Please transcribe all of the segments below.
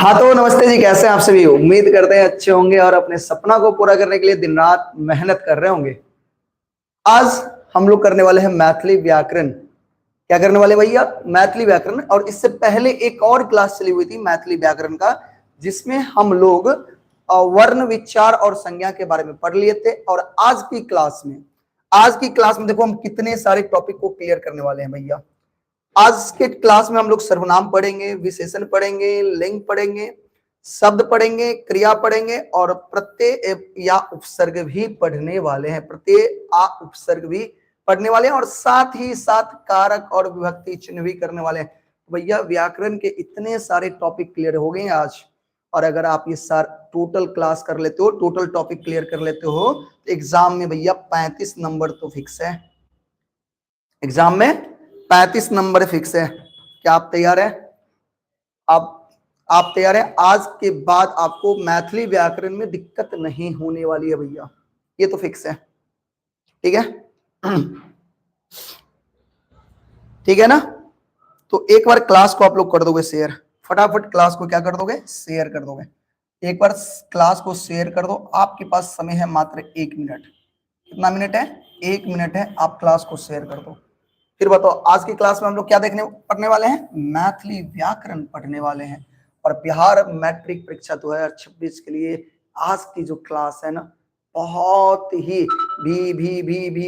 हाँ तो नमस्ते जी, कैसे हैं आप सभी। उम्मीद करते हैं अच्छे होंगे और अपने सपना को पूरा करने के लिए दिन रात मेहनत कर रहे होंगे। आज हम लोग करने वाले हैं मैथिली व्याकरण। क्या करने वाले भैया? मैथिली व्याकरण। और इससे पहले एक और क्लास चली हुई थी मैथिली व्याकरण का, जिसमें हम लोग वर्ण विचार और संज्ञा के बारे में पढ़ लिए थे। और आज की क्लास में देखो हम कितने सारे टॉपिक को क्लियर करने वाले हैं भैया। आज के क्लास में हम लोग सर्वनाम पढ़ेंगे, विशेषण पढ़ेंगे, लिंग पढ़ेंगे, शब्द पढ़ेंगे, क्रिया पढ़ेंगे और प्रत्यय या उपसर्ग भी पढ़ने वाले हैं। प्रत्यय आ उपसर्ग भी पढ़ने वाले हैं और साथ ही साथ कारक और विभक्ति चिन्ह भी करने वाले हैं। भैया व्याकरण के इतने सारे टॉपिक क्लियर हो गए आज। और अगर आप ये टोटल क्लास कर लेते हो, टोटल टॉपिक क्लियर कर लेते हो, तो एग्जाम में भैया 35 नंबर तो फिक्स है। एग्जाम में 35 नंबर फिक्स है। क्या आप तैयार हैं? आप तैयार हैं? आज के बाद आपको मैथिली व्याकरण में दिक्कत नहीं होने वाली है भैया, ये तो फिक्स है। ठीक है? ठीक है ना? तो एक बार क्लास को आप लोग कर दोगे शेयर, फटाफट क्लास को क्या कर दोगे? शेयर कर दोगे। एक बार क्लास को शेयर कर दो। आपके पास समय है मात्र 1 मिनट। कितना मिनट है? 1 मिनट है। आप क्लास को शेयर कर दो। फिर बताओ आज की क्लास में हम लोग क्या पढ़ने वाले हैं? मैथिली व्याकरण पढ़ने वाले हैं। और बिहार मैट्रिक परीक्षा 2026 के लिए आज की जो क्लास है ना, बहुत ही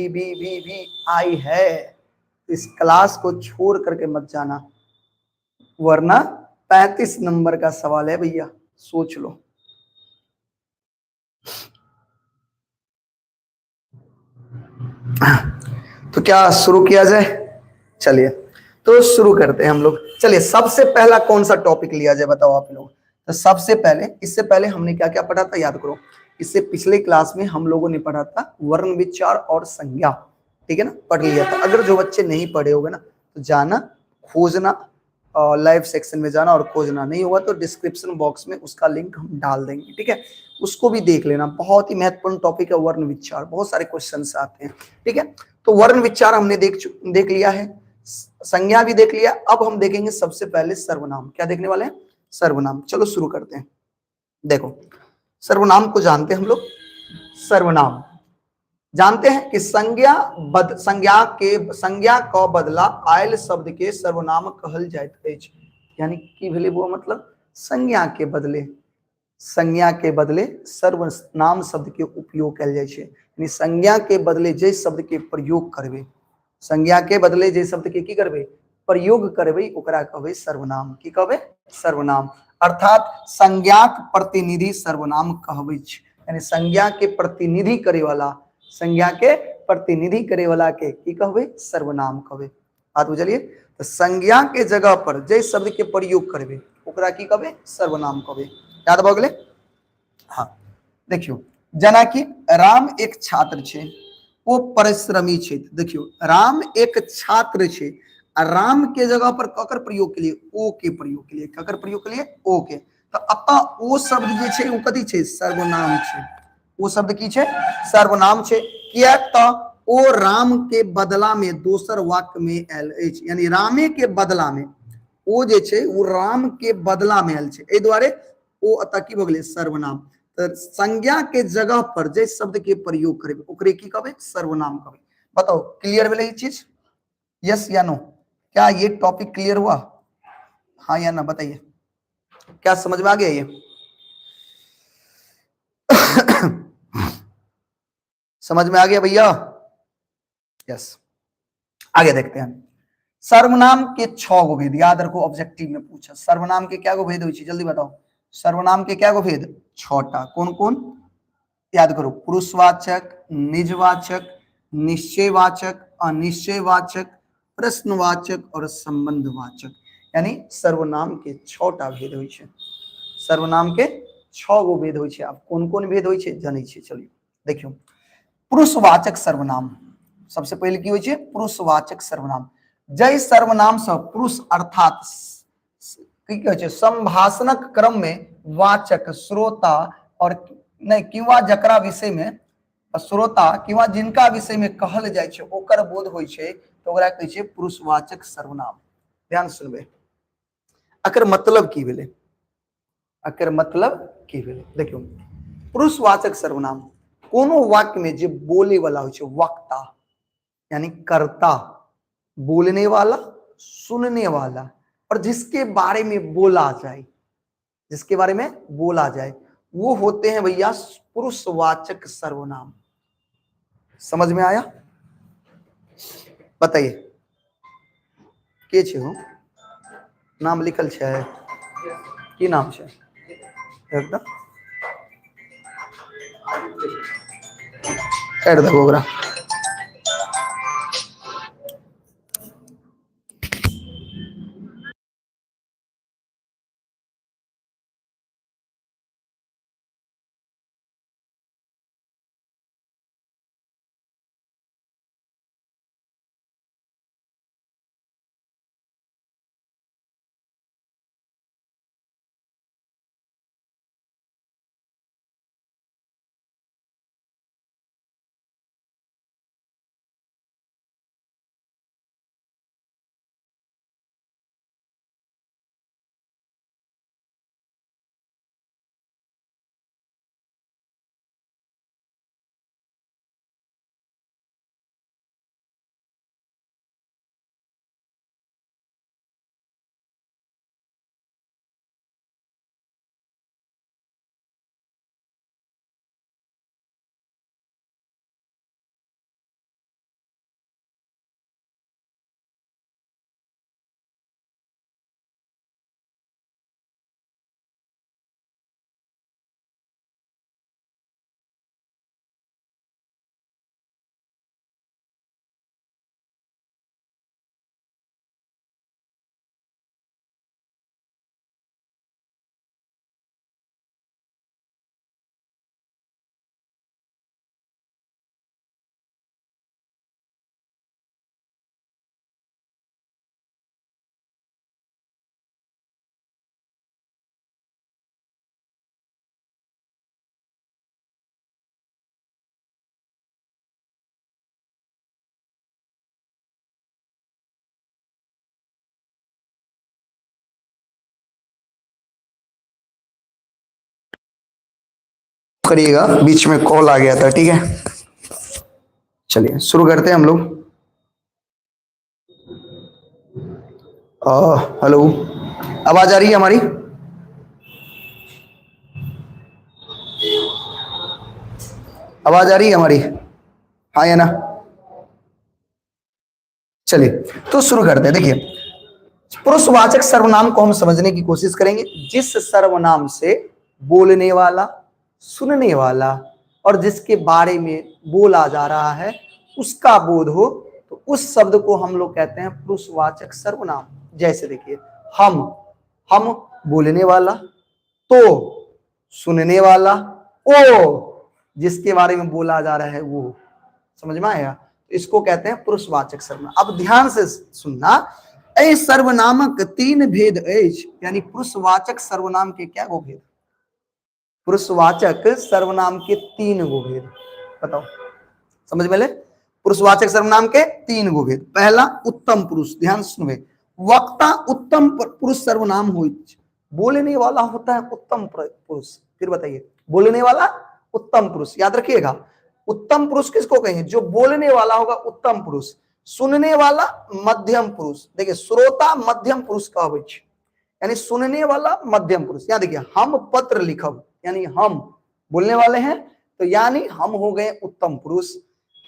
भी आई है। इस क्लास को छोड़ करके मत जाना, वरना 35 नंबर का सवाल है भैया, सोच लो। तो क्या शुरू किया जाए? चलिए तो शुरू करते हैं हम लोग। चलिए सबसे पहला कौन सा टॉपिक लिया जाए बताओ आप लोग। तो सबसे पहले, इससे पहले हमने क्या क्या पढ़ा था याद करो। इससे पिछले क्लास में हम लोगों ने पढ़ा था वर्ण विचार और संज्ञा। ठीक है ना? पढ़ लिया था। अगर जो बच्चे नहीं पढ़े होंगे ना, तो जाना खोजना, लाइव सेक्शन में जाना और खोजना। नहीं हुआ तो डिस्क्रिप्शन बॉक्स में उसका लिंक हम डाल देंगे। ठीक है? उसको भी देख लेना। बहुत ही महत्वपूर्ण टॉपिक है वर्ण विचार, बहुत सारे क्वेश्चन आते हैं। ठीक है? तो वर्ण विचार हमने देख लिया है, संज्ञा भी देख लिया। अब हम देखेंगे सबसे पहले सर्वनाम। क्या देखने वाले हैं? सर्वनाम। चलो शुरू करते हैं। देखो सर्वनाम को जानते हैं हम लोग। सर्वनाम जानते हैं कि संज्ञा क बदला आयल शब्द के सर्वनाम कहल जाइत अछि। यानी कि भेले वो मतलब संज्ञा के बदले सर्वनाम शब्द के उपयोग कल जाय छै। यानी संज्ञा के बदले जे शब्द के प्रयोग करबे, संज्ञा के बदले जे शब्द के की करबे? प्रयोग करबे, ओकरा कहबे सर्वनाम। की कहबे? सर्वनाम। अर्थात संज्ञाक प्रतिनिधि सर्वनाम कहबे छै। यानी संज्ञा के प्रतिनिधि करे वाला, संज्ञा के प्रतिनिधि करे वाला के की कहबे? सर्वनाम कहबे। बात बुझलिए? तो संज्ञा के जगह पर जे शब्द के प्रयोग करबे, ओकरा की कहबे? सर्वनाम कहबे। याद भ गेले? हाँ देखियो, जना कि राम एक छात्र छे, वो परिश्रमी छे। देखियो राम एक छात्र छे, राम के जगह पर ककर प्रयोग के लिए? ओ के प्रयोग के लिए। ककर प्रयोग के लिए? ओ के। तो अतः ओ शब्द जे छे वो कथी छे? सर्वनाम छे। वो शब्द की छे? सर्वनाम छे। किया? तो ओ राम के बदला में दोसर वाक्य में आयल अछि। यानी रामे के बदला में ओ जे छे वो राम के बदला में आयल छे, एहि द्वारे ओ अतः की भ गेलै? सर्वनाम। तो संज्ञा के जगह पर जे शब्द के प्रयोग करे ओकरे की कहबे? सर्वनाम कहबे। बताओ क्लियर भेले ये चीज? यस या नो? क्या ये टॉपिक क्लियर हुआ? हाँ या ना बताइए। क्या समझ में आ गया ये? समझ में आ गया भैया? यस। आगे देखते हैं। सर्वनाम के 6 गो भेद याद रखो, ऑब्जेक्टिव में पूछा। सर्वनाम के क्या गो भेद होई छै? जल्दी बताओ। सर्वनाम के क्या गो भेद? 6टा। कौन कौन? याद करो। पुरुषवाचक, निजवाचक, निश्चयवाचक, अनिश्चयवाचक, प्रश्नवाचक और संबंधवाचक। यानी सर्वनाम के 6टा भेद होई छै। सर्वनाम के 6 गो भेद होई छै। अब कौन कौन भेद होई छै जानै छियै। चलिए देखियो, पुरुषवाचक सर्वनाम। सबसे पहले की होई छै? पुरुषवाचक सर्वनाम। जय सर्वनाम से पुरुष अर्थात की कहै छै? संभाषणक क्रम में वाचक, श्रोता और नहीं किंवा जकरा विषय में श्रोता किंवा जिनका विषय में कहल जाय छै ओकर बोध होय छै, तो ओकरा कहै छै पुरुषवाचक सर्वनाम। ध्यान सुनबे। एकर मतलब की भेलै? एकर मतलब की भेलै। देखियो पुरुषवाचक सर्वनाम कोनो वाक्य में जो बोले वाला हो छै, वक्ता यानी कर्ता, बोलने वाला, सुनने वाला और जिसके बारे में बोला जाए, जिसके बारे में बोला जाए, वो होते हैं भैया पुरुषवाचक सर्वनाम। समझ में आया? बताइए के छे हो? नाम लिखल छै? की नाम छै? एकदम कर दो ओकरा। करिएगा, बीच में कॉल आ गया था। ठीक है, चलिए शुरू करते हैं हम लोग। हेलो, आवाज आ रही है हमारी? आवाज आ रही है हमारी? हाँ या ना? चलिए तो शुरू करते हैं। देखिए पुरुषवाचक सर्वनाम को हम समझने की कोशिश करेंगे जिस सर्वनाम से बोलने वाला, सुनने वाला और जिसके बारे में बोला जा रहा है उसका बोध हो, तो उस शब्द को हम लोग कहते हैं पुरुषवाचक सर्वनाम। जैसे देखिए हम बोलने वाला, तो सुनने वाला, ओ जिसके बारे में बोला जा रहा है वो। समझ में आया? तो इसको कहते हैं पुरुषवाचक सर्वनाम। अब ध्यान से सुनना, ऐ सर्वनामक तीन भेद अछि, यानी पुरुषवाचक सर्वनाम के क्या गो भेद? पुरुषवाचक सर्वनाम के तीन गो भेद बताओ। समझ में ले? पुरुषवाचक सर्वनाम के तीन गो भेद। पहला उत्तम पुरुष, ध्यान सुनवे, वक्ता उत्तम पुरुष सर्वनाम हो, बोलने वाला होता है उत्तम पुरुष। फिर बताइए, बोलने वाला उत्तम पुरुष, याद रखिएगा। उत्तम पुरुष किसको कहें? जो बोलने वाला होगा उत्तम पुरुष। सुनने वाला मध्यम पुरुष। देखिए श्रोता मध्यम पुरुष का हो, यानी सुनने वाला मध्यम पुरुष। यहाँ देखिए हम पत्र लिखब, यानी हम बोलने वाले हैं, तो यानी हम हो गए उत्तम पुरुष,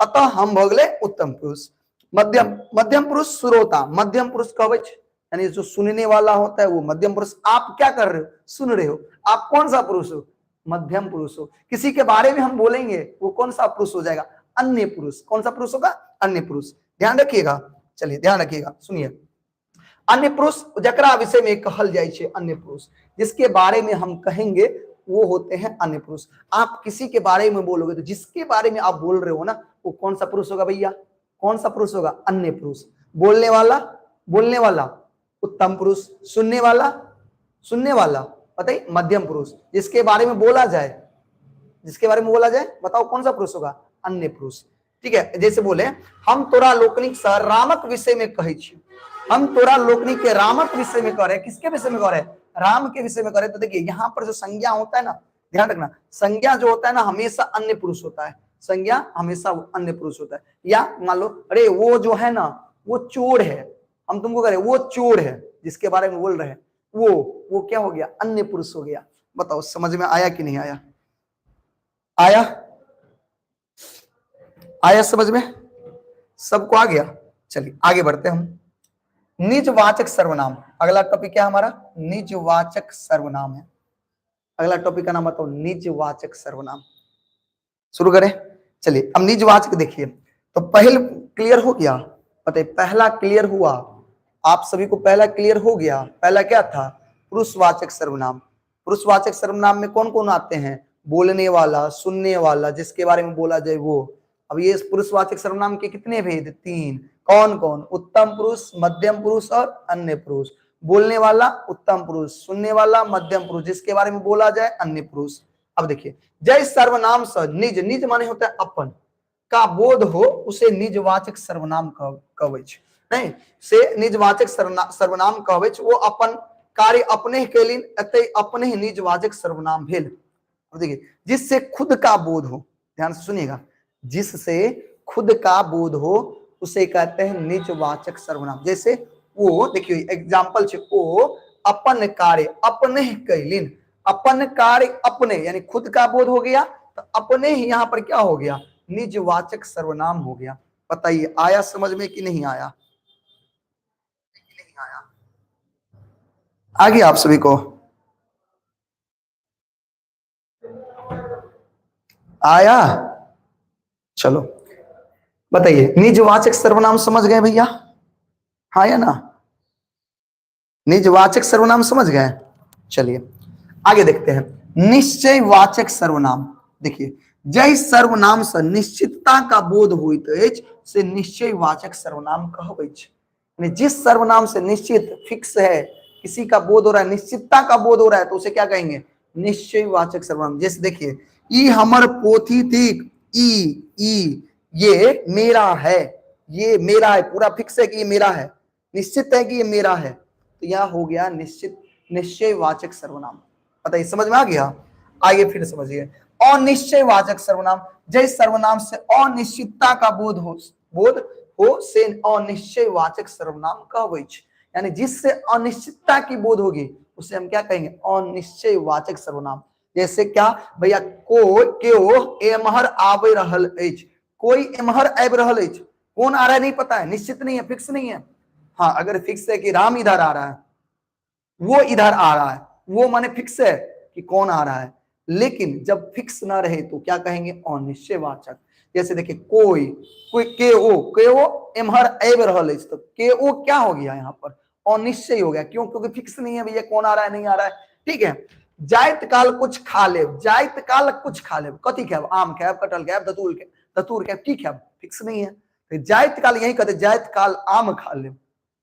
अतः हम हो गए उत्तम पुरुष। मध्यम पुरुष श्रोता, मध्यम पुरुष का हो, यानी जो सुनने वाला होता है वो मध्यम पुरुष। आप क्या कर रहे हो? सुन रहे हो। आप कौन सा पुरुष हो? मध्यम पुरुष हो। किसी के बारे में हम बोलेंगे वो कौन सा पुरुष हो जाएगा? अन्य पुरुष। कौन सा पुरुष होगा? अन्य पुरुष। ध्यान रखिएगा, चलिए ध्यान रखिएगा, सुनिए। अन्य पुरुष जकरा विषय में कहल जाए छे अन्य पुरुष, जिसके बारे में हम कहेंगे वो होते हैं अन्य पुरुष। आप किसी के बारे में बोलोगे तो जिसके बारे में आप बोल रहे हो ना, वो कौन सा पुरुष होगा भैया? कौन सा पुरुष होगा? अन्य पुरुष। बोलने वाला उत्तम पुरुष, सुनने वाला बताइए मध्यम पुरुष, जिसके बारे में बोला जाए बताओ कौन सा पुरुष होगा? अन्य पुरुष। ठीक है, जैसे बोले हम तोरा लोकनिक रामक विषय में कहे छी, हम तोरा लोकनिक के रामक विषय में कह रहे, किसके विषय में कह रहे? राम के विषय में करें तो देखिए यहाँ पर जो संज्ञा होता है ना, ध्यान रखना, संज्ञा जो होता है ना हमेशा अन्य पुरुष होता है, संज्ञा हमेशा अन्य पुरुष होता है। या मान लो अरे वो जो है ना वो चोर है, हम तुमको कह रहे वो चोर है जिसके बारे में बोल रहे हैं, वो क्या हो गया, अन्य पुरुष हो गया। बताओ समझ में आया कि नहीं आया? आया? आया समझ में? सबको आ गया? चलिए आगे बढ़ते हैं हम। निजवाचक सर्वनाम, अगला टॉपिक क्या हमारा, निजवाचक सर्वनाम है। अगला टॉपिक का नाम बताओ, निजवाचक सर्वनाम। शुरू करें? चलिए अब निजवाचक देखिए, तो पहल क्लियर हो गया, बताइए पहला क्लियर हुआ, आप सभी को पहला क्लियर हो गया। पहला क्या था, पुरुषवाचक सर्वनाम। पुरुषवाचक सर्वनाम में कौन कौन आते हैं, बोलने वाला, सुनने वाला, जिसके बारे में बोला जाए वो। अब ये पुरुषवाचक सर्वनाम के कितने भेद, तीन। कौन कौन, उत्तम पुरुष, मध्यम पुरुष और अन्य पुरुष। बोलने वाला उत्तम पुरुष, सुनने वाला मध्यम पुरुष, जिसके बारे में बोला जाए अन्य पुरुष। अब देखिए, जय सर्वनाम स निज, निज माने होता है अपन, का बोध हो उसे निजवाचक सर्वनाम कहवैछ। नहीं से निजवाचक सर्वनाम कहवैछ, वो अपन कार्य अपने के लिए अतः अपने ही निजवाचक सर्वनाम भेल। अब देखिए, जिससे खुद का बोध हो, ध्यान से सुनिएगा, जिससे खुद का बोध हो उसे कहते हैं निजवाचक सर्वनाम। जैसे वो देखिए एग्जाम्पल छे, वो अपन कार्य अपने ही कैलिन, अपन कार्य अपने यानी खुद का बोध हो गया, तो अपने ही यहाँ पर क्या हो गया, निजवाचक सर्वनाम हो गया। बताइए आया समझ में कि नहीं आया? आ गया आप सभी को? आया? चलो बताइए, निजवाचक सर्वनाम समझ गए भैया? हाँ या ना? निजवाचक सर्वनाम समझ गए? चलिए आगे देखते हैं, निश्चयवाचक सर्वनाम। देखिए, जय सर्वनाम से निश्चितता का बोध होइत अछि से निश्चयवाचक सर्वनाम कहवैछ। जिस सर्वनाम से निश्चित फिक्स है, किसी का बोध हो रहा है, निश्चितता का बोध हो रहा है, तो उसे क्या कहेंगे, निश्चयवाचक सर्वनाम। जैसे देखिए, ई हमर पोथी थी, ई ये मेरा है, ये मेरा है, पूरा फिक्स है कि ये मेरा है, निश्चित है कि ये मेरा है, तो यह हो गया निश्चित निश्चयवाचक सर्वनाम। बताइए समझ में आ गया? आगे फिर समझिए, अनिश्चयवाचक सर्वनाम, जिस सर्वनाम से अनिश्चितता का बोध हो से अनिश्चयवाचक सर्वनाम कहवैछ। यानी जिससे अनिश्चितता की बोध होगी उसे हम क्या कहेंगे, अनिश्चयवाचक सर्वनाम। जैसे क्या भैया, को एमहर आवे रहल अछि, कोई एमहर आब रहल अछि, कौन आ रहा है नहीं पता है, निश्चित नहीं है, फिक्स नहीं है। हाँ अगर फिक्स है कि राम इधर आ रहा है, वो इधर आ रहा है, वो माने फिक्स है कि कौन आ रहा है। लेकिन जब फिक्स ना रहे तो क्या कहेंगे, अनिश्चयवाचक। जैसे देखिए, कोई के ओ एमहर आब रहल अछि, तो के ओ क्या हो गया, यहाँ पर अनिश्चय हो गया। क्यों? क्योंकि फिक्स नहीं है भैया कौन आ रहा है नहीं आ रहा है। ठीक है, जाइत काल कुछ खा लेब, जाइत काल कुछ खा लेब, कथी खाब, आम खाब, कटहल खाब, धतूर खाब, की खाब, फिक्स नहीं है। तो जाइत काल यही कहते, जाइत काल आम खा लेब,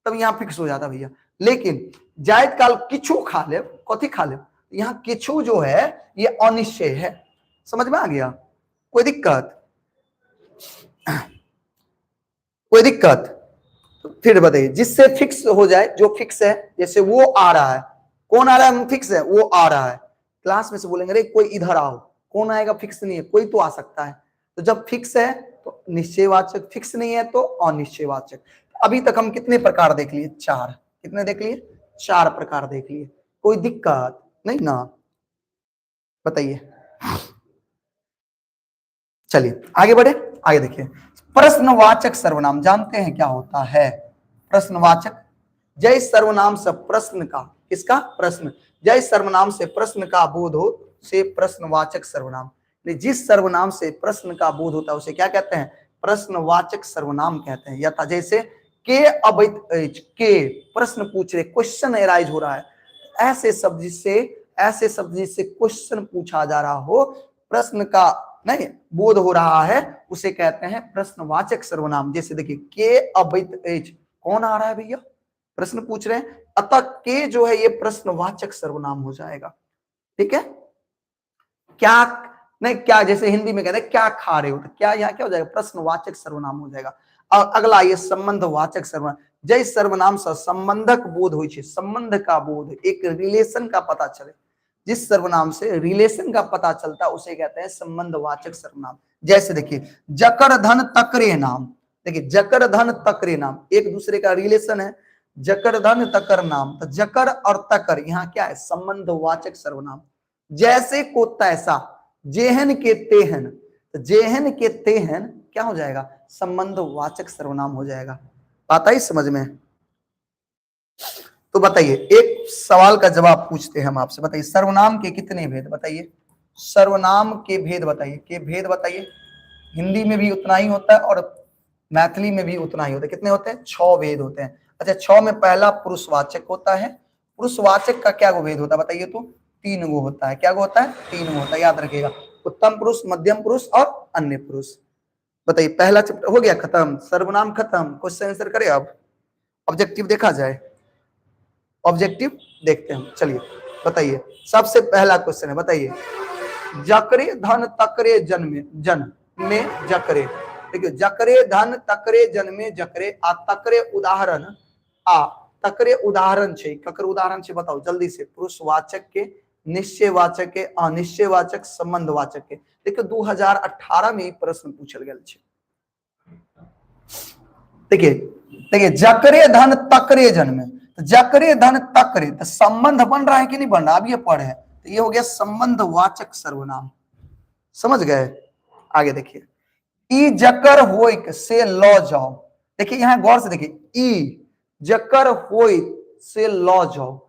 तब यहाँ फिक्स हो जाता भैया। लेकिन जाइत काल किछु खा ले, कथी खा ले, यहाँ किछु जो है ये अनिश्चय है। समझ में आ गया? कोई दिक्कत? कोई दिक्कत? तो फिर बताइए, जिससे फिक्स हो जाए, जो फिक्स है, जैसे वो आ रहा है, कौन आ रहा है, फिक्स है, वो आ रहा है। क्लास में से बोलेंगे अरे कोई इधर आओ, कौन आएगा, फिक्स नहीं है, कोई तो आ सकता है। तो जब फिक्स है तो निश्चयवाचक, फिक्स नहीं है तो अनिश्चयवाचक। अभी तक हम कितने प्रकार देख लिए, चार। कितने देख लिए, चार प्रकार देख लिए। कोई दिक्कत नहीं ना? बताइए। चलिए आगे बढ़े, आगे देखिए, प्रश्नवाचक सर्वनाम जानते हैं क्या होता है? प्रश्नवाचक, जय सर्वनाम से प्रश्न का, किसका, प्रश्न, जय सर्वनाम से प्रश्न का बोध हो से प्रश्नवाचक सर्वनाम। जिस सर्वनाम से प्रश्न का बोध होता है उसे क्या कहते हैं, प्रश्नवाचक सर्वनाम कहते हैं। यथा जैसे के अवैत अछि, के प्रश्न पूछ रहे, क्वेश्चन एराइज हो रहा है, ऐसे शब्द जिससे क्वेश्चन पूछा जा रहा हो, प्रश्न का नहीं बोध हो रहा है, उसे कहते हैं प्रश्नवाचक सर्वनाम। जैसे देखिए, के अवैत अछि, कौन आ रहा है भैया, प्रश्न पूछ रहे हैं, अतः के जो है ये प्रश्नवाचक सर्वनाम हो जाएगा। ठीक है, क्या नहीं, क्या जैसे हिंदी में कहते हैं क्या खा रहे हो, तो क्या यहाँ क्या हो जाएगा, प्रश्नवाचक सर्वनाम हो जाएगा। और अगला ये संबंधवाचक सर्वनाम, जय सर्वनाम से संबंधक बोध हो, संबंध का बोध, एक रिलेशन का पता चले, जिस सर्वनाम से रिलेशन का पता चलता है उसे कहते हैं संबंधवाचक सर्वनाम। जैसे देखिए जकर धन तकरे नाम, देखिए जकर धन तकरे नाम एक दूसरे का रिलेशन है, जकर धन तकर नाम, तो जकर और तकर यहाँ क्या है, संबंधवाचक सर्वनाम। जैसे को तैसा, जेहन के तेहन, तो जेहन के तेहन क्या हो जाएगा, संबंधवाचक सर्वनाम हो जाएगा। बात आई समझ में? तो बताइए एक सवाल का जवाब पूछते हैं हम आपसे, बताइए सर्वनाम के कितने भेद, बताइए सर्वनाम के भेद बताइए, के भेद बताइए। हिंदी में भी उतना ही होता है और मैथिली में भी उतना ही होता है। कितने होते हैं, 6 भेद होते हैं। अच्छा 6 में पहला पुरुषवाचक होता है, पुरुषवाचक का क्या गो भेद होता है बताइए, तो 3 गो होता है। क्या गो होता है, 3 गो होता है, याद रखिएगा, उत्तम पुरुष, मध्यम पुरुष और अन्य पुरुष। बताइए पहला चैप्टर हो गया खत्म, सर्वनाम खत्म। क्वेश्चन आंसर करें अब, ऑब्जेक्टिव देखा जाए, ऑब्जेक्टिव देखते हैं। चलिए बताइए सबसे पहला क्वेश्चन है, बताइए जकरे धन तकरे जन्मे, जन में जकरे, देखिए जकरे धन तकरे जन्मे जकरे, आ तकरे उदाहरण, आ तकरे उदाहरण छे, ककर उदाहरण छे बताओ जल्दी से, पुरुषवाचक के, निश्चयवाचक के, अनिश्चयवाचक, संबंधवाचक के। देखिए 2018 में प्रश्न पूछल गेल छे। देखिए देखिए जकरे धन तकरे जन्मे, तो जकरे धन तकरे, तो संबंध बन रहा है कि नहीं बन रहा, अब ये पढ़े, तो ये हो गया संबंधवाचक सर्वनाम। समझ गए? आगे देखिए ई जकर होइक से लौ जाओ, देखिए यहां गौर से देखिए, ई जकर होइक से लौ जाओ,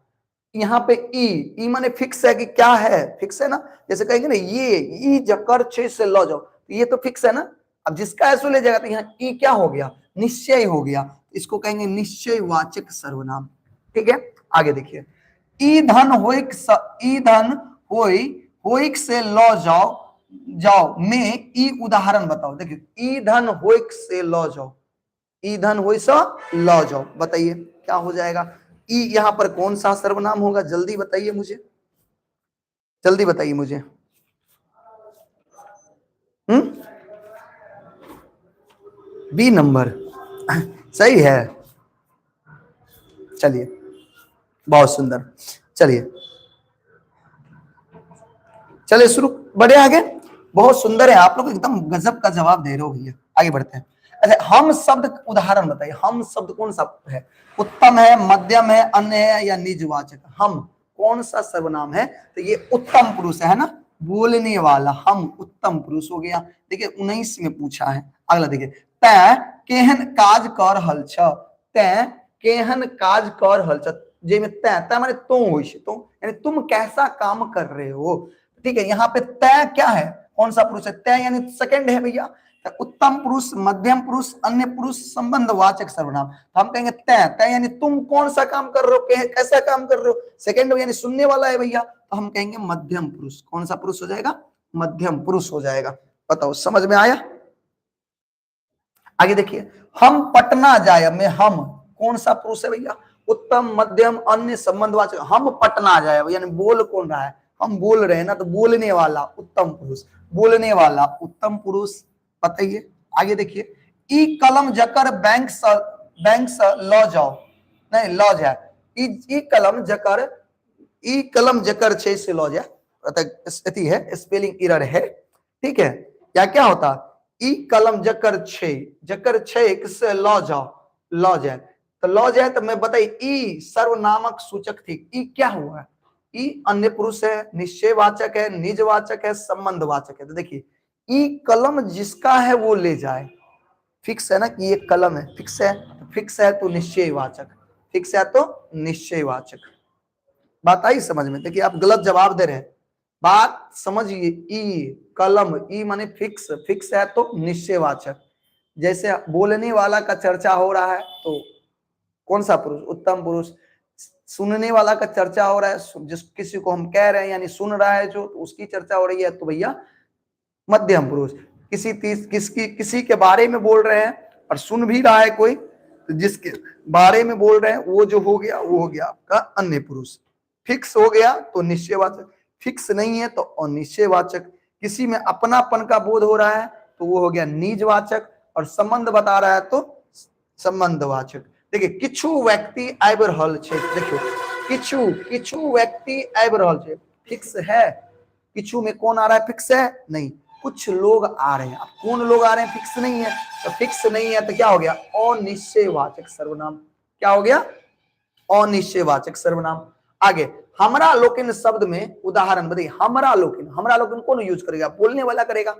यहाँ पे ई माने फिक्स है कि क्या है, फिक्स है ना, जैसे कहेंगे ना ये ई जकर छे से लौ जाओ, तो ये तो फिक्स है ना। अब जिसका ऐसो ले जाएगा तो यहाँ ई क्या हो गया, निश्चय हो गया, इसको कहेंगे निश्चयवाचक सर्वनाम। ठीक है आगे देखिए, ई धन होइक, ई धन होइक से लौ जाओ, जाओ में ई उदाहरण बताओ। देखिए ई धन होइक से लौ जाओ, ई धन होइक से लौ जाओ, बताइए क्या हो जाएगा। ई यहां पर कौन सा सर्वनाम होगा, जल्दी बताइए मुझे, जल्दी बताइए मुझे। बी नंबर सही है। चलिए बहुत सुंदर, चलिए चलिए शुरू, बढ़े आगे, बहुत सुंदर है, आप लोग एकदम गजब का जवाब दे रहे हो भैया। आगे बढ़ते हैं। अच्छा हम शब्द उदाहरण बताइए, हम शब्द कौन सा है, उत्तम है, मध्यम है, अन्य है या निजवाचक। हम कौन सा सर्वनाम है, तो ये उत्तम पुरुष है ना, बोलने वाला, हम उत्तम पुरुष हो गया। देखिए 19 में पूछा है। अगला देखिए, तै केहन काज कर हल छ, तै केहन काज कर हल छ, जे में तै माने तुम हो, तो यानी तुम कैसा काम कर रहे हो। ठीक है यहाँ पे तय क्या है, कौन सा पुरुष है, तय यानी सेकंड है भैया, उत्तम पुरुष, मध्यम पुरुष, अन्य पुरुष, संबंधवाचक सर्वनाम। तो हम कहेंगे तय, तय यानी तुम कौन सा काम कर रहे हो, कैसा काम कर रहे हो, सेकंड यानी सुनने वाला है भैया, तो हम कहेंगे मध्यम पुरुष। कौन सा पुरुष हो जाएगा, मध्यम पुरुष हो जाएगा। बताओ समझ में आया? आगे देखिए, हम पटना जाए में, हम कौन सा पुरुष है भैया, उत्तम, मध्यम, अन्य, संबंधवाचक। हम पटना जाए यानी बोल कौन रहा है, हम बोल रहे हैं ना, तो बोलने वाला उत्तम पुरुष, बोलने वाला उत्तम पुरुष। बताइए आगे देखिए, ई कलम जकर बैंक से लौ जाओ, नहीं लौ जाए, ई कलम जकर, ई कलम जकर छे से लौ जाए, स्थिति है, स्पेलिंग एरर है। ठीक है, या क्या होता, ई कलम जकर छे से लौ जाओ, लौ जाए, तो लौ जाए, तो मैं बताइए ई सर्वनामक सूचक थी, ई क्या हुआ, ई अन्य पुरुष है, निश्चयवाचक है, निजवाचक है, संबंधवाचक है। तो देखिए ई कलम जिसका है वो ले जाए, फिक्स है ना कि ये कलम है, फिक्स है, फिक्स है तो निश्चयवाचक, फिक्स है तो निश्चयवाचक। बात आई समझ में? देखिए आप गलत जवाब दे रहे हैं, बात समझिए, ई कलम, ई माने फिक्स, फिक्स है तो निश्चयवाचक। जैसे बोलने वाला का चर्चा हो रहा है तो कौन सा पुरुष, उत्तम पुरुष। सुनने वाला का चर्चा हो रहा है, जिस किसी को हम कह रहे हैं यानी सुन रहा है जो, तो उसकी चर्चा हो रही है, तो भैया मध्यम पुरुष। किसी के बारे में बोल रहे हैं और सुन भी रहा है कोई, तो जिसके बारे में बोल रहे हैं वो जो हो गया, वो हो गया आपका अन्य पुरुष। फिक्स हो गया तो निश्चयवाचक, फिक्स नहीं है तो अनिश्चयवाचक। किसी में अपनापन का बोध हो रहा है तो वो हो गया निजवाचक, और संबंध बता रहा है तो संबंधवाचक। देखिए किछु व्यक्ति आबि रहल छै, देखियो किछु किछु व्यक्ति आबि रहल छै, फिक्स है, किछु में कौन आ रहा है, फिक्स है नहीं, कुछ लोग आ रहे हैं। अब कौन लोग आ रहे हैं फिक्स नहीं है, तो फिक्स नहीं है तो क्या हो गया, अनिश्चयवाचक सर्वनाम। क्या हो गया, अनिश्चयवाचक सर्वनाम। आगे हमरा लोकिन शब्द में उदाहरण बताइए, हमरा लोकिन कौन यूज करेगा, बोलने वाला करेगा।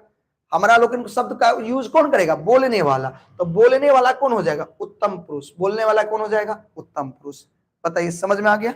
हमरा लोकिन शब्द का यूज कौन करेगा, बोलने वाला। तो बोलने वाला कौन हो जाएगा, उत्तम पुरुष। बोलने वाला कौन हो जाएगा, उत्तम पुरुष। बताइए समझ में आ गया।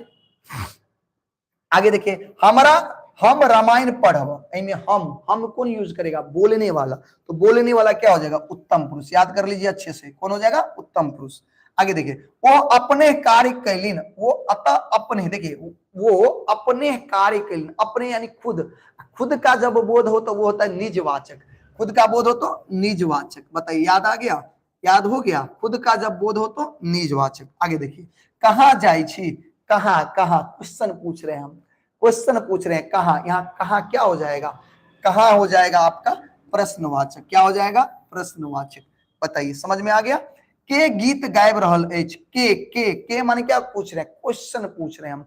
आगे देखिए, हमारा हम रामायण पढ़ब, इनमें हम कौन यूज करेगा, बोलने वाला। तो बोलने वाला क्या हो जाएगा, उत्तम पुरुष। याद कर लीजिए अच्छे से, कौन हो जाएगा, उत्तम पुरुष। आगे देखिए, वो अपने कार्य कैलीन, वो अतः अपने, देखिए वो अपने कार्य कैलीन, अपने यानी खुद, खुद का जब बोध हो तो वो होता है निजवाचक, खुद का बोध हो तो निजवाचक। बताइए याद आ गया, याद हो गया, खुद का जब बोध हो तो निजवाचक। आगे देखिए, कहाँ जाई छी, कहाँ कहाँ क्वेश्चन पूछ रहे हैं हम, क्वेश्चन पूछ रहे हैं कहाँ, यहाँ कहाँ क्या हो जाएगा, कहाँ हो जाएगा आपका प्रश्नवाचक। क्या हो जाएगा, प्रश्नवाचक। बताइए समझ में आ गया। के गीत गायब रहल एच, के माने क्या पूछ रहे हैं, क्वेश्चन पूछ रहे हैं हम,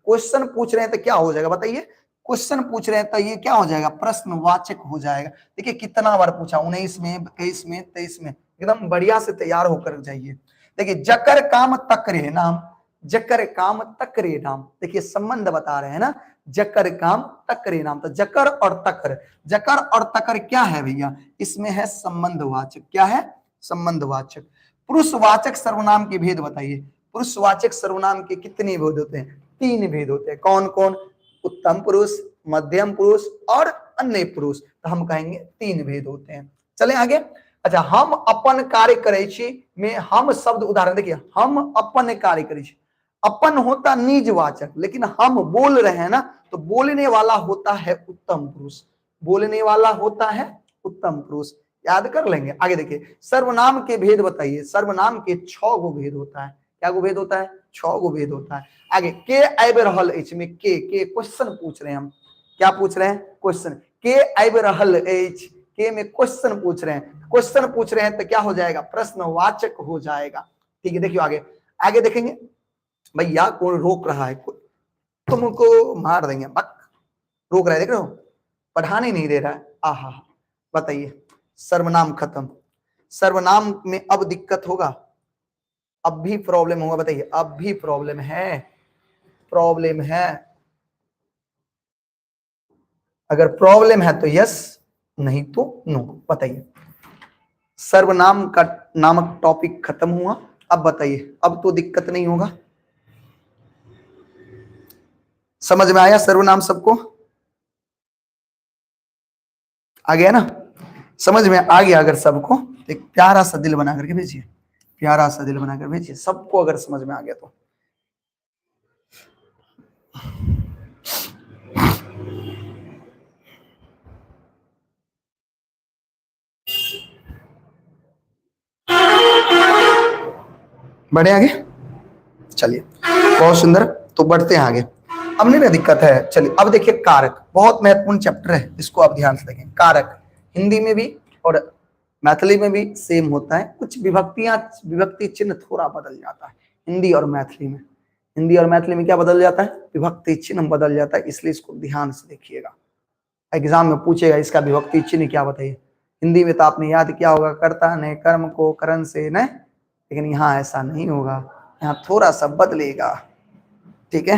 क्वेश्चन पूछ रहे हैं तो क्या हो जाएगा, बताइए क्वेश्चन पूछ रहे हैं तो ये क्या हो जाएगा, प्रश्नवाचक हो जाएगा। देखिए कितना बार पूछा, 19 में 21 में 23 में, एकदम बढ़िया से तैयार होकर जाइए। देखिए जकर काम तकरे नाम, जकर काम तकरे नाम, देखिए संबंध बता रहे हैं ना, जकर काम तकरे नाम। तो जकर और तकर, जकर और तकर क्या है भैया, इसमें है संबंधवाचक। क्या है, संबंधवाचक। पुरुषवाचक सर्वनाम के भेद बताइए। पुरुषवाचक सर्वनाम के कितने भेद होते हैं, 3 भेद होते हैं। कौन कौन, उत्तम पुरुष, मध्यम पुरुष और अन्य पुरुष। तो हम कहेंगे 3 भेद होते हैं। चले आगे। अच्छा, हम अपन कार्य करे छी में हम शब्द उदाहरण देखिए, हम अपन कार्य करे छी, अपन होता निजवाचक, लेकिन हम बोल रहे हैं ना, तो बोलने वाला होता है उत्तम पुरुष, बोलने वाला होता है उत्तम पुरुष। याद कर लेंगे। आगे देखिए, सर्वनाम के भेद बताइए। सर्वनाम के 6 गो भेद होता है। क्या गो भेद होता है, 6 गो भेद होता है। आगे, के आइब रहल एच में, के क्वेश्चन पूछ रहे हैं हम। क्या पूछ रहे हैं, क्वेश्चन। के आइब रहल एच, के में क्वेश्चन पूछ रहे हैं, क्वेश्चन पूछ रहे हैं तो क्या हो जाएगा, प्रश्नवाचक हो जाएगा। ठीक है, देखियो आगे, आगे देखेंगे। भैया कौन रोक रहा है, तुमको मार देंगे, बक रोक रहा है, देख रहे हो, पढ़ाने नहीं दे रहा है। आहा, बताइए, सर्वनाम खत्म। सर्वनाम में अब दिक्कत होगा, अब भी प्रॉब्लम होगा। बताइए, अब भी प्रॉब्लम है, प्रॉब्लम है। अगर प्रॉब्लम है तो यस, नहीं तो नो। बताइए, सर्वनाम का नामक टॉपिक खत्म हुआ। अब बताइए, अब तो दिक्कत नहीं होगा। समझ में आया सर्वनाम सबको, आ गया ना, समझ में आ गया। अगर सबको, एक प्यारा सा दिल बना करके भेजिए, प्यारा सा दिल बनाकर भेजिए सबको, अगर समझ में आ गया तो। बढ़े आगे, चलिए बहुत सुंदर। तो बढ़ते हैं आगे, अब नहीं ना दिक्कत है। चलिए अब देखिए, कारक बहुत महत्वपूर्ण चैप्टर है, इसको आप ध्यान से देखें। कारक हिंदी में भी और मैथिली में भी सेम होता है, कुछ विभक्तियां, विभक्ति चिन्ह थोड़ा बदल जाता है हिंदी और मैथिली में। हिंदी और मैथिली में क्या बदल जाता है, विभक्ति चिन्ह बदल जाता है, इसलिए इसको ध्यान से देखिएगा। एग्जाम में पूछेगा इसका विभक्ति चिन्ह क्या, बताइए। हिंदी में तो आपने याद किया होगा, कर्ता ने कर्म को करण से न, लेकिन यहाँ ऐसा नहीं होगा, यहाँ थोड़ा सा बदलेगा। ठीक है,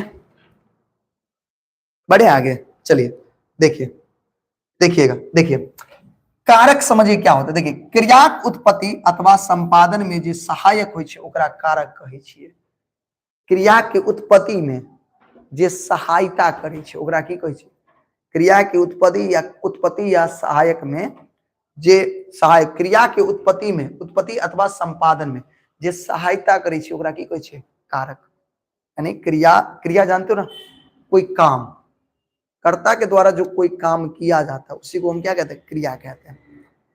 बढ़े आगे। चलिए देखिए, देखिएगा, देखिए कारक समझिए क्या होता है। देखिए, क्रियाक उत्पत्ति अथवा संपादन में जो सहायक होइ छै ओकरा कारक कहै छियै। क्रिया के उत्पत्ति में जे सहायता करै छै ओकरा की कहै छै, क्रिया के उत्पत्ति या सहायक में जे सहायक, क्रिया के उत्पत्ति में, उत्पत्ति अथवा संपादन में जे सहायता करे छै ओकरा की कहै छै, कारक। यानी क्रिया, क्रिया जानते हो ना, कोई काम, कर्ता के द्वारा जो कोई काम किया जाता है उसी को हम क्या कहते हैं, क्रिया कहते हैं।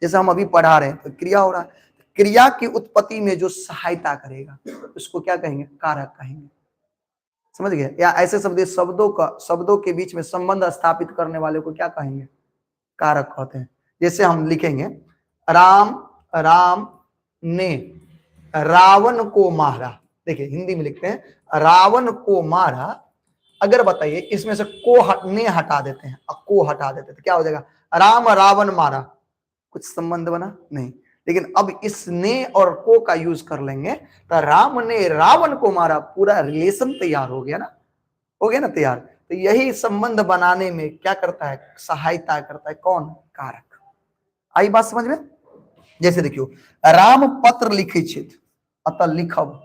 जैसे हम अभी पढ़ा रहे हैं तो क्रिया हो रहा है, क्रिया की उत्पत्ति में जो सहायता करेगा उसको क्या कहेंगे, कारक कहेंगे। समझ गए। या ऐसे शब्द, शब्दों का, शब्दों के बीच में संबंध स्थापित करने वाले को क्या कहेंगे, कारक कहते हैं। जैसे हम लिखेंगे, राम, राम ने रावण को मारा, देखिए हिंदी में लिखते हैं रावण को मारा, अगर बताइए इसमें से ने हटा देते हैं, को हटा देते हैं तो क्या हो जाएगा, राम रावण मारा, कुछ संबंध बना नहीं। लेकिन अब इस ने और को का यूज कर लेंगे तो राम ने रावण को मारा, पूरा रिलेशन तैयार हो गया ना, हो गया ना तैयार। तो यही संबंध बनाने में क्या करता है, सहायता करता है, कौन, कारक। आई बात समझ में। जैसे देखियो राम पत्र लिखे छेद, अतः लिखब,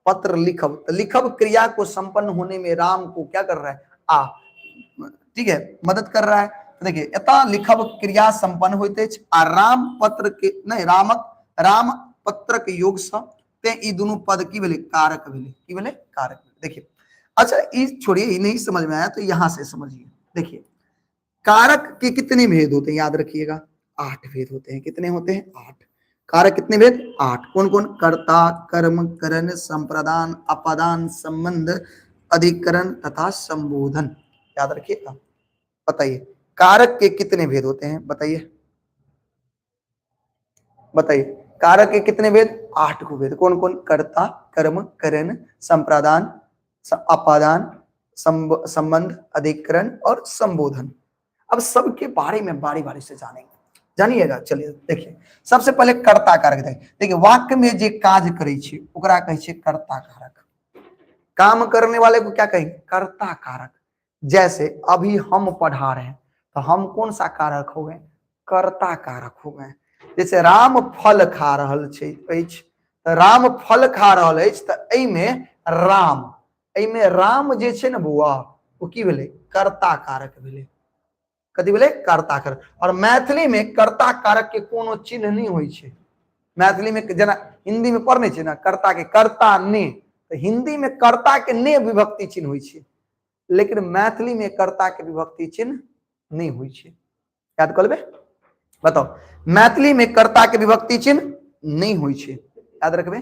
पत्र लिखब, तो लिखब क्रिया को संपन्न होने में राम को क्या कर रहा है, आ, ठीक है, मदद कर रहा है। तो देखिए अतः लिखब क्रिया संपन्न होते आ राम पत्र के नहीं रामक राम पत्र के योग से ते ई दोनों पद की भेले कारक भेले, की भेले कारक। देखिए अच्छा ये छोड़िए, ये नहीं समझ में आया तो यहां से समझिए। देखिए कारक के कितने भेद होते हैं, याद रखिएगा 8 भेद होते हैं। कितने होते हैं, 8। कारक कितने भेद, 8। कौन कौन, कर्ता, कर्म, करण, संप्रदान, अपादान, संबंध, अधिकरण तथा संबोधन। याद रखिएगा। बताइए कारक के कितने भेद होते हैं, बताइए बताइए कारक के कितने भेद, 8 को भेद। कौन कौन, कर्ता, कर्म, करण, संप्रदान, अपादान, संबंध, अधिकरण और संबोधन। अब सबके बारे में बारी बारी से जानेंगे, जानिएगा। चलिए देखिए सबसे पहले कर्ता कारक देखिए वाक्य में जे काज करे छी ओकरा कहै छै कर्ता कारक, काम करने वाले को क्या कहेंगे, कर्ता कारक। जैसे अभी हम पढ़ा रहे हैं तो हम कौन सा कारक हो गए, कर्ता कारक हो गए। जैसे राम फल खा रहल छै अछि, तो राम फल खा रहल अछि, तो एहिमे राम जे छै ने बौआ ओ की भेलै, कर्ता कारक भेलै। कथी भेलै, कर्ता कारक। और मैथिली में कर्ता कारक के कोनो चिन्ह नहीं होइ छै। मैथिली में जना हिंदी में पढ़ने छै ना कर्ता के कर्ता ने, तो हिंदी में कर्ता के ने विभक्ति चिन्ह होइ छै, लेकिन मैथिली में कर्ता के विभक्ति चिन्ह नहीं होइ छै। याद कर लेबै, बताओ मैथिली में कर्ता के विभक्ति चिन्ह नहीं होइ छै, याद रखबै।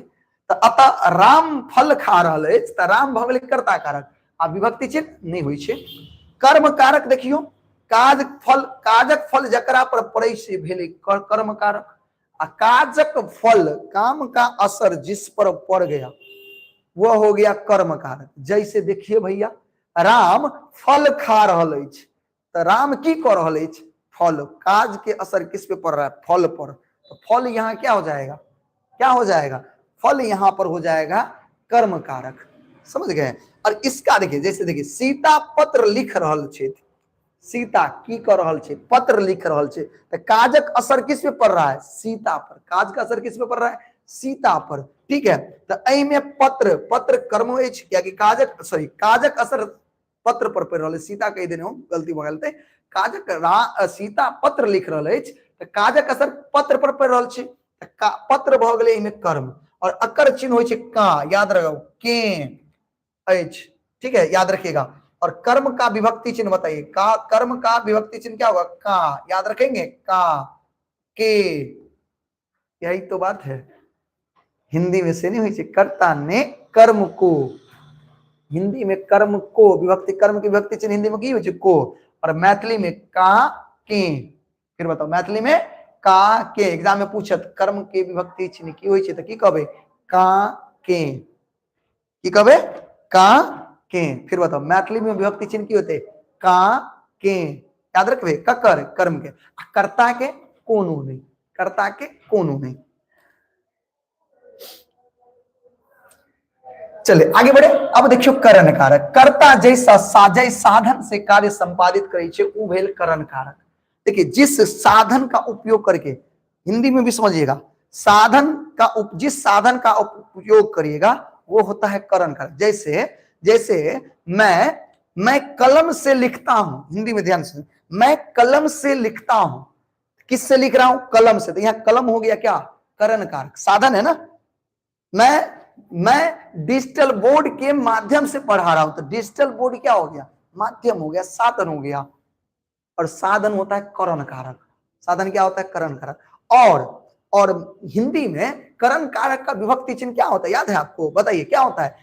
तो अतः राम फल खा रहल अछि तो राम भऽ गेलै कर्ता कारक, आ विभक्ति चिन्ह नहीं होइ छै। कर्म कारक देखियो काजक फल जकरा पर पड़ै से भेले कर्म कारक, आ काजक फल काम का असर जिस पर पड़ गया वह हो गया कर्म कारक। जैसे देखिए भैया राम फल खा रहल अछि, तो राम की कर रहल अछि, फल, काज के असर किस पे पड़ रहा है, फल पर, तो फल यहाँ क्या हो जाएगा, क्या हो जाएगा, फल यहाँ पर हो जाएगा कर्म कारक। समझ गए। और इसका देखिए जैसे देखिए सीता पत्र लिख रहल छै, सीता की कर रहल छै, पत्र लिख रहल छै, तो काजक असर किस पे पड़ रहा है, सीता पर, काज का असर किस पे पड़ रहा है, सीता पर। ठीक है, तो एहि में पत्र कर्म अछि, कियाकि काजक असर पत्र पर पड़ रहल है, सीता कह देने हो गलती भऽ गेल। काजक सीता पत्र लिख रहल अछि तो काजक असर पत्र पर पड़ रहल छै, पत्र भऽ गेलै एहिमे कर्म, और अकर चिन्ह होइ छै का, याद रखो के अछि। ठीक है, याद रखिएगा। और कर्म का विभक्ति चिन्ह बताइए, का कर्म का विभक्ति चिन्ह क्या होगा, का, याद रखेंगे, का, के, यही तो बात है। हिंदी में से नहीं हुई, कर्ता ने कर्म को, हिंदी में कर्म को विभक्ति, कर्म की विभक्ति चिन्ह हिंदी में की हुई को, और मैथिली में का के। फिर बताओ मैथिली में का के, एग्जाम में पूछत कर्म के विभक्ति चिन्ह की हुई छै, तो की कहबे, का के, की कहबे, का के। फिर बताओ मैथिली में विभक्ति चिन्ह की होते, का के, याद रखबे, ककर कर्म के, कर्ता के कोनो नहीं, कर्ता के कोनो नहीं। चले आगे बढ़े। अब देखियो करण कारक, कर्ता जैसा साधन से कार्य संपादित करे छे उ भेल करण कारक। देखिए जिस साधन का उपयोग करके, हिंदी में भी समझिएगा, जिस साधन का उपयोग करिएगा वो होता है करण कारक। जैसे मैं कलम से लिखता हूं, हिंदी में ध्यान से, मैं कलम से लिखता हूं, किससे लिख रहा हूं, कलम से, तो यहां कलम हो गया क्या, करण कारक, साधन है ना। मैं डिजिटल बोर्ड के माध्यम से पढ़ा रहा हूं, तो डिजिटल बोर्ड क्या हो गया, माध्यम हो गया, साधन हो गया, और साधन होता है करण कारक। साधन क्या होता है, करण कारक। और हिंदी में करण कारक का विभक्ति चिन्ह क्या होता है, याद है आपको, बताइए क्या होता है,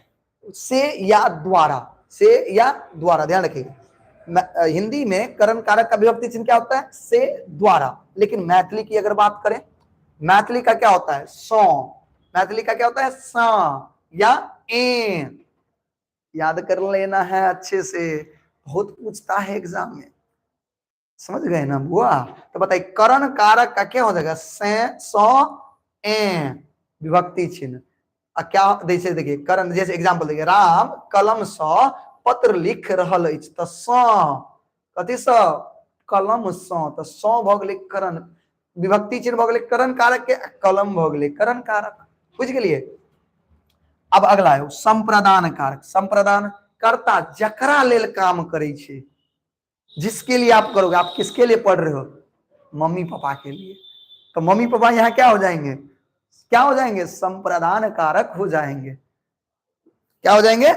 से या द्वारा, से या द्वारा, ध्यान रखिएगा। हिंदी में करण कारक का विभक्ति चिन्ह क्या होता है, से द्वारा। लेकिन मैथिली की अगर बात करें, मैथिली का क्या होता है, सौ, मैथिली का क्या होता है, सा या ए याद कर लेना है अच्छे से, बहुत पूछता है एग्जाम में, समझ गए ना बुआ। तो बताइए करण कारक का क्या हो जाएगा, से सौ ए विभक्ति चिन्ह। क्या जैसे देखिए करण, जैसे एग्जाम्पल देखिए, राम कलम सँ पत्र लिख रहल अछि, तो कथी सँ, कलम सँ, तो भ गेलै करण, विभक्ति चिन्ह भ गेलै करण कारक के, कलम भ गेलै करण कारक, बुझ गेलिए। अब अगला है संप्रदान कारक। संप्रदान कर्ता जकरा लेल काम करे छे, जिसके लिए आप करोगे, आप किसके लिए पढ़ रहे हो, मम्मी पापा के लिए, तो मम्मी पापा यहाँ क्या हो जाएंगे, क्या हो जाएंगे, संप्रदान कारक हो जाएंगे, क्या हो जाएंगे,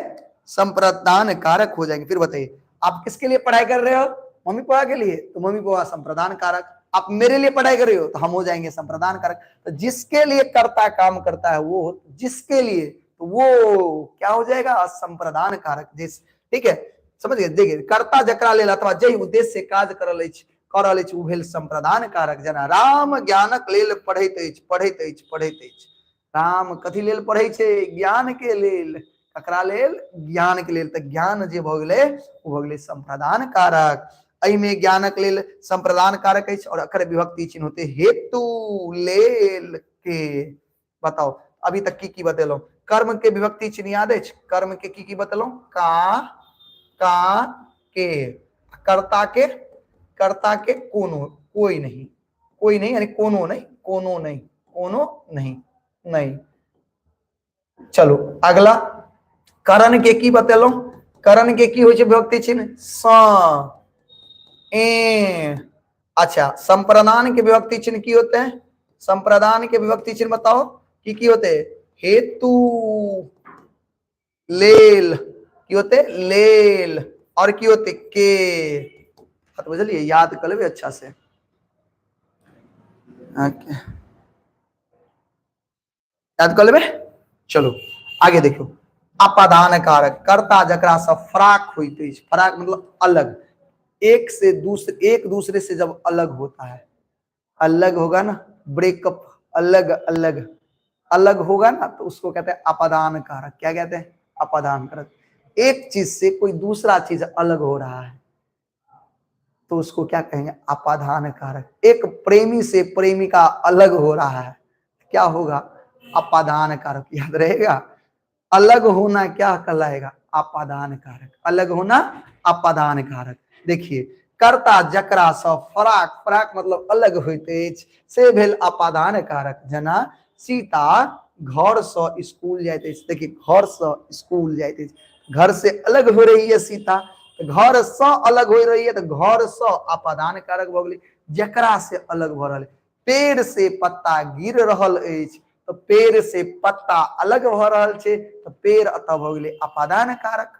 संप्रदान कारक हो जाएंगे। फिर बताइए आप किसके लिए पढ़ाई कर रहे हो, मम्मी पापा के लिए, तो मम्मी पापा संप्रदान कारक। आप मेरे लिए पढ़ाई कर रहे हो, तो हम हो जाएंगे संप्रदान कारक। तो जिसके लिए कर्ता काम करता है वो, जिसके लिए, तो वो क्या हो जाएगा, संप्रदान कारक। जिस, ठीक है, समझ गए। देखिए कर्ता जकरा लेल अथवा जहि उद्देश्य से काज करल अछि, करल अछि, उ भेल संप्रदान कारक। जेना राम ज्ञानक लेल पढ़ैत अछि, पढ़ैत अछि, पढ़ैत अछि। राम कथी लेल पढ़ै छै, ज्ञान के लेल, ककरा लेल, ज्ञान के लेल, तो ज्ञान जे भ गेलै ओ भ गेलै संप्रदान कारक। एहि में ज्ञानक लेल संप्रदान कारक अछि, और अकर विभक्ति चिन्ह होते हेतु, लेल, के। बताओ अभी तक की बतेलौ, कर्म के विभक्ति चिन्ह याद अछि, कर्म के की बतेलौ, का के, कर्ता के कोनो, कोई नहीं, कोई नहीं यानी कोनो नहीं, कोनो नहीं, कोनो नहीं, नहीं। चलो अगला करण के की बतेलौ, करण के की होय छै विभक्ति चिन्ह, स ए। अच्छा संप्रदान के विभक्ति चिन्ह की होते हैं, संप्रदान के विभक्ति चिन्ह बताओ की होते हैं, हेतु, लेल, की होते, लेल, और की होते, के। तो बुझलिए, याद कर लेबे अच्छा से। याद कर लेबे। चलो आगे देखो, अपादान कारक, कर्ता जकरा से फराक होइत अछि, फराक मतलब अलग, एक से दूसरे, एक दूसरे से जब अलग होता है, अलग होगा ना, ब्रेकअप, अलग अलग अलग होगा ना, तो उसको कहते हैं अपादान कारक। क्या कहते हैं, अपादान कारक। एक चीज से कोई दूसरा चीज अलग हो रहा है तो उसको क्या कहेंगे, अपादान कारक। एक प्रेमी से प्रेमिका अलग हो रहा है, क्या होगा, अपादान कारक। याद रहेगा, अलग होना क्या कहलाएगा, अपादान कारक, अलग होना अपादान कारक। देखिए कर्ता जकरा सँ फराक, फराक मतलब अलग होइत अछि, से भेल अपादान कारक। जेना सीता घर से स्कूल जाइत अछि, देखिए घर से स्कूल जाइत अछि, घर से अलग हो रही है सीता, घर से अलग हो रही है, तो घर से अपादान कारक भ गेलै, जकरा से अलग भ रहल। पेड़ से पत्ता गिर रहल अछि, तो पेड़ से पत्ता अलग भ रहल छै, तो पेड़ अतः भ गेलै अपादान कारक।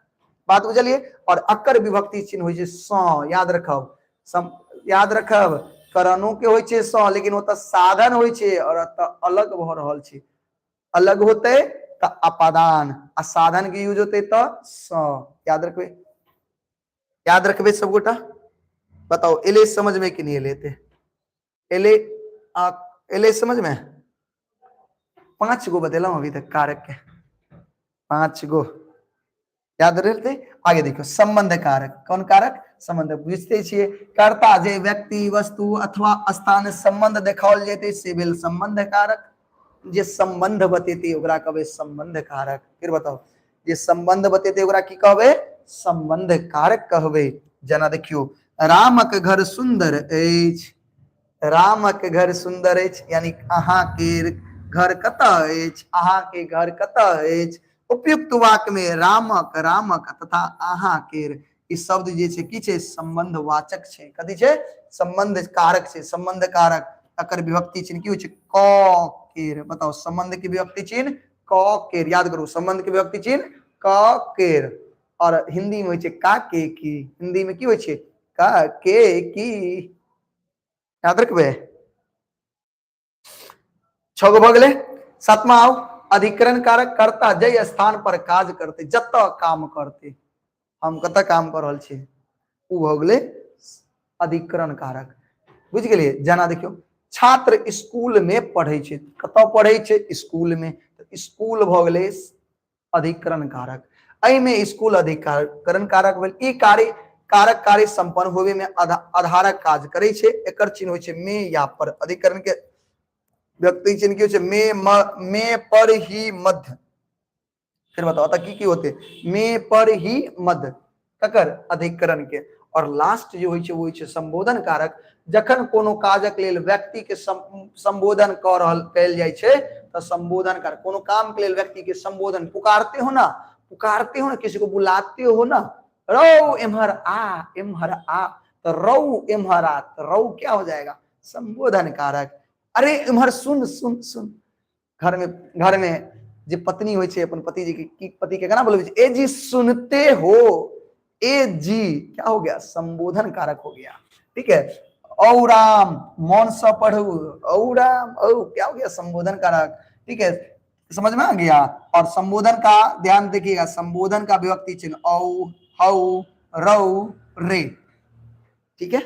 बात बुझलिए। और अकर विभक्ति चिन्ह होय छै स, याद रखब, याद रखब, करणों के होय छै स, लेकिन ओतऽ साधन होय छै और अतः अलग भ रहल छै, अलग होते तो अपादान, आ साधन के यूज होते तो स। याद रखबे, याद रखबे सब गोटा। बताओ एले समझ में कि नहीं लेते, एले एले समझ में। 5 गो बतेला अभी तक कारक के, 5 गो याद रहते। आगे देखो संबंध कारक, कौन कारक, संबंध। बुझते छिए, कर्ता जे व्यक्ति वस्तु अथवा स्थान संबंध देखाओल जेते से भेल संबंध कारक। जे संबंध बतेते ओकरा कहबे संबंध कारक। फिर बताओ, जे संबंध बतेते ओकरा की कहबे, संबंध कारक कहबे। जना देखियो, रामक घर सुंदर अछि, रामक घर सुंदर अछि, यानी अहाँ के घर कतऽ अछि, अहाँ के घर कतऽ अछि। उपयुक्त वाक्य में रामक, रामक तथा अहाँ के ई शब्द जे छै की छै, संबंध वाचक छै, कथी छै, संबंध कारक छै, संबंध कारक। अकर विभक्ति चिन्ह की होय छै, क केर। बताओ संबंध की विभक्ति चिन्ह क केर, याद करो संबंध की विभक्ति चिन्ह क केर। और हिंदी में होय छै का के की, हिंदी में की होय छै, का के की, याद रखबे। 6 गो भ गेलै। 7वां आओ, अधिकरण कारक, कर्ता जय स्थान पर काज करते, जतऽ काम करते, हम कतऽ काम कर रहल छी, उ भ गेलै अधिकरण कारक। बुझ गेलिए। जना देखियो, छात्र स्कूल में पढ़े छै, कतऽ पढ़े छै, स्कूल में, तो स्कूल भ गेलै अधिकरण कारक। अई में स्कूल अधिकरण कारक भेल। ई कार्य कारक कार्य संपन्न होवे में आधारक काज करे छे। एकर चिन्ह होय छे में या पर। अधिकरण के व्यक्ति चिन्ह की होय छे में पर ही मध्य। फिर बताओ त की होते में पर ही मध्य ककर अधिकरण के। और लास्ट जो होय छे वो होय छे संबोधन कारक। जखन कोनो काजक लेल व्यक्ति के संबोधन क रहल कैल जाय छे त संबोधन कारक। कोनो काम के लेल व्यक्ति के संबोधन पुकारते हो ना, किसी को बुलाते हो ना, रौ इम्हर आ तो रौ इम्हर आ, तो रौ क्या हो जाएगा संबोधन कारक। अरे इम्हर सुन सुन सुन। घर में जे पत्नी होय छे अपन पति जी की पति के केना बोलबे छे, ए जी सुनते हो, ए जी क्या हो गया संबोधन कारक हो गया। ठीक है। औ राम मौन से पढ़ू, औ राम औ क्या हो गया संबोधन कारक। ठीक है, समझ में आ गया। और संबोधन का ध्यान देखिएगा, संबोधन का विभक्ति चिन्ह औ हौ रौ रे। ठीक है,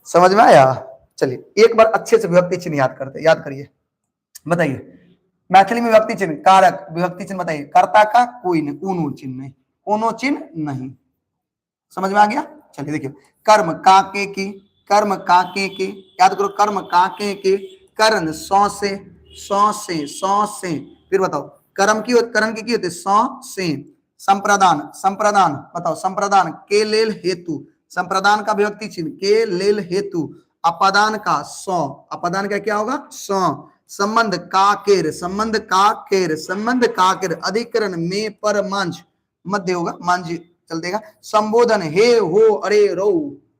समझ में आया। चलिए एक बार अच्छे से विभक्ति चिन्ह याद करिए। बताइए मैथिली में विभक्ति चिन्ह कारक विभक्ति चिन्ह बताइए। कर्ता का कोई नहीं, कोनो चिन्ह नहीं, कोनो चिन्ह नहीं। समझ में आ गया। चलिए देखिए कर्म काके की, कर्म काके के याद करो, कर्म काके के करण सौ से फिर बताओ कर्म की होती सौ से। संप्रदान संप्रदान बताओ, संप्रदान के लेल हेतु, संप्रदान का विभक्ति चिन्ह के लेल हेतु। अपादान का सौ, अपादान का क्या होगा सौ। संबंध काकेर, संबंध काकेर, संबंध काकेर। अधिकरण में पर मांझ मध्य होगा, मांझ चल देगा। संबोधन हे हो अरे रो,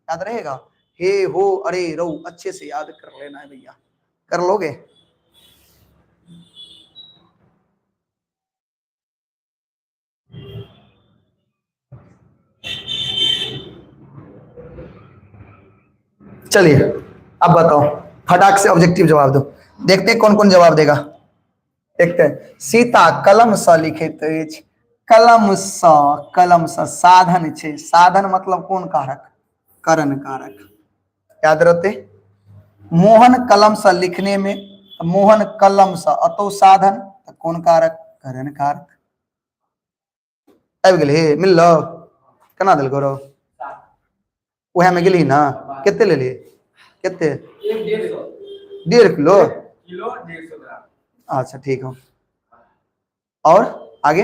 याद रहेगा हे हो अरे रो। अच्छे से याद कर लेना है भैया, कर लोगे। चलिए अब बताओ फटाक से ऑब्जेक्टिव जवाब दो। देखते हैं कौन कौन जवाब देगा। देखते हैं। सीता कलम स लिखित अछि। कलम स साधन छे। साधन मतलब कौन कारक, करण कारक। याद रहते। मोहन कलम से लिखने में, मोहन कलम से अतो साधन कौन कारक, करण कारक। आबि गेली मिललो केना दिल करो उहे में गेली ना। कितने ले लिए, कितने 1.5 किलो। अच्छा ठीक हो। और आगे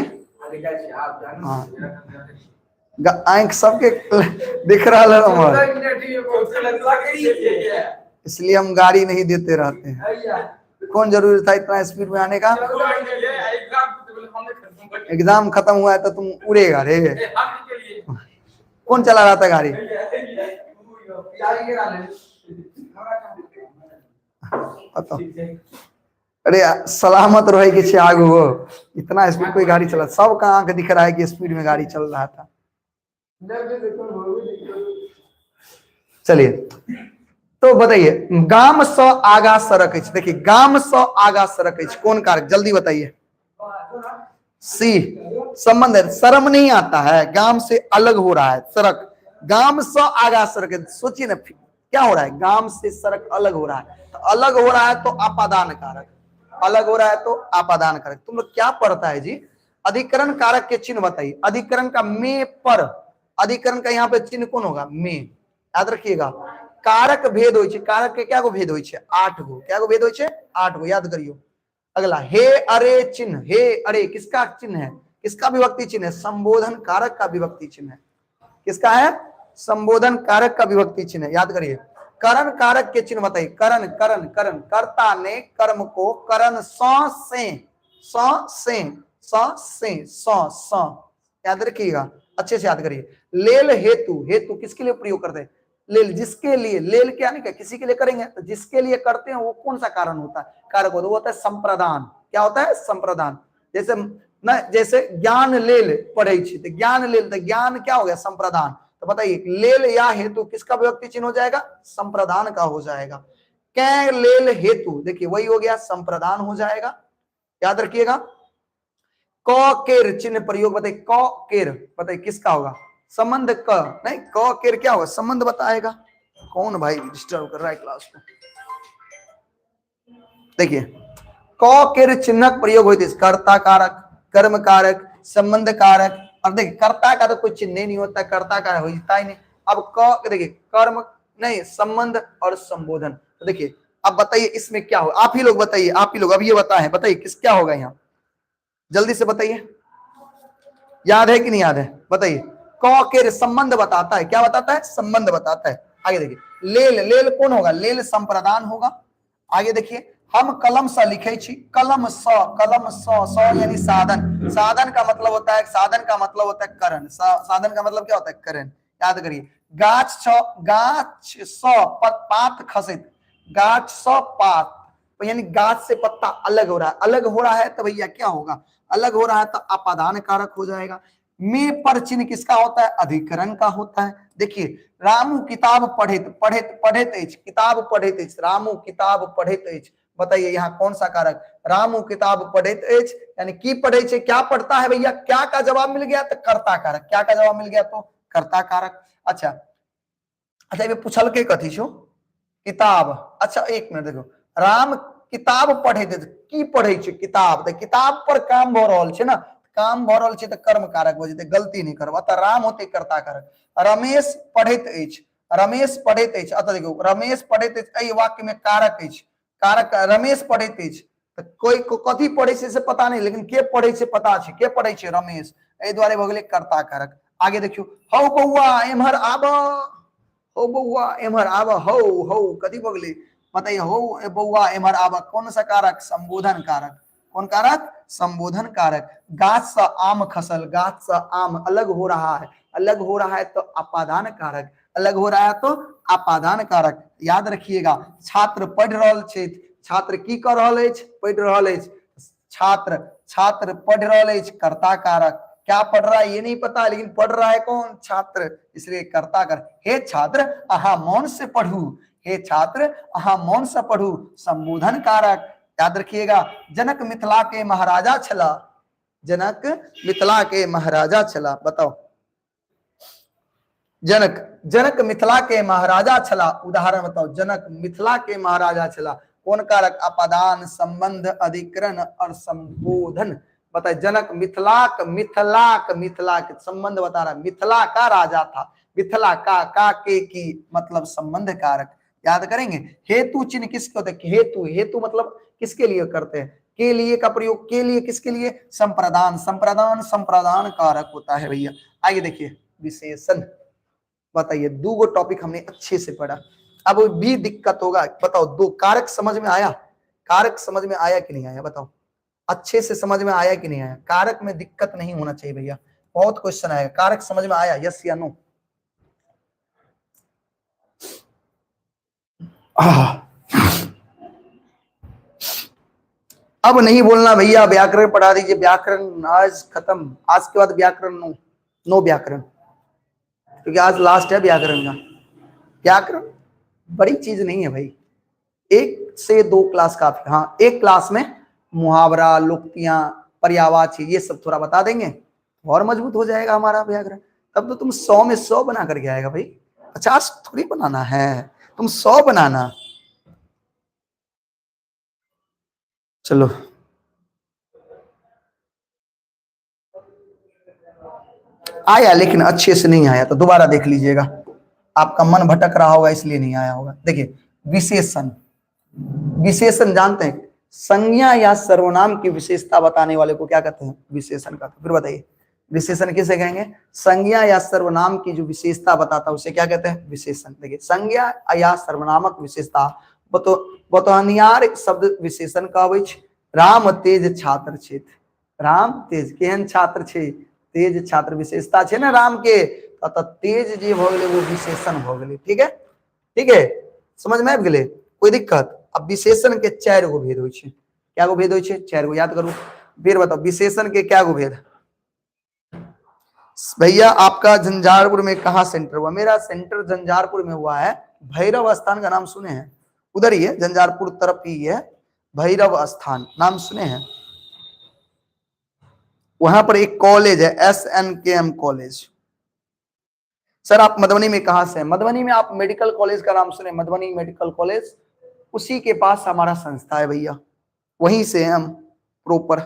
हाँ आंख सबके दिख रहा है, इसलिए हम गाड़ी नहीं देते रहते हैं। कौन जरूरी था इतना स्पीड में आने का। एग्जाम खत्म हुआ है तो तुम उड़ेगा रे। कौन चला रहा था गाड़ी। अरे सलामत रहे कि आगू हो, इतना स्पीड कोई गाड़ी चला, सबका आंख दिख रहा है कि स्पीड में गाड़ी चल रहा था। चलिए तो बताइए गाम स आगा सड़क। देखिए गाम स आगा सड़क कौन कारक, जल्दी बताइए। सी संबंध है, शर्म नहीं आता है, गाम से अलग हो रहा है सड़क। गाम स आगा सड़क, सोचिए ना क्या हो रहा है, गाम से सड़क अलग हो रहा है, तो अलग हो रहा है तो अपादान कारक, अलग हो रहा है तो अपादान कारक। तुम लोग क्या पढ़ता है जी। अधिकरण कारक के चिन्ह बताइए। अधिकरण का में पर, अधिकरण का यहाँ पे चिन्ह कौन होगा में, याद रखिएगा। कारक भेद होय छे, कारक के क्या गो भेद होय छे 8 गो, क्या गो भेद होय छे 8 गो, याद करियो। अगला हे अरे चिन्ह, हे अरे किसका चिन्ह है, किसका विभक्ति चिन्ह है, संबोधन कारक का विभक्ति चिन्ह है। किसका है, संबोधन कारक का विभक्ति चिन्ह है, याद करिए। करण कारक के चिन्ह बताइए। करण करण करण, कर्ता ने कर्म को करण सौ याद रखिएगा, अच्छे से याद करिए। लेल हेतु, हेतु किसके लिए प्रयोग करते हैं, लेल जिसके लिए, लेल क्या नहीं किसी के लिए करेंगे तो जिसके लिए करते हैं वो कौन सा कारण होता है, कारक होता है, वो होता है संप्रदान। क्या होता है संप्रदान। जैसे न जैसे ज्ञान लेल पढ़े तो ज्ञान लेल, तो ज्ञान क्या हो गया संप्रदान। तो बताइए लेल या हेतु किसका विभक्ति चिन्ह हो जाएगा, संप्रदान का हो जाएगा। कै लेल हेतु, देखिए वही हो गया संप्रदान हो जाएगा, याद रखिएगा। क केर चिन्ह प्रयोग बताइए, क केर बताइए किसका होगा, संबंध क नहीं, क केर क्या होगा संबंध बताएगा। कौन भाई डिस्टर्ब कर रहा है क्लास को। देखिए क के चिन्हक प्रयोग होते कर्ता कारक, कर्म कारक, संबंध कारक। और देखिए कर्ता का तो कोई चिन्ह नहीं होता, कर्ता का होता ही नहीं। अब क देखिए कर्म नहीं, संबंध और संबोधन। तो देखिए अब बताइए इसमें क्या हो, आप ही लोग बताइए, आप ही लोग अब ये बताएं, बताइए किस क्या होगा यहाँ, जल्दी से बताइए, याद है कि नहीं याद है, बताइए। क के संबंध बताता है, क्या बताता है, संबंध बताता है। आगे देखिए लेल, लेल कौन होगा, लेल संप्रदान होगा। आगे देखिए हम कलम स लिखे छी, कलम स, कलम स यानी साधन, साधन का मतलब होता है, साधन का मतलब होता है करण, साधन का मतलब क्या होता है, करण। याद करिए गाछ छ, गाछ स पात खसित, गाछ स पात, यानी गाछ से पत्ता अलग हो रहा है, अलग हो रहा है तो भैया क्या होगा, अलग हो रहा है तो अपादान कारक हो जाएगा। में पर चिन्ह किसका होता है, अधिकरण का होता है। देखिए रामू किताब पढ़ित, पढ़ित पढ़ित किताब पढ़ित, रामू किताब पढ़ित। बताइए यहाँ कौन सा कारक, रामू किताब पढ़ित यानी की पढ़े, क्या पढ़ता है भैया, क्या का जवाब मिल गया तो कर्ता कारक, क्या का जवाब मिल गया तो कर्ता कारक। अच्छा अच्छा ये पूछल के कथी छो, किताब। अच्छा एक मिनट देखो, राम किताब पढ़े की पढ़े किताब, किताब पर काम भ रहल छै ना, काम भ रहल छै तो कर्म कारक हो जेते, गलती नहीं करबा तो राम होते कर्ता कारक। रमेश पढ़ित अछि, रमेश पढ़ित अछि, अतः देखो रमेश पढ़ित अछि, वाक्य में कारक अछि, कारक रमेश पढ़ित अछि, तो कोई कथी पढ़े से पता नहीं, लेकिन के पढ़े से पता छै, के पढ़े छै रमेश, एहि दुआरे भ गेलै कर्ता कारक। आगे देखियो हौ बौआ एम्हर आब, हो बौआ एम्हर आब, हौ हौ कथी भ गेलै, बताइए हो बौआ एम्हर आब, कौन सा कारक, संबोधन कारक, कौन कारक, संबोधन कारक। गाछ से आम खसल, गाछ से आम अलग हो रहा है, अलग हो रहा है तो अपादान कारक, अलग हो रहा है तो अपादान कारक। याद रखिएगा छात्र पढ़ रहल छै, छात्र की कर रहल अछि, पढ़ रहल अछि, छात्र, छात्र पढ़ रहल अछि, कर्ता कारक। क्या पढ़ रहा है ये नहीं पता, लेकिन पढ़ रहा है कौन, छात्र, इसलिए कर्ता कर। हे छात्र अहा मौन से पढ़ू, हे छात्र अहा मौन से पढ़ू, संबोधन कारक। याद रखिएगा जनक मिथिला के महाराजा छला, जनक मिथिला के महाराजा छला। बताओ जनक, जनक मिथिला के महाराजा छला, उदाहरण बताओ, जनक मिथिला के महाराजा छला, कौन कारक, अपादान, संबंध, अधिकरण और संबोधन। बताए जनक मिथिलाक, मिथिलाक, मिथिलाक संबंध बता रहा है, मिथिला का राजा था, मिथिला का के की मतलब संबंध कारक। याद करेंगे हेतु चिन्ह किसके होते हैं, हेतु, हेतु मतलब किसके लिए करते हैं, के लिए का प्रयोग, के लिए किसके लिए, संप्रदान, संप्रदान, संप्रदान कारक होता है भैया। आगे देखिए विशेषण। बताइए दो गो टॉपिक हमने अच्छे से पढ़ा, अब भी दिक्कत होगा, बताओ दो कारक समझ में आया, कारक समझ में आया कि नहीं आया, बताओ अच्छे से समझ में आया कि नहीं आया, कारक में दिक्कत नहीं होना चाहिए भैया, बहुत क्वेश्चन आएगा, कारक समझ में आया, यस या नो। अब नहीं बोलना भैया, व्याकरण पढ़ा दीजिए, व्याकरण आज खत्म, आज के बाद व्याकरण नो, नो व्याकरण, क्योंकि आज लास्ट है व्याकरण का। व्याकरण बड़ी चीज नहीं है भाई, एक से दो क्लास काफी, हाँ एक क्लास में मुहावरा, लोकतियां, पर्यायवाची ये सब थोड़ा बता देंगे और मजबूत हो जाएगा हमारा व्याकरण। तब तो तुम 100 में 100 बना करके आएगा भाई, 50 थोड़ी बनाना है, तुम 100 बनाना। चलो आया, लेकिन अच्छे से नहीं आया तो दोबारा देख लीजिएगा, आपका मन भटक रहा होगा इसलिए नहीं आया होगा। देखिए विशेषण, विशेषण जानते हैं, संज्ञा या सर्वनाम की विशेषता बताने वाले को क्या कहते हैं, विशेषण कहते हैं। फिर बताइए विशेषण किसे कहेंगे, संज्ञा या सर्वनाम की जो विशेषता बताता है उसे क्या कहते हैं, विशेषण। देखिए संज्ञा या सर्वनामक विशेषता बतौनिहार शब्द विशेषण कहबै छै। राम तेज छात्र छै, राम तेज केहन छात्र छै, तेज छात्र विशेषता छै ना राम के, तो तेज जे भ गेलै वो विशेषण भ गेलै। ठीक है, ठीक है, समझ में आबि गेलै, कोई दिक्कत। अब विशेषण के 4 गो भेद होइ छै, क्या गो भेद होइ छै, 4 गो, याद करू। फिर बताओ विशेषण के क्या गो भेद। भैया आपका झंझारपुर में कहा सेंटर हुआ, मेरा सेंटर झंझारपुर में हुआ है, भैरव स्थान का नाम सुने हैं, उधर ही है, झंझारपुर तरफ ही है, भैरव स्थान नाम सुने हैं। वहां पर एक कॉलेज है SNKM कॉलेज। सर आप मधुबनी में कहां से हैं, मधुबनी में आप मेडिकल कॉलेज का नाम सुने, मधुबनी मेडिकल कॉलेज, उसी के पास हमारा संस्था है भैया, वहीं से हम प्रॉपर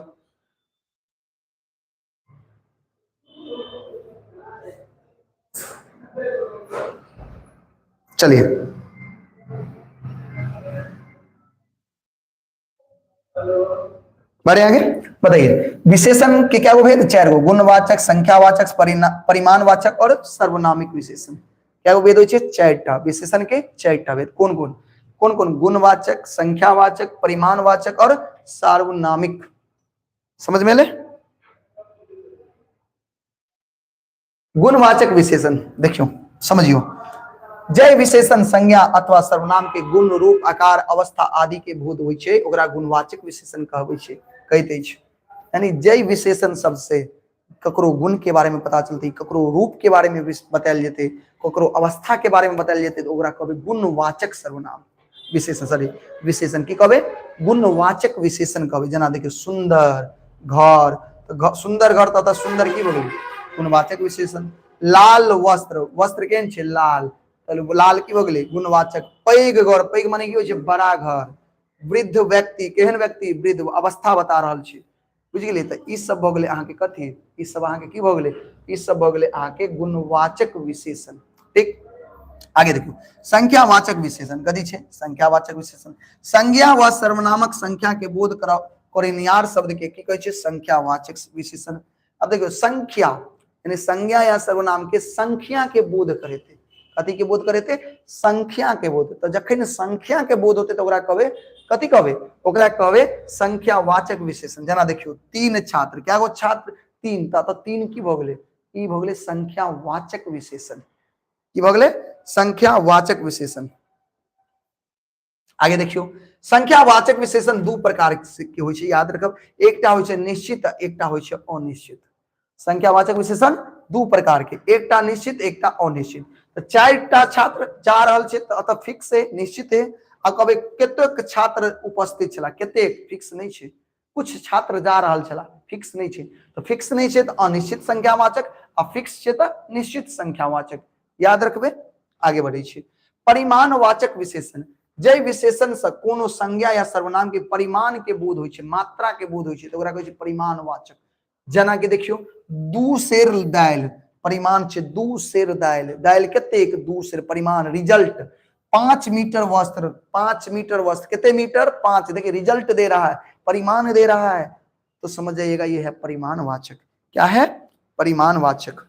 चलिए बढ़े आगे। बताइए विशेषण के क्या वो भेद, चार गो, गुणवाचक, संख्यावाचक, परिमाणवाचक और सर्वनामिक विशेषण। क्या वो भेद हो, चारटा विशेषण के चारटा भेद। कौन कौन कौन कौन, गुणवाचक, संख्यावाचक, परिमाणवाचक और सार्वनामिक। समझ में ले। गुणवाचक विशेषण देखियो समझियो, जय विशेषण संज्ञा अथवा सर्वनाम के गुण, रूप, आकार, अवस्था आदि के बोध होइ छै, ओकरा गुणवाचक विशेषण कहबै छै, कहते छै। यानी जय विशेषण शब्द से ककरो गुण के बारे में पता चलती, ककरो रूप के बारे में बतायल जेते, ककरो अवस्था के बारे में बतायल जेते, तो ओकरा कहबै गुणवाचक सर्वनाम विशेषण, सॉरी विशेषण की कहबै, गुणवाचक विशेषण कहबै। जना देखियो सुंदर घर, तो सुंदर घर तथा सुंदर की बोलबै, गुणवाचक विशेषण। लाल वस्त्र, वस्त्र केहन छै, लाल, लाल की भगले गुणवाचक। पैघ घर, पैघ माने की होइ छै, बड़ा घर। वृद्ध व्यक्ति, केहन व्यक्ति, वृद्ध, अवस्था बता रहल छै, बुझ गेलिए। तो ई सब भ गेलै अहाँ के कथि, ई सब अहाँ के की भ गेलै, ई सब भ गेलै अहाँ के गुणवाचक विशेषण। ठीक, आगे देखियो संख्यावाचक विशेषण कथि छै, संख्यावाचक विशेषण। संज्ञा व सर्वनामक संख्या के बोध करनिहार शब्द के की कहै छै, संख्यावाचक विशेषण। अब देखियो संख्या यानी संज्ञा या सर्वनाम के संख्या के बोध करे थे, कथि के बोध करे थे, संख्या के बोध। तो जखन संख्या के बोध होते तो ओकरा कहबे, कथि कहबे, ओकरा कहबे संख्यावाचक विशेषण। जना देखियो तीन छात्र, क्या गो छात्र, तीन, तो तीन की भ गेलै, ई भ गेलै संख्यावाचक विशेषण, की भ गेलै, संख्यावाचक विशेषण। आगे देखियो संख्यावाचक विशेषण दू प्रकार के होइ छै, याद रखब, एकटा होइ छै निश्चित, एकटा होइ छै अनिश्चित। संख्यावाचक विशेषण दू प्रकार के, एकटा निश्चित, एकटा अनिश्चित। तो चारटा छात्र जा रहल छै त फिक्स है, निश्चित है। आ कहबे कतेक छात्र उपस्थित छला, कतेक फिक्स नहीं छै, कुछ छात्र जा रहल छला, फिक्स नहीं छै। तो फिक्स नहीं छै तो अनिश्चित संख्यावाचक, आ फिक्स छै तो निश्चित संख्यावाचक। याद रखबे, आगे बढ़े छै। परिमाणवाचक विशेषण, जय विशेषण से कोनो संज्ञा या सर्वनाम के परिमाण के बोध होइ छै, मात्रा के बोध होइ छै, तो ओकरा कहै छै परिमाणवाचक। जना कि देखियो दू सेर दालि, परिमाण छै दू सेर दालि, दालि कतेक, दू सेर, परिमाण। रिजल्ट 5 मीटर वस्त्र, 5 मीटर वस्त्र, कितने मीटर, 5, देखिए रिजल्ट दे रहा है, परिमाण दे रहा है, तो समझ जाइएगा ये है परिमाणवाचक। क्या है, परिमाणवाचक।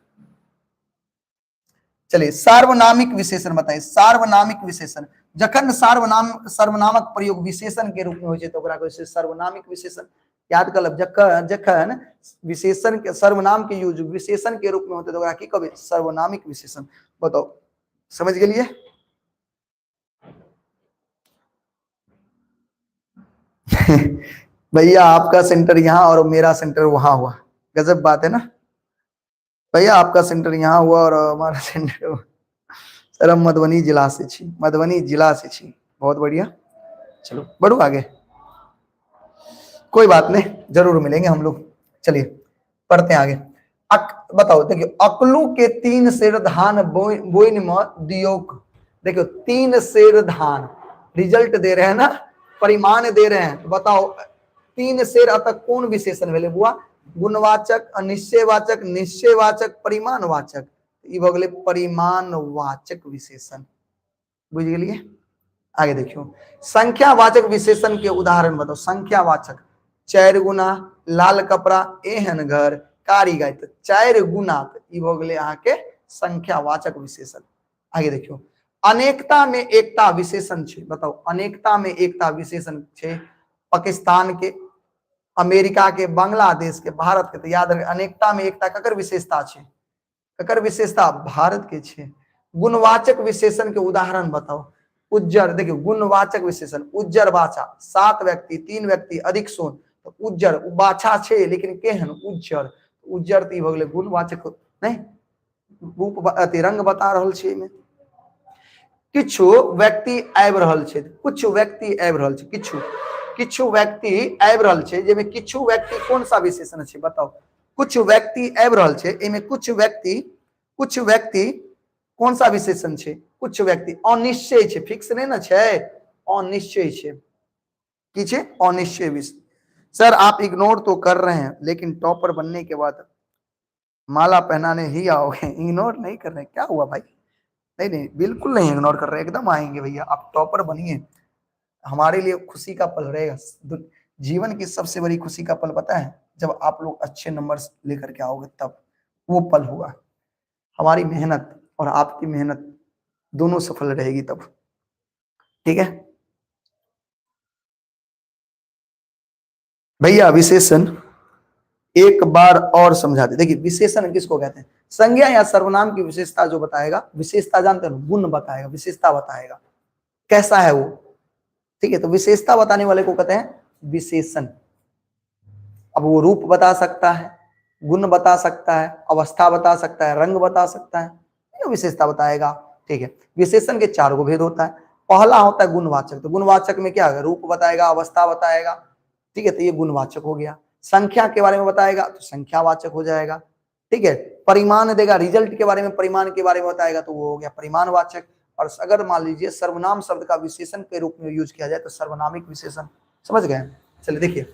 चलिए सार्वनामिक विशेषण बताइए, सार्वनामिक विशेषण। जखन सर्वनामक प्रयोग विशेषण के रूप में हो छै, तो ओकरा कहै छै सर्वनामिक विशेषण। याद कर लब, जखन विशेषण के, सर्वनाम के यूज विशेषण के रूप में होते, तो ओकरा की कहबै, सर्वनामिक विशेषण। बताओ समझ गेलिए। भैया आपका सेंटर यहाँ और मेरा सेंटर वहां हुआ, गजब बात है ना। भैया आपका सेंटर यहाँ हुआ और हमारा सेंटर, सर हम मधुबनी जिला से छी, मधुबनी जिला से छी, बहुत बढ़िया। चलो बढ़ो आगे, कोई बात नहीं, जरूर मिलेंगे हम लोग। चलिए पढ़ते हैं आगे। बताओ देखियो, अकलू के 3 सेर धान बोइन में दियोक। देखियो 3 सेर धान, रिजल्ट दे रहे हैं ना, परिमाण दे रहे हैं। तो बताओ 3 सेर अतः कौन विशेषण भेले बुआ, गुणवाचक, अनिश्चयवाचक, निश्चयवाचक, परिमाणवाचक। ई भ गेलै परिमाणवाचक विशेषण, बुझ गेलिए। आगे देखियो संख्यावाचक विशेषण के उदाहरण बताओ। संख्यावाचक 4 गुना, लाल कपड़ा, एहन घर, कारी गाय। 4 गुना, ई भ गेलै अहाँ के संख्यावाचक विशेषण। आगे देखियो अनेकता में एकता विशेषण छै, बताओ अनेकता में एकता विशेषण छै, पाकिस्तान के, अमेरिका के, बांग्लादेश के, भारत के। तो याद रखे अनेकता में एकता ककर विशेषता छै, ककर विशेषता, भारत के छै। गुणवाचक विशेषण के उदाहरण बताओ। उज्जर, देखियो गुणवाचक विशेषण, उज्जर बाछा, 7 व्यक्ति, 3 व्यक्ति, अधिक सोन। तो उज्जर बाछा छै लेकिन केहन, उज्जर। उज्जर तो ई भ गेलै गुणवाचक, नहीं रूप अथी रंग बता रहल छै में। किछु व्यक्ति आबि रहल छै, कुछ व्यक्ति आबि रहल छै, किछु व्यक्ति आबि रहल छै, जेमे किछु व्यक्ति कौन सा विशेषण छै, बताओ। कुछ व्यक्ति आबि रहल छै, एमे कुछ व्यक्ति कौन सा विशेषण छै, कुछ व्यक्ति। अनिश्चय छै, फिक्स नहीं ना छै, अनिश्चय छै। कीजिए अनिश्चय विषय। सर आप इग्नोर तो कर रहे हैं लेकिन टॉपर बनने के बाद माला पहनाने ही आओगे, इग्नोर नहीं कर रहे, क्या हुआ भाई? नहीं नहीं बिल्कुल नहीं इग्नोर कर रहे, एकदम आएंगे भैया, आप टॉपर बनिए, हमारे लिए खुशी का पल रहेगा। जीवन की सबसे बड़ी खुशी का पल पता है, जब आप लोग अच्छे नंबर लेकर के आओगे, तब वो पल हुआ। हमारी मेहनत और आपकी मेहनत दोनों सफल रहेगी तब, ठीक है भैया। विशेषण एक बार और समझा दे। देखिए विशेषण किसको कहते हैं? संज्ञा या सर्वनाम की विशेषता जो बताएगा, विशेषता जानते हैं, गुण बताएगा, विशेषता बताएगा कैसा है वो, ठीक है। तो विशेषता बताने वाले को कहते हैं विशेषण। अब वो रूप बता सकता है, गुण बता सकता है, अवस्था बता सकता है, रंग बता सकता है, ये विशेषता बताएगा, ठीक है। विशेषण के चार गो भेद होता है। पहला होता है गुणवाचक, तो गुणवाचक में क्या है? रूप बताएगा, अवस्था बताएगा, ठीक है, तो ये गुणवाचक हो गया। संख्या के बारे में बताएगा तो संख्यावाचक हो जाएगा, ठीक है। परिमाण देगा, रिजल्ट के बारे में, परिमाण के बारे में बताएगा तो वो हो गया परिमाणवाचक। और अगर मान लीजिए सर्वनाम शब्द का विशेषण के रूप में यूज किया जाए तो सर्वनामिक विशेषण। समझ गए? चलिए देखिए,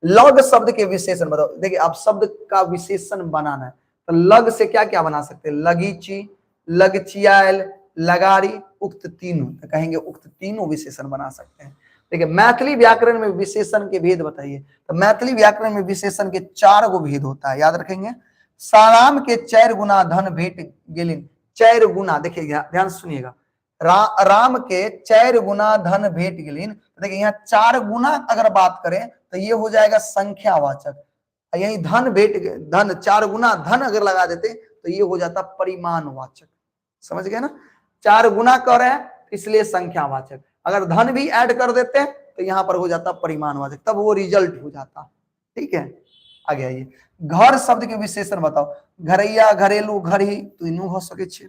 लग शब्द के विशेषण बताओ। देखिए आप शब्द का विशेषण बनाना है तो लग से क्या क्या बना सकते हैं? लगीची, लगचियाल, लगारी, उक्त तीनों, तो कहेंगे उक्त तीनों विशेषण बना सकते हैं। देखिए मैथिली व्याकरण में विशेषण के भेद बताइए, तो मैथिली व्याकरण में विशेषण के चार गो भेद होता है, याद रखेंगे। साराम के चार गुना धन भेट गेलिन, चार गुना, देखिए ध्यान सुनिएगा, राम के चार गुना धन भेट गेलिन, देखिए यहाँ चार गुना अगर बात करें तो ये हो जाएगा संख्यावाचक, यही धन भेट, धन चार गुना धन अगर लगा देते तो ये हो जाता परिमाणवाचक। समझ गए ना? चार गुना कर रहे हैं इसलिए संख्यावाचक, अगर धन भी ऐड कर देते हैं तो यहाँ पर हो जाता परिमाणवाचक, तब वो रिजल्ट हो जाता, ठीक है। आगे आइए, घर शब्द के विशेषण बताओ। घरैया, घरेलू, घर ही तीनों हो सके छे।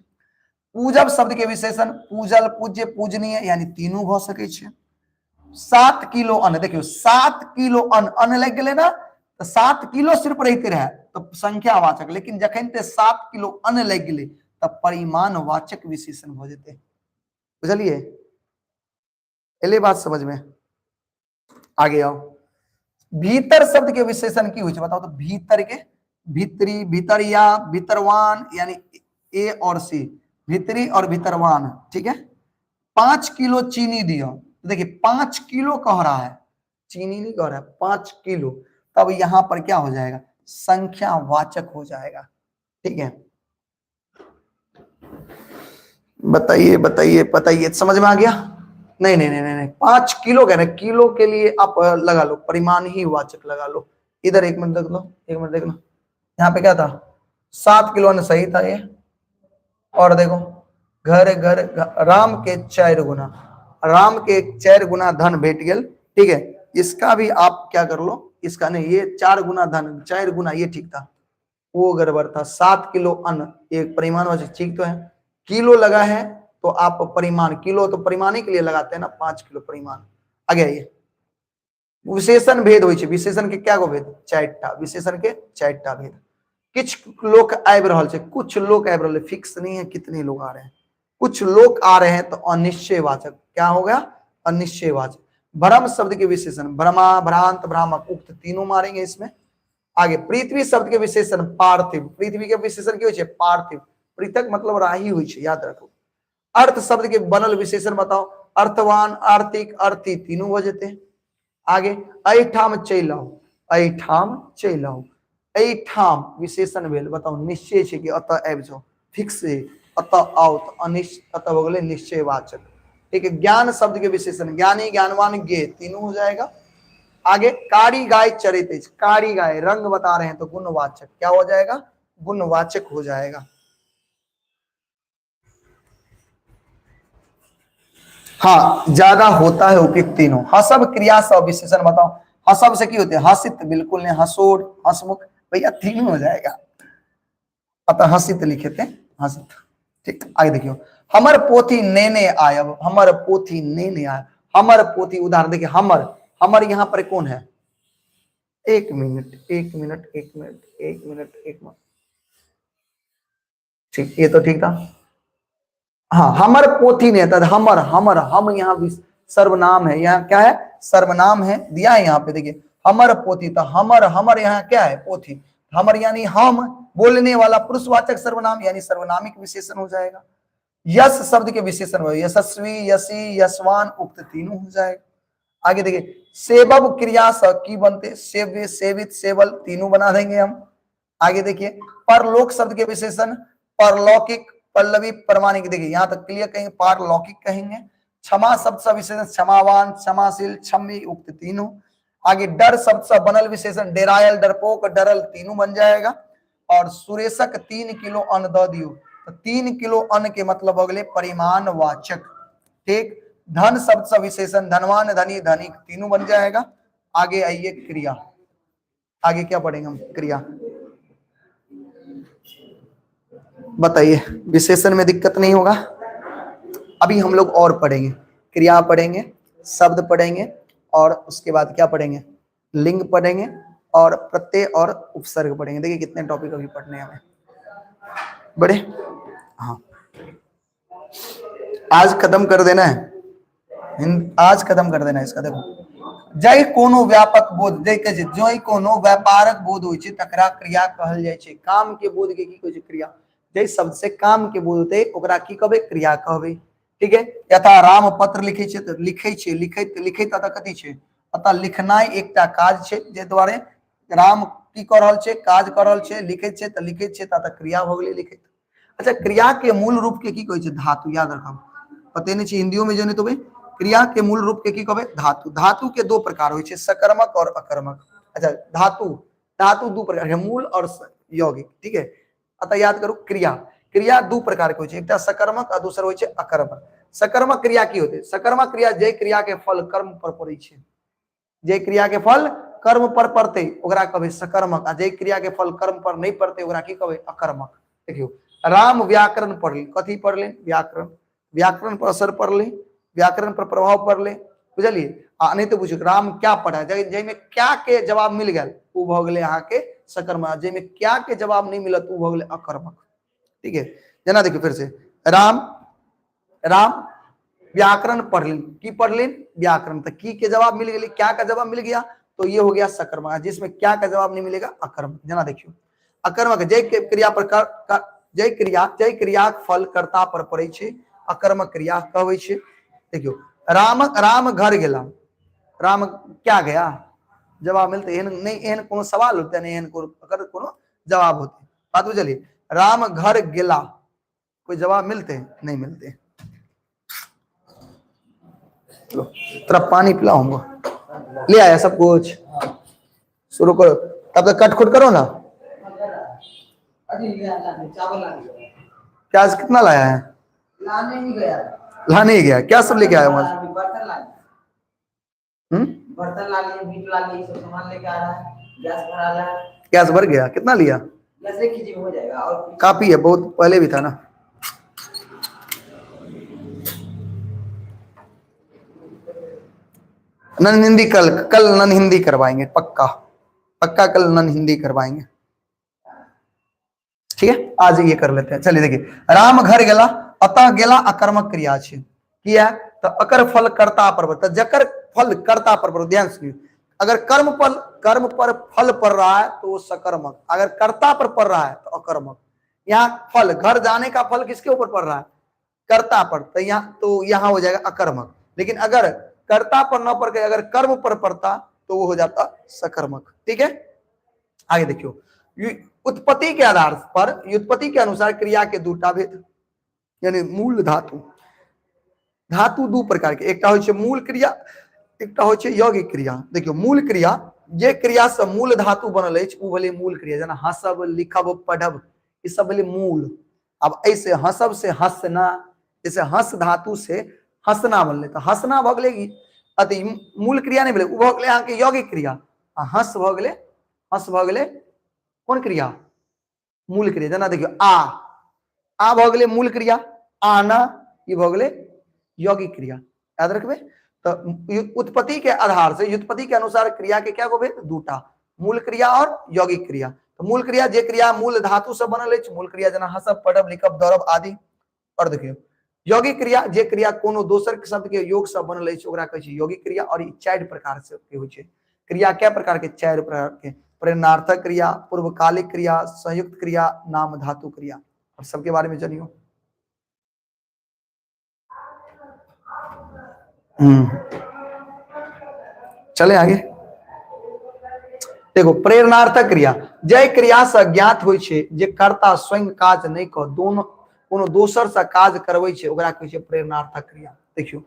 पूजब शब्द के विशेषण पूजल, पूज्य, पूजनीय, यानी तीनों हो सके छे। 7 किलो अन्न, देखियो 7 किलो अन्न, अन्न लग गए ना, तो 7 किलो सिर्फ रहते रहे तो संख्यावाचक, लेकिन जखन ते 7 किलो अन्न लग गए तब परिमाणवाचक विशेषण हो जाते। बुझलिए? एले बात समझ में? आगे आओ, भीतर शब्द के विशेषण की हुई बताओ तो। भीतर के, भीतरी, भीतरिया, भीतरवान, यानी ए और सी, भीतरी और भीतरवान, ठीक है। 5 किलो चीनी दियो, देखिए 5 किलो कह रहा है, चीनी नहीं कह रहा है, 5 किलो, तब यहां पर क्या हो जाएगा? संख्यावाचक हो जाएगा, ठीक है। बताइए बताइए बताइए, समझ में आ गया? नहीं नहीं नहीं नहीं, 5 किलो कह रहे, किलो के लिए आप लगा लो परिमाण ही वाचक लगा लो। इधर एक मिनट देख लो, एक मिनट देख लो, यहाँ पे क्या था? 7 किलो ने सही था ये। और देखो घर घर, राम के 4 गुना, राम के 4 गुना धन भेट गया, ठीक है। इसका भी आप क्या कर लो, इसका नहीं, ये 4 गुना धन, 4 गुना, ये ठीक था, वो गड़बड़ था। 7 किलो अन्न, एक परिमाणवाचक, ठीक तो है। किलो लगा है तो आप परिमाण, किलो तो परिमाणी के लिए लगाते हैं ना, 5 किलो परिमाण। आगे आइए, विशेषण भेद हो, विशेषण के क्या गो भेद? 4टा, विशेषण के 4टा भेद। कुछ लोग आबि रहल छे, कुछ लोग आबि रहल, फिक्स नहीं है कितने लोग आ रहे हैं, कुछ लोग आ रहे हैं तो अनिश्चयवाचक, क्या हो गया? अनिश्चयवाचक। भ्रम शब्द के विशेषण, भ्रमा, भ्रांत, भ्रामक, उक्त तीनों मारेंगे इसमें। आगे पृथ्वी शब्द के विशेषण पार्थिव, पृथ्वी के विशेषण की होय छे? पार्थिव, पृथक मतलब राही होय छे, याद रखो। अर्थ शब्द के बनल विशेषण बताओ। अर्थवान, आर्थिक, अर्थी, तीनों हो जाते हैं। आगे अठाम चैलाओ, अठाम चैलाओ, अठाम विशेषण भेल, बताओ निश्चय छे कि अतः आबि जाओ, फिक्स है, अतः आओ तो अनिश्चय, अतः हो गए निश्चयवाचक, ठीक है। ज्ञान शब्द के विशेषण, ज्ञानी, ज्ञानवान, ज्ञेय, तीनों हो जाएगा। आगे कारी गाय चरित, कारी गाय रंग बता रहे हैं तो गुणवाचक, क्या हो जाएगा? गुणवाचक हो जाएगा। हाँ ज्यादा होता है उपयुक्त तीनों। हसब क्रिया सब विशेषण बताओ। हसब से क्या होते हैं? हसित, बिल्कुल नहीं, हसोड़, हसमुख, भैया तीनों हो जाएगा, अतः हसित लिखे थे, हसित, ठीक। आगे देखियो, हमर पोथी नेने आयब, हमर पोथी नेने आयब, हमर पोथी, उदाहरण देखिए, हमर, हमर यहाँ पर कौन है? एक मिनट एक मिनट एक मिनट एक मिनट एक मिनट, ठीक, ये तो ठीक था। हाँ हमर पोथी ने, तद हमर, हमर, हम यहाँ सर्वनाम है, यहाँ क्या है? सर्वनाम है, दिया है यहाँ पे देखिए हमर पोथी, तो हमर हमर यहाँ क्या है पोथी, हमर यानी हम बोलने वाला पुरुषवाचक सर्वनाम यानी सर्वनामिक विशेषण हो जाएगा। यश शब्द के विशेषण हो, यशस्वी, यशी, यशवान, उक्त तीनों हो जाएगा। आगे देखिए सेवब क्रिया स की बनते, सेव्य, सेवित, सेवल तीनों बना देंगे हम। आगे देखिए परलोक शब्द के विशेषण परलौकिक, पल्लवी, परमाणिक, देखिए यहाँ तक क्लियर कहेंगे पारलौकिक कहेंगे। क्षमा शब्द से विशेषण क्षमावान, क्षमाशील, क्षम्य, उक्त तीनों। आगे डर शब्द से बनल विशेषण डेरायल, डरपोक, डरल तीनों बन जाएगा। और सुरेशक 3 किलो अन्न द दियो, तो 3 किलो अन्न के मतलब अगले परिमाण वाचक। ठीक, धन शब्द से विशेषण धनवान, धनी, धनिक तीनों बन जाएगा। आगे आइए क्रिया, आगे क्या पढ़ेंगे हम क्रिया बताइए, विशेषण में दिक्कत नहीं होगा। अभी हम लोग और पढ़ेंगे, क्रिया पढ़ेंगे, शब्द पढ़ेंगे और उसके बाद क्या पढ़ेंगे लिंग पढ़ेंगे और प्रत्यय और उपसर्ग पढ़ेंगे। देखिए कितने टॉपिक अभी पढ़ने हैं हमें बड़े। हाँ आज खत्म कर देना है, आज खत्म कर देना है इसका। देखो जय कोनो व्यापक बोध, देखे जय कोनो व्यापारक बोध होइ छै तकरा क्रिया कहल जाइ छै। काम के बोध के की कहै छै क्रिया, जय शब्द से काम के बोध होते ओकरा की कहबै क्रिया कहबै। ठीक है, यथा राम पत्र लिखै छै त लिखै छै, लिखैत लिखैत अतः कथि छै, अतः लिखनाइ एकटा काज छै जे द्वारे राम की कर रहल छै काज कर रहल छै, लिखैत छै त लिखैत छै त क्रिया भ गेलै लिखैत। अच्छा क्रिया के मूल रूप के की कहै छै धातु, याद रखब पते नहीं छै हिंदियों में जो नहीं तो भाई क्रिया के मूल रूप के की कहबै धातु। धातु के दो प्रकार होइ छै सकर्मक और अकर्मक। अच्छा धातु, धातु दो प्रकार है मूल और यौगिक। ठीक है, अतः याद करू क्रिया, क्रिया दो प्रकार के होइ छै, एकटा सकर्मक और दूसरा होइ छै अकर्मक। सकर्मक क्रिया की होते, सकर्मक क्रिया जे क्रिया के फल कर्म पर पड़ै छै, जे क्रिया के फल कर्म पर पड़ते ओकरा कहबै सकर्मक, आ जे क्रिया के फल कर्म पर नहीं पड़ते ओकरा की कहबै अकर्मक। देखियो राम व्याकरण पढ़ली, कथी पढ़ले व्याकरण, व्याकरण पर असर पड़ले, व्याकरण पर प्रभाव पड़ले, बुझलिए। आ नहीं तो बुझियो राम क्या पढ़ा, जैमे क्या के जवाब मिल गया उ भ गेलै अहाँ के सकर्मक, जैमे क्या के जवाब नहीं मिलत उ भ गेलै अकर्मक। ठीक है, जना देखियो फिर से राम, राम व्याकरण पढ़ की पढ़ व्याकरण, तो की के जवाब मिल गया, क्या का जवाब मिल गया तो ये हो गया सकर्मक, जिसमें क्या का जवाब नहीं मिलेगा अकर्मक। जना देखियो अकर्मक जय के क्रिया पर जय क्रिया फल कर्ता पर पड़े छै, अकर्मक क्रिया कहै छै। देखियो राम, राम घर गेला, राम क्या गया जवाब मिलते एहन नहीं, एहन कोनो सवाल होते नहीं, एहन अगर कोनो जवाब होते बात बुझलिए। राम घर गेला कोई जवाब मिलते नहीं मिलते। तेरा पानी पिलाऊंगा, ले आया सब कुछ, शुरू करो तब तक कट खुट करो ना। प्याज कितना लाया है, लाने ही गया, लाने ही गया, क्या सब लेके आया वहां से, बर्तन ला लिए, मीट ला लिए, सब सामान लेके आ रहा है, गैस भरा रहा है, गैस भर गया, कितना लिया, गैस 1 kg हो जाएगा, और काफी है, बहुत पहले भी था ना। नन हिंदी कल नन हिंदी करवाएंगे पक्का, पक्का कल नन हिंदी करवाएंगे। ठीक है, आज ये कर लेते हैं। चलिए देखिए राम घर गेला, अतः गेला अकर्मक क्रिया छै, किया तो अकर फल कर्ता पर, तो जकर फल कर्ता पर, ध्यान सुनिए, अगर कर्म पर फल पड़ रहा है तो सकर्मक, अगर कर्ता पर पड़ रहा है तो अकर्मक। यहाँ फल घर जाने का फल किसके ऊपर पड़ रहा है कर्ता पर, तो यहाँ हो जाएगा अकर्मक। लेकिन अगर कर्ता पर न पड़ के अगर कर्म पर पड़ता तो वो हो जाता सकर्मक। ठीक है, आगे देखियो उत्पत्ति के आधार पर, उत्पत्ति के अनुसार क्रिया के दूटा भेद, यानी मूल धातु, धातु दो प्रकार के, एकटा होइ छै मूल क्रिया, एकटा होइ छै यौगिक क्रिया। देखियो मूल क्रिया जे क्रिया से मूल धातु बनल अछि उ भेलै मूल क्रिया, जेना हंसब, लिखब, पढ़ब, ई सब भेलै मूल। अब ऐसे हंसब से हंसना, जैसे हंस धातु से हंसना बनले, तो हंसना भ गेलै अति मूल क्रिया नहीं भेलै, उ भ गेलै अहाँ के यौगिक क्रिया। आ हंस भ गेलै, हंस भ गेलै कोन क्रिया मूल क्रिया। जना देखियो आ भ गेलै मूल क्रिया, आना ई भ गेलै यौगिक क्रिया, याद रखबे। तो उत्पत्ति के आधार से, उत्पत्ति के अनुसार क्रिया के क्या गो भेद दूटा, मूल क्रिया और यौगिक क्रिया। तो मूल क्रिया जे क्रिया मूल धातु से बनल है, मूल क्रिया जना हंसब, पढ़ब, लिखब, दौड़ब आदि। और देखियो यौगिक क्रिया जे क्रिया कोनो दोसर शब्द के योग से बनल अछि ओकरा कहै छै यौगिक क्रिया। और ई 4 प्रकार से के होइ छै क्रिया। क्या प्रकार के? 4 प्रकार के। प्रेरणार्थक क्रिया, पूर्वकालिक क्रिया, संयुक्त क्रिया, नाम धातु क्रिया। और सबके बारे में जानियो। चले आगे। देखो प्रेरणार्थक क्रिया जय क्रिया से ज्ञात होइ छै जे कर्ता स्वयं काज नहीं क दोनों कोनो दोसर से काज करबै छै ओकरा कहै छै प्रेरणार्थक क्रिया। देखियो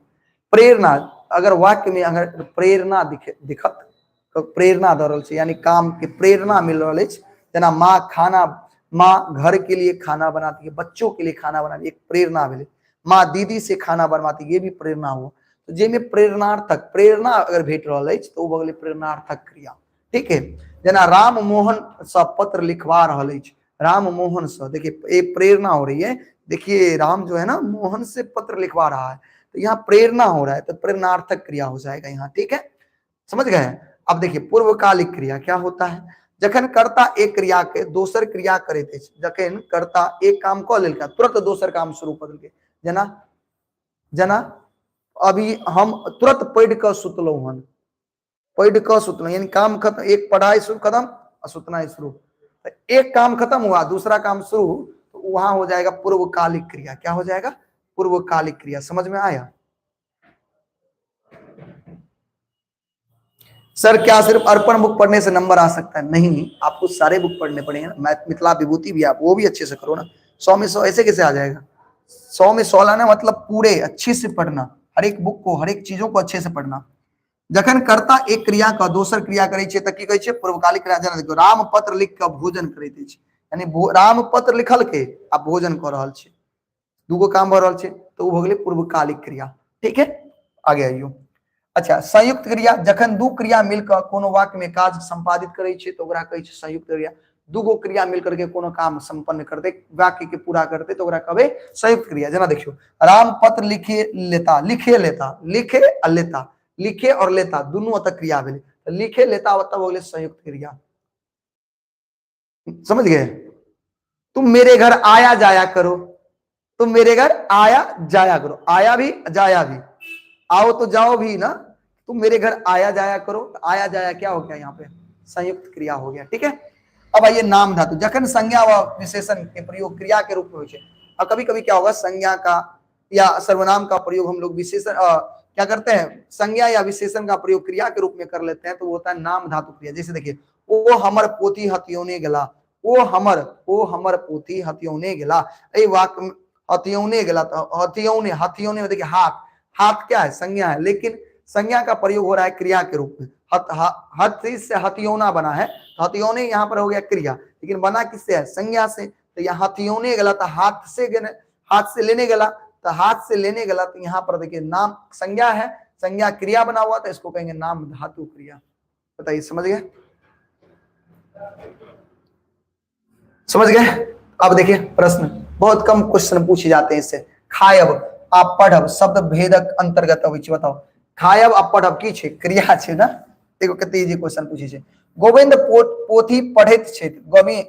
प्रेरणा अगर वाक्य में अगर प्रेरणा दिखत तो प्रेरणा द रहल छै यानी काम के प्रेरणा मिल रहल अछि। जना माँ घर के लिए खाना बनाती है, बच्चों के लिए खाना बनाती है, एक प्रेरणा मिले। माँ दीदी से खाना बनवाती है, ये भी प्रेरणा हुआ। तो जे में प्रेरणार्थक प्रेरणा अगर भेट रहल अछि तो वो भऽ प्रेरणार्थक क्रिया। ठीक है। जना राम मोहन से पत्र लिखवा रहल अछि, राम मोहन से देखिए एक प्रेरणा हो रही है। देखिए राम जो है ना मोहन से पत्र लिखवा रहा है तो यहाँ प्रेरणा हो रहा है तो प्रेरणार्थक क्रिया हो जाएगा यहाँ। ठीक है, समझ गए। अब देखिए पूर्वकालिक क्रिया क्या होता है? जखन कर्ता एक क्रिया के दोसर क्रिया करैत अछि, जखन कर्ता एक काम क लेलका तुरंत दोसर काम शुरू कर देलकै। जना जना अभी हम तुरंत पढ़ के सुतलहुं हन, पढ़ के सुतलहुं यानी काम खत्म, एक पढ़ाई शुरू खत्म और सुतना शुरू। तो एक काम खत्म हुआ दूसरा काम शुरू, तो वहां हो जाएगा पूर्वकालिक क्रिया। क्या हो जाएगा? पूर्वकालिक क्रिया। समझ में आया? सर क्या सिर्फ अर्पण बुक पढ़ने से नंबर आ सकता है? नहीं, आपको सारे बुक पढ़ने पड़ेंगे ना। मिथिला विभूति भी आप वो भी अच्छे से करो ना। 100 में 100 ऐसे कैसे आ जाएगा? 100 में 100 लाना मतलब पूरे अच्छे से पढ़ना, हर एक बुक को, हर एक चीजों को अच्छे से पढ़ना। जखन कर्ता एक क्रिया का दोसर क्रिया करे छे त की कहै छे? पूर्वकालिक क्रिया। जना देखो राम पत्र लिख के भोजन करैत अछि, यानी राम पत्र लिखल के आ भोजन कर रहल छे, दूगो काम भ रहल छे तो उ भ गेलै पूर्वकालिक क्रिया। ठीक है, आगे आइयो। अच्छा, संयुक्त क्रिया जखन दू क्रिया मिलकर कोनो वाक्य में काज संपादित करे छे तो ओकरा कहै छे संयुक्त क्रिया। दूगो क्रिया मिलकर के कोनो काम संपन्न करते, वाक्य के पूरा करते तो ओकरा कहबे संयुक्त क्रिया। जना देखियो राम पत्र लिखे लेता, लिखे लेता, लिखे और लेता, लिखे और लेता दोनों तक क्रिया भेले। तो लिखे लेता मतलब हो गेले संयुक्त क्रिया। समझ गए? तुम मेरे घर आया जाया करो, तुम मेरे घर आया जाया करो, आया भी जाया भी, आओ तो जाओ भी ना। तुम मेरे घर आया जाया करो, आया जाया क्या हो गया? यहाँ पे संयुक्त क्रिया हो गया। ठीक है, अब आइए नाम धातु। जखन संज्ञा व विशेषण के प्रयोग क्रिया के रूप में हो। अब कभी कभी क्या होगा, संज्ञा का या सर्वनाम का प्रयोग हम लोग विशेषण क्या करते हैं, संज्ञा या विशेषण का प्रयोग क्रिया के रूप में कर लेते हैं तो वो होता है नाम धातु क्रिया। जैसे देखिए ओ हमर पोथी हथियौने गेला, ओ हमर पोथी हथियौने गेला। ए वाक्य हथियौने गेला, हथियौने, हथियौने में देखिए हाथ, हाथ क्या है? संज्ञा है, लेकिन संज्ञा का प्रयोग हो रहा है क्रिया के रूप में। हथी से हथियौना बना है, हथियौने यहाँ पर हो गया क्रिया, लेकिन बना किससे है? संज्ञा से। तो यहाँ हथियौने गेला तो हाथ से लेने गेला, तो हाथ से लेने गला तो यहाँ पर देखिए नाम संज्ञा है, संज्ञा क्रिया बना हुआ तो इसको कहेंगे नाम धातु क्रिया। बताइए समझ गए? समझ गए? अब देखिए प्रश्न, बहुत कम क्वेश्चन पूछे जाते हैं इससे। खायब आ पढ़ब शब्द भेदक अंतर्गत अबै छै। बताओ खायब आ पढ़ब की छै? क्रिया छै ना। देखो कते इजी क्वेश्चन पूछे छै। गोविंद पोथी पढ़ैत छथि,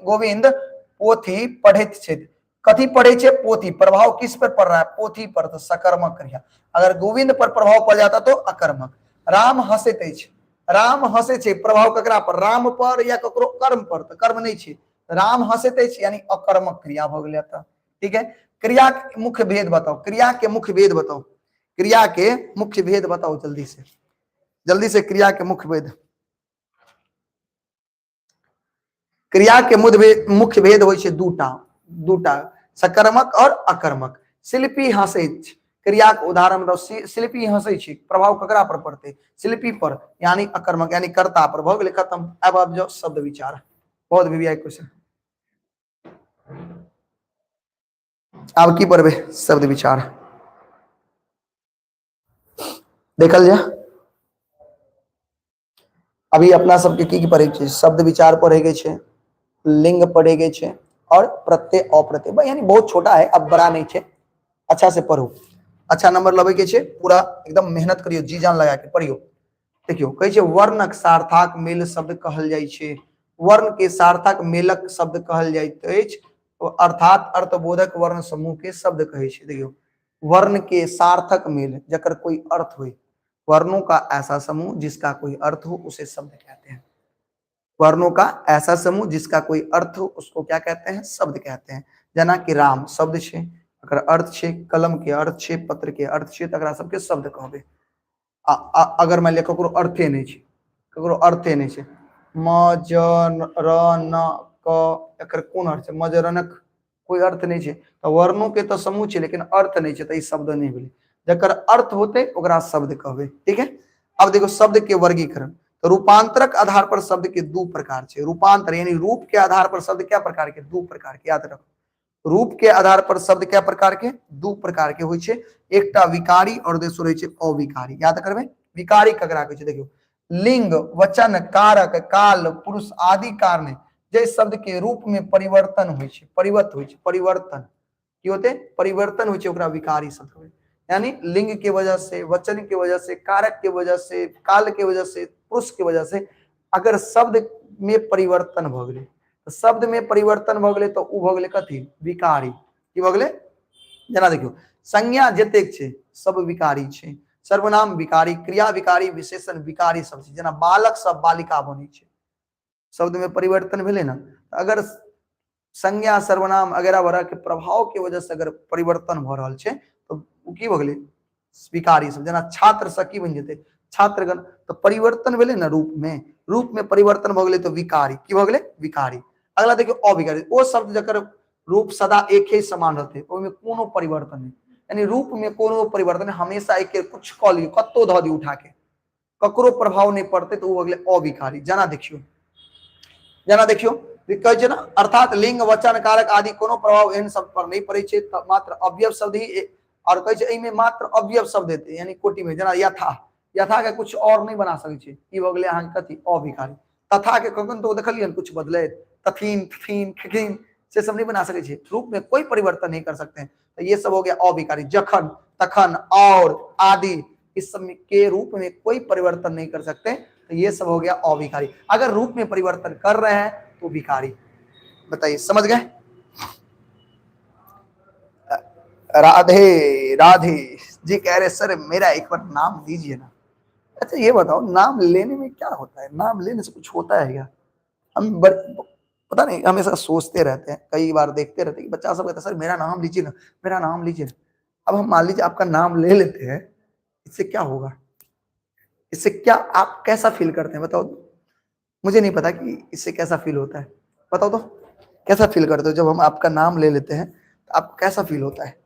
गोविंद पोथी पढ़ैत छथि। कथी पढ़े छे? पोथी। प्रभाव किस पर पड़ रहा है? पोथी पर, तो सकर्मक क्रिया। अगर गोविंद पर प्रभाव पड़ जाता तो अकर्मक। राम हंसैत अछि, राम हंसे छे, प्रभाव ककरा पर? राम पर या ककरो कर्म पर, तो कर्म नहीं छे। राम हंसैत अछि यानी अकर्मक क्रिया भ गेलै। ठीक है, क्रिया के मुख्य भेद बताओ, क्रिया के मुख्य भेद बताओ, क्रिया के मुख्य भेद बताओ जल्दी से, जल्दी से क्रिया के मुख्य भेद। क्रिया के मुख्य भेद होइ छै दूटा, सकर्मक और अकर्मक। शिल्पी हंसैत, क्रिया के उदाहरण बताओ। शिल्पी हंसै छै, प्रभाव ककरा पर पड़ते? शिल्पी पर, यानी अकर्मक यानी कर्ता पर। भ गेलै खत्म। अब जाओ शब्द विचार, बहुत वीवीआई क्वेश्चन। अब की पढ़बे? शब्द विचार देखल जा। अभी अपना सबके की पढ़े के? शब्द विचार पढ़े के छे, लिंग पढ़े के छे और प्रत्यय अप्रत्यय, यानी बहुत छोटा है, अब बड़ा नहीं छे। अच्छा से पढ़ो, अच्छा नंबर लबे के छे, पूरा एकदम मेहनत करियो, जी जान लगा के पढ़ियो। देखियो कहे छे वर्णक सार्थक मेल शब्द कहल जाय छे, वर्ण के सार्थक मेलक शब्द कहल जाइत अछि, अर्थात अर्थबोधक वर्ण समूह के शब्द कहे छे। देखियो वर्ण के सार्थक मेल जकर कोई अर्थ हुए, वर्णों का ऐसा समूह जिसका कोई अर्थ हो उसे शब्द कहते हैं। वर्णों का ऐसा समूह जिसका कोई अर्थ हो उसको क्या कहते हैं, शब्द कहते हैं। जना कि राम शब्द छे, अगर अर्थ छे, कलम के अर्थ छे, पत्र के अर्थ छे, तकरा सबके शब्द कहबे। अगर मान लिया ककरो अर्थे नहीं छे, ककरो अर्थे नहीं छे, म ज र न क एकर कोन अर्थ छे, मजरनक कोई अर्थ नहीं छे, तो वर्णों के तो समूह छे लेकिन अर्थ नहीं छे, तो ई शब्द नहीं भेलै। जकर अर्थ होते ओकरा शब्द कहबे। ठीक है। अब देखो शब्द के वर्गीकरण, तो रूपांतरक आधार पर शब्द के दो प्रकार छे। रूपांतर यानी रूप के आधार पर शब्द क्या प्रकार के, दो प्रकार के, याद रखो। रूप के आधार पर शब्द क्या प्रकार के, दो प्रकार के होय छे। एकटा विकारी और दोसर होय छे अविकारी। याद करबे विकारी ककरा कहै छे, देखियो लिंग, वचन, कारक, काल, पुरुष आदि कारणे जे शब्द के रूप में परिवर्तन होय छे, परिवर्तन होय छे, परिवर्तन की होते, परिवर्तन होय छे, ओकरा विकारी शब्द कहबे। यानी लिंग के वजह से, वचन के वजह से, कारक के वजह से, काल के वजह से, पुरुष के वजह से अगर शब्द में परिवर्तन भ गेलै, तो शब्द में परिवर्तन भ गेलै तो उ भ गेलै कथी, विकारी। की भ गेलै, जना देखियो संज्ञा जतेक छै सब विकारी छै। सर्वनाम विकारी, क्रिया विकारी, विशेषण विकारी सब छै। जना बालक सब बालिका बनै छै, शब्द में परिवर्तन भेलै ना। अगर संज्ञा, सर्वनाम वगैरह वगैरह के प्रभाव के वजह से अगर परिवर्तन भ रहल छै तो उ की भ गेलै, विकारी सब। जना छात्र से की बन जेतै, छात्रगण, तो परिवर्तन भेलै ना रूप में, रूप में परिवर्तन भ गेलै तो विकारी। की भ गेलै, विकारी। अगला देखियो अविकारी, ओ शब्द जकर रूप सदा एक ही समान रहते, ओमे कोनो परिवर्तन नहीं। यानी रूप में कोनो परिवर्तन नहीं, हमेशा एक कुछ क लियो, कत्तो ध दियो उठा के, ककरो प्रभाव नहीं पड़ते, तो वो भ गेलै अविकारी। जना देखियो, जना देखियो कहै छै ना, अर्थात लिंग, वचन, कारक आदि कोनो प्रभाव एहन सब पर नहीं पड़े छै, मात्र अवयव शब्द ही, और कहै छै एमे मात्र अवयव शब्द हेतै, यानी कोटि में। जना यथा, यथा के कुछ और नहीं बना सकै छै, ई भ गेलै अहां के कथि, अविकारी। तथा के कखन तो देखलियन कुछ बदले, तथीन, थीन, खिन से सब नहीं बना सके छे, रूप में कोई परिवर्तन नहीं कर सकते हैं, तो ये सब हो गया अविकारी। जखन, तखन, और, आदि, इस सब के रूप में कोई परिवर्तन नहीं कर सकते, तो ये सब हो गया अविकारी। अगर रूप में परिवर्तन कर रहे हैं तो विकारी। बताइए, समझ गए। राधे राधे जी कह रहे सर मेरा एक बार नाम लीजिए ना। अच्छा ये बताओ, नाम लेने में क्या होता है, नाम लेने से कुछ होता है क्या? हम पता नहीं, हमेशा सोचते रहते हैं, कई बार देखते रहते हैं कि बच्चा सब कहता है सर मेरा नाम लीजिए ना, मेरा नाम लीजिए ना। अब हम मान लीजिए आपका नाम ले लेते हैं, इससे क्या होगा, इससे क्या आप कैसा फील करते हैं बताओ तो? मुझे नहीं पता कि इससे कैसा फील होता है, बताओ तो कैसा फील करते हो जब हम आपका नाम ले लेते हैं, तो आपको कैसा फील होता है?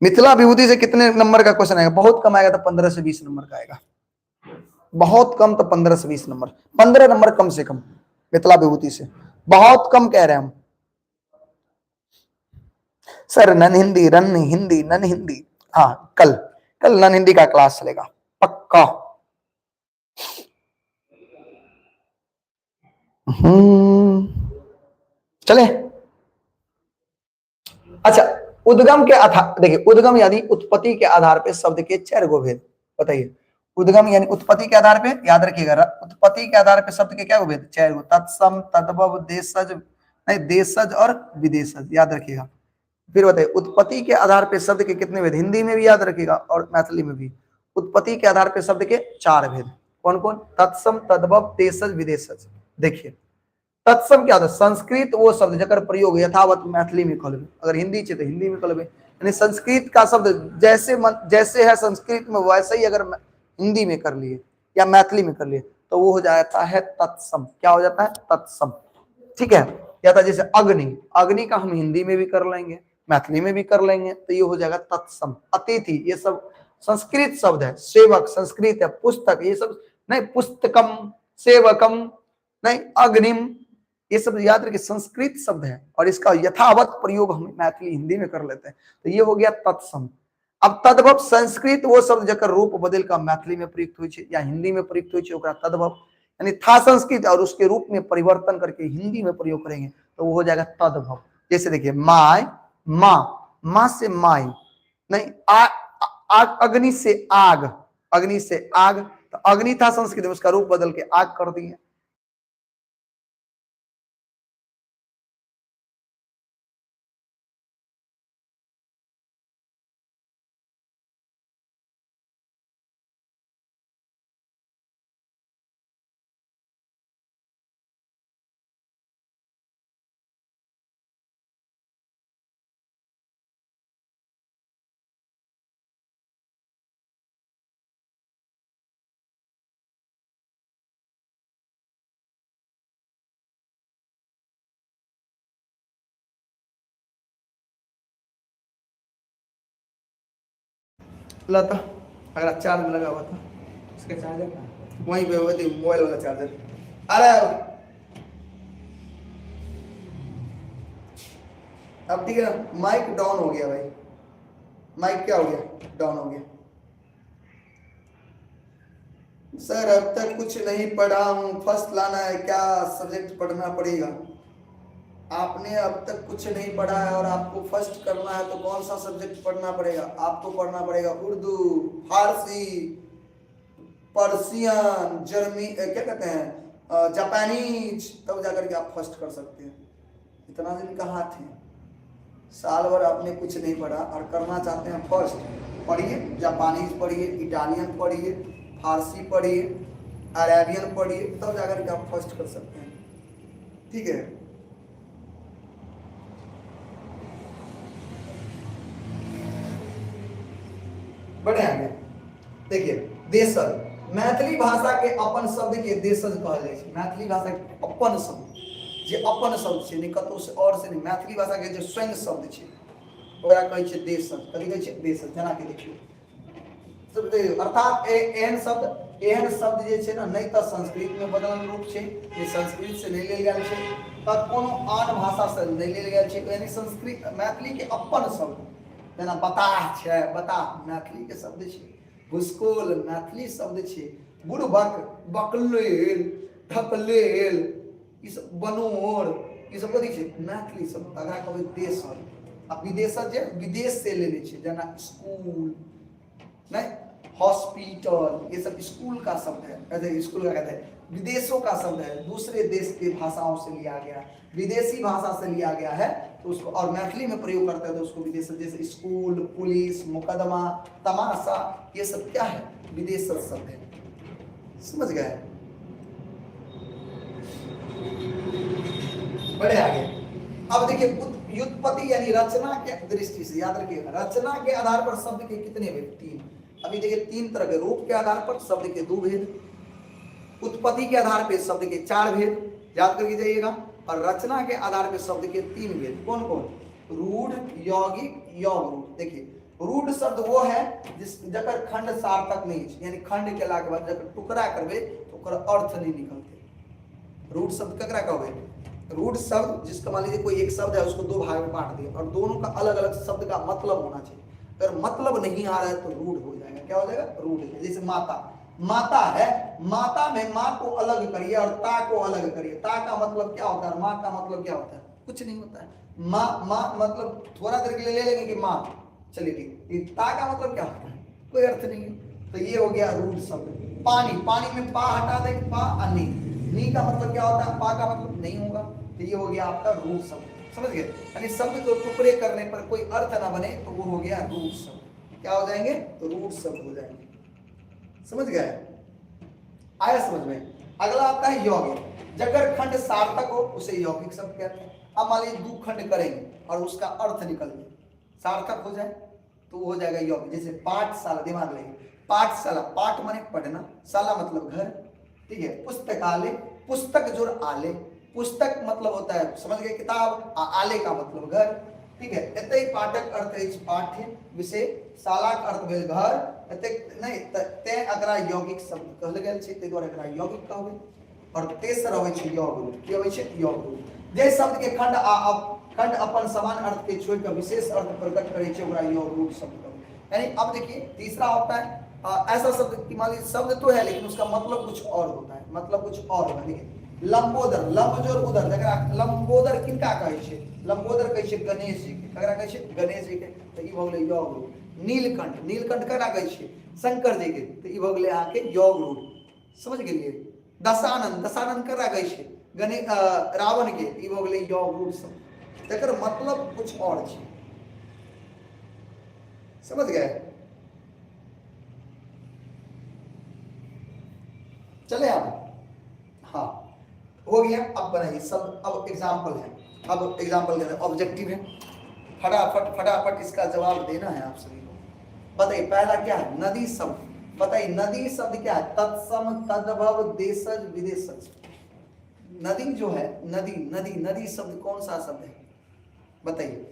मिथिला विभूति से कितने नंबर का क्वेश्चन आएगा? बहुत कम आएगा तो 15 से 20 नंबर का आएगा, बहुत कम तो 15 से 20 नंबर, 15 नंबर कम से कम मिथिला विभूति से, बहुत कम कह रहे हैं हम। Sir non Hindi, run Hindi, non Hindi, हाँ कल, कल नन हिंदी का क्लास चलेगा पक्का। चले। अच्छा, उद्गम के आधार, देखिए उद्गम यानी उत्पत्ति के आधार पे शब्द के 4 गो भेद। बताइए, उद्गम यानी उत्पत्ति के आधार पे, याद रखिएगा, उत्पत्ति के आधार पे शब्द के क्या गो भेद, 4 गो। तत्सम, तद्भव, देशज, नहीं देशज और विदेशज, याद रखिएगा। फिर बताइए, उत्पत्ति के आधार पे शब्द के कितने भेद? हिंदी में भी याद रखिएगा और मैथिली में भी। उत्पत्ति के आधार पे शब्द के 4 भेद। कौन कौन? तत्सम, तद्भव, देशज, विदेशज। देखिए तत्सम क्या होता है? संस्कृत वो शब्द जकर प्रयोग यथावत मैथिली में कर लेबे, अगर हिंदी चाहिए तो हिंदी में कर लेबे। यानी संस्कृत का शब्द जैसे जैसे है संस्कृत में वैसे ही अगर हिंदी में कर लिए या मैथिली में कर लिए तो वो हो जाता है तत्सम। क्या हो जाता है? तत्सम। ठीक है। या था जैसे अग्नि, अग्नि का हम हिंदी में भी कर लेंगे, मैथिली में भी कर लेंगे, तो ये हो जाएगा तत्सम। अतिथि, ये सब संस्कृत शब्द है। सेवक संस्कृत है। पुस्तक, ये सब नहीं, पुस्तकम, सेवकम, नहीं, अग्निम, ये सब याद रखिए संस्कृत शब्द है और इसका यथावत प्रयोग हम मैथिली हिंदी में कर लेते हैं, तो ये हो गया तत्सम। अब तद्भव, संस्कृत वो शब्द जकर रूप बदल का मैथिली में प्रयुक्त होय छै या हिंदी में प्रयुक्त होय छै ओकरा तद्भव, यानी था संस्कृत और उसके रूप में परिवर्तन करके हिंदी में प्रयोग करेंगे तो वो हो जाएगा तद्भव। जैसे देखिए माय, माँ, माँ से माई, नहीं, आग, अग्नि से आग, अग्नि से आग, तो अग्नि था संस्कृत में, उसका रूप बदल के आग कर दिए। लता अगर चार्ज लगा हुआ था इसका चार्जर वहीं पे मोबाइल वाला चार्जर। अरे अब ठीक है ना, माइक डाउन हो गया भाई, माइक क्या हो गया, डाउन हो गया। सर अब तक कुछ नहीं पढ़ा हूँ, फर्स्ट लाना है, क्या सब्जेक्ट पढ़ना पड़ेगा? आपने अब तक कुछ नहीं पढ़ा है और आपको फर्स्ट करना है तो कौन सा सब्जेक्ट पढ़ना पड़ेगा? आपको पढ़ना पड़ेगा उर्दू, फारसी, पर्सियन, क्या कहते हैं, जापानीज, तब जाकर के आप फर्स्ट कर सकते हैं। इतना दिन कहाँ थे? साल भर आपने कुछ नहीं पढ़ा और करना चाहते हैं फर्स्ट। पढ़िए, जापानीज पढ़िए, इटालियन पढ़िए, फारसी पढ़िए, अरेबियन पढ़िए, तब जाकर के आप फर्स्ट कर सकते हैं। ठीक है, बढ़े आगे। देखिए देशज, मैथिली भाषा के अपन शब्द के देशज कहल जाय छै। मैथिली भाषा के अपन शब्द जे अपन शब्द छै, नहीं कतौ से और से नहीं, मैथिली भाषा के जे स्वयं शब्द छै ओकरा कहै छै देशज। कथि कहै छै? देशज। जेना कि देखियौ अर्थात एहन शब्द जे छै ना, नहीं तो संस्कृत में बदल रूप छै, ये संस्कृत से नहीं लेल गेल छै, तऽ कोनो आन भाषा से नहीं लेल गेल छै, यानी संस्कृत मैथिली के अपन शब्द। जेना बताह छै, बताह मैथिली के शब्द छै, भूस्कोल मैथिली शब्द छै, बुड़बक, बकलेल, ढकलेल, ई सब बनोर, ई सब कथी छै? मैथिली शब्द। अगर कहबै देशज, आ विदेशज जे विदेश से लेने छै, जेना स्कूल नहीं, हॉस्पिटल, ये सब स्कूल का शब्द है, ऐसे स्कूल का कहते हैं, विदेशों का शब्द है, दूसरे देश के भाषाओं से लिया गया, विदेशी भाषा से लिया गया है, तो उसको और मैथिली में प्रयोग करते हैं तो उसको विदेश, जैसे स्कूल, पुलिस, मुकदमा, तमाशा, ये सब क्या है? विदेश शब्द है। समझ गए? बड़े आगे। अब देखिए व्युत्पत्ति यानी रचना के दृष्टि से याद रखिएगा, रचना के आधार पर शब्द के कितने भेद? 3। अभी देखिए 3 तरह के, रूप के आधार पर शब्द के 2 भेद, उत्पत्ति के आधार पर शब्द के 4 भेद, याद करके जाइएगा, और रचना के आधार पर शब्द के 3 भेद। कौन कौन? रूढ़, यौगिक, योग रूढ़। देखिए रूढ़ शब्द वो है जकर खंड सार्थक नहीं है, यानी खंड केला के बाद जकर टुकड़ा करबे तो ओकर अर्थ नहीं निकलते। रूढ़ शब्द ककरा कहबे? रूढ़ शब्द जिसका मान लीजिए कोई एक शब्द है, उसको 2 भाग में बांट दिया और दोनों का अलग अलग शब्द का मतलब होना चाहिए। अगर मतलब नहीं आ रहा है तो रूढ़ हो जाएगा। क्या हो जाएगा? रूढ़। जैसे माता, माता है, माता में माँ को अलग करिए और ता को अलग करिए। ता का मतलब क्या होता है, माँ का मतलब क्या होता है? कुछ नहीं होता है। माँ मतलब थोड़ा देर के लिए ले लेंगे कि माँ, चलिए ठीक। ता का मतलब क्या होता है? कोई अर्थ नहीं है। तो ये हो गया रूढ़ शब्द। पानी, पानी में पा हटा दे, पा अनि, नी का मतलब क्या होता है? पा का मतलब नहीं होगा, तो ये हो गया आपका रूढ़ शब्द। समझ गए? यानी शब्द को टुकड़े करने पर कोई अर्थ ना बने तो वो हो गया रूढ़ शब्द। क्या हो जाएंगे? तो रूढ़ शब्द हो जाएंगे। समझ गए? आया समझ में? अगला आता है यौगिक। जगर खंड सार्थक हो उसे यौगिक शब्द कहते हैं। अब मान लीजिए 2 खंड करेंगे और उसका अर्थ निकल जाए, सार्थक हो जाए, तो हो जाएगा यौगिक। जैसे पाठशाला, दिमाग लगे, पाठशाला, पाठ माने पढ़ना, शाला मतलब घर, ठीक है। पुस्तकालय, पुस्तक जोड़ आले, पुस्तक मतलब होता है, समझ गए, किताब, आले का मतलब घर, ठीक है। एतै पाठक अर्थ है पाठ्य विषय, शाला का अर्थ भेल घर, एतै नहीं ते अकरा यौगिक शब्द कहल गेल छै, तै द्वारे एकरा यौगिक कहबै। और तेसर होय छै योग रूप। की होय छै? योग रूप। जे शब्द के खंड अपन समान अर्थ के छोड़ कर विशेष अर्थ प्रकट करे छै ओकरा योग रूप शब्द कहबै। यानी अब देखिए तीसरा होता है ऐसा शब्द कि मान लीजिए शब्द तो है लेकिन उसका मतलब कुछ और होता है, मतलब कुछ और होता है। देखिए लंबोदर, लंब जोर उदर, जकरा लंबोदर किनका कहै छै? लंबोदर कहै छै गणेश जी के। ककरा कहै छै? गणेश जी के। तो ई भ गेलै योग रूप। नीलकंठ, नीलकंठ ककरा कहै छै? शंकर जी के। तो ई भ गेलै अहाँ के योग रूप। समझ गेलिए? दशानन, दशानन ककरा कहै छै? रावण के। ई भ गेलै योग रूप शब्द। तकर मतलब कुछ और छै। समझ गए? चले आप? हाँ हो गया। अब बनाइए सब। अब एग्जाम्पल है, अब एग्जाम्पल देना ऑब्जेक्टिव है। फटाफट फटाफट इसका जवाब देना है आप सभी को। बताइए पहला क्या है? नदी शब्द। बताइए नदी शब्द क्या है? तत्सम, तद्भव, देशज, विदेशज। नदी जो है, नदी, नदी, नदी शब्द कौन सा शब्द है? बताइए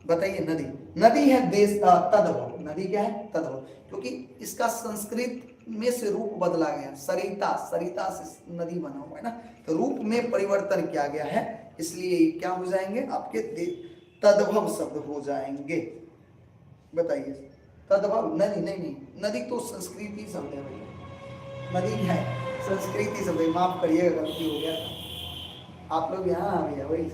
बताइए। नदी नदी है देश तद्भव, नदी क्या है तद्भव, क्योंकि इसका संस्कृत में से रूप बदला गया, सरिता, सरिता से नदी बना हुआ है ना, तो रूप में परिवर्तन किया गया है, इसलिए क्या हो जाएंगे आपके तद्भव शब्द हो जाएंगे। बताइए तद्भव, नदी नहीं नहीं, नदी तो संस्कृति शब्द है भैया, नदी क्या है संस्कृति शब्द है, माफ करिएगा गलती हो गया, आप लोग यहाँ आ गया वही।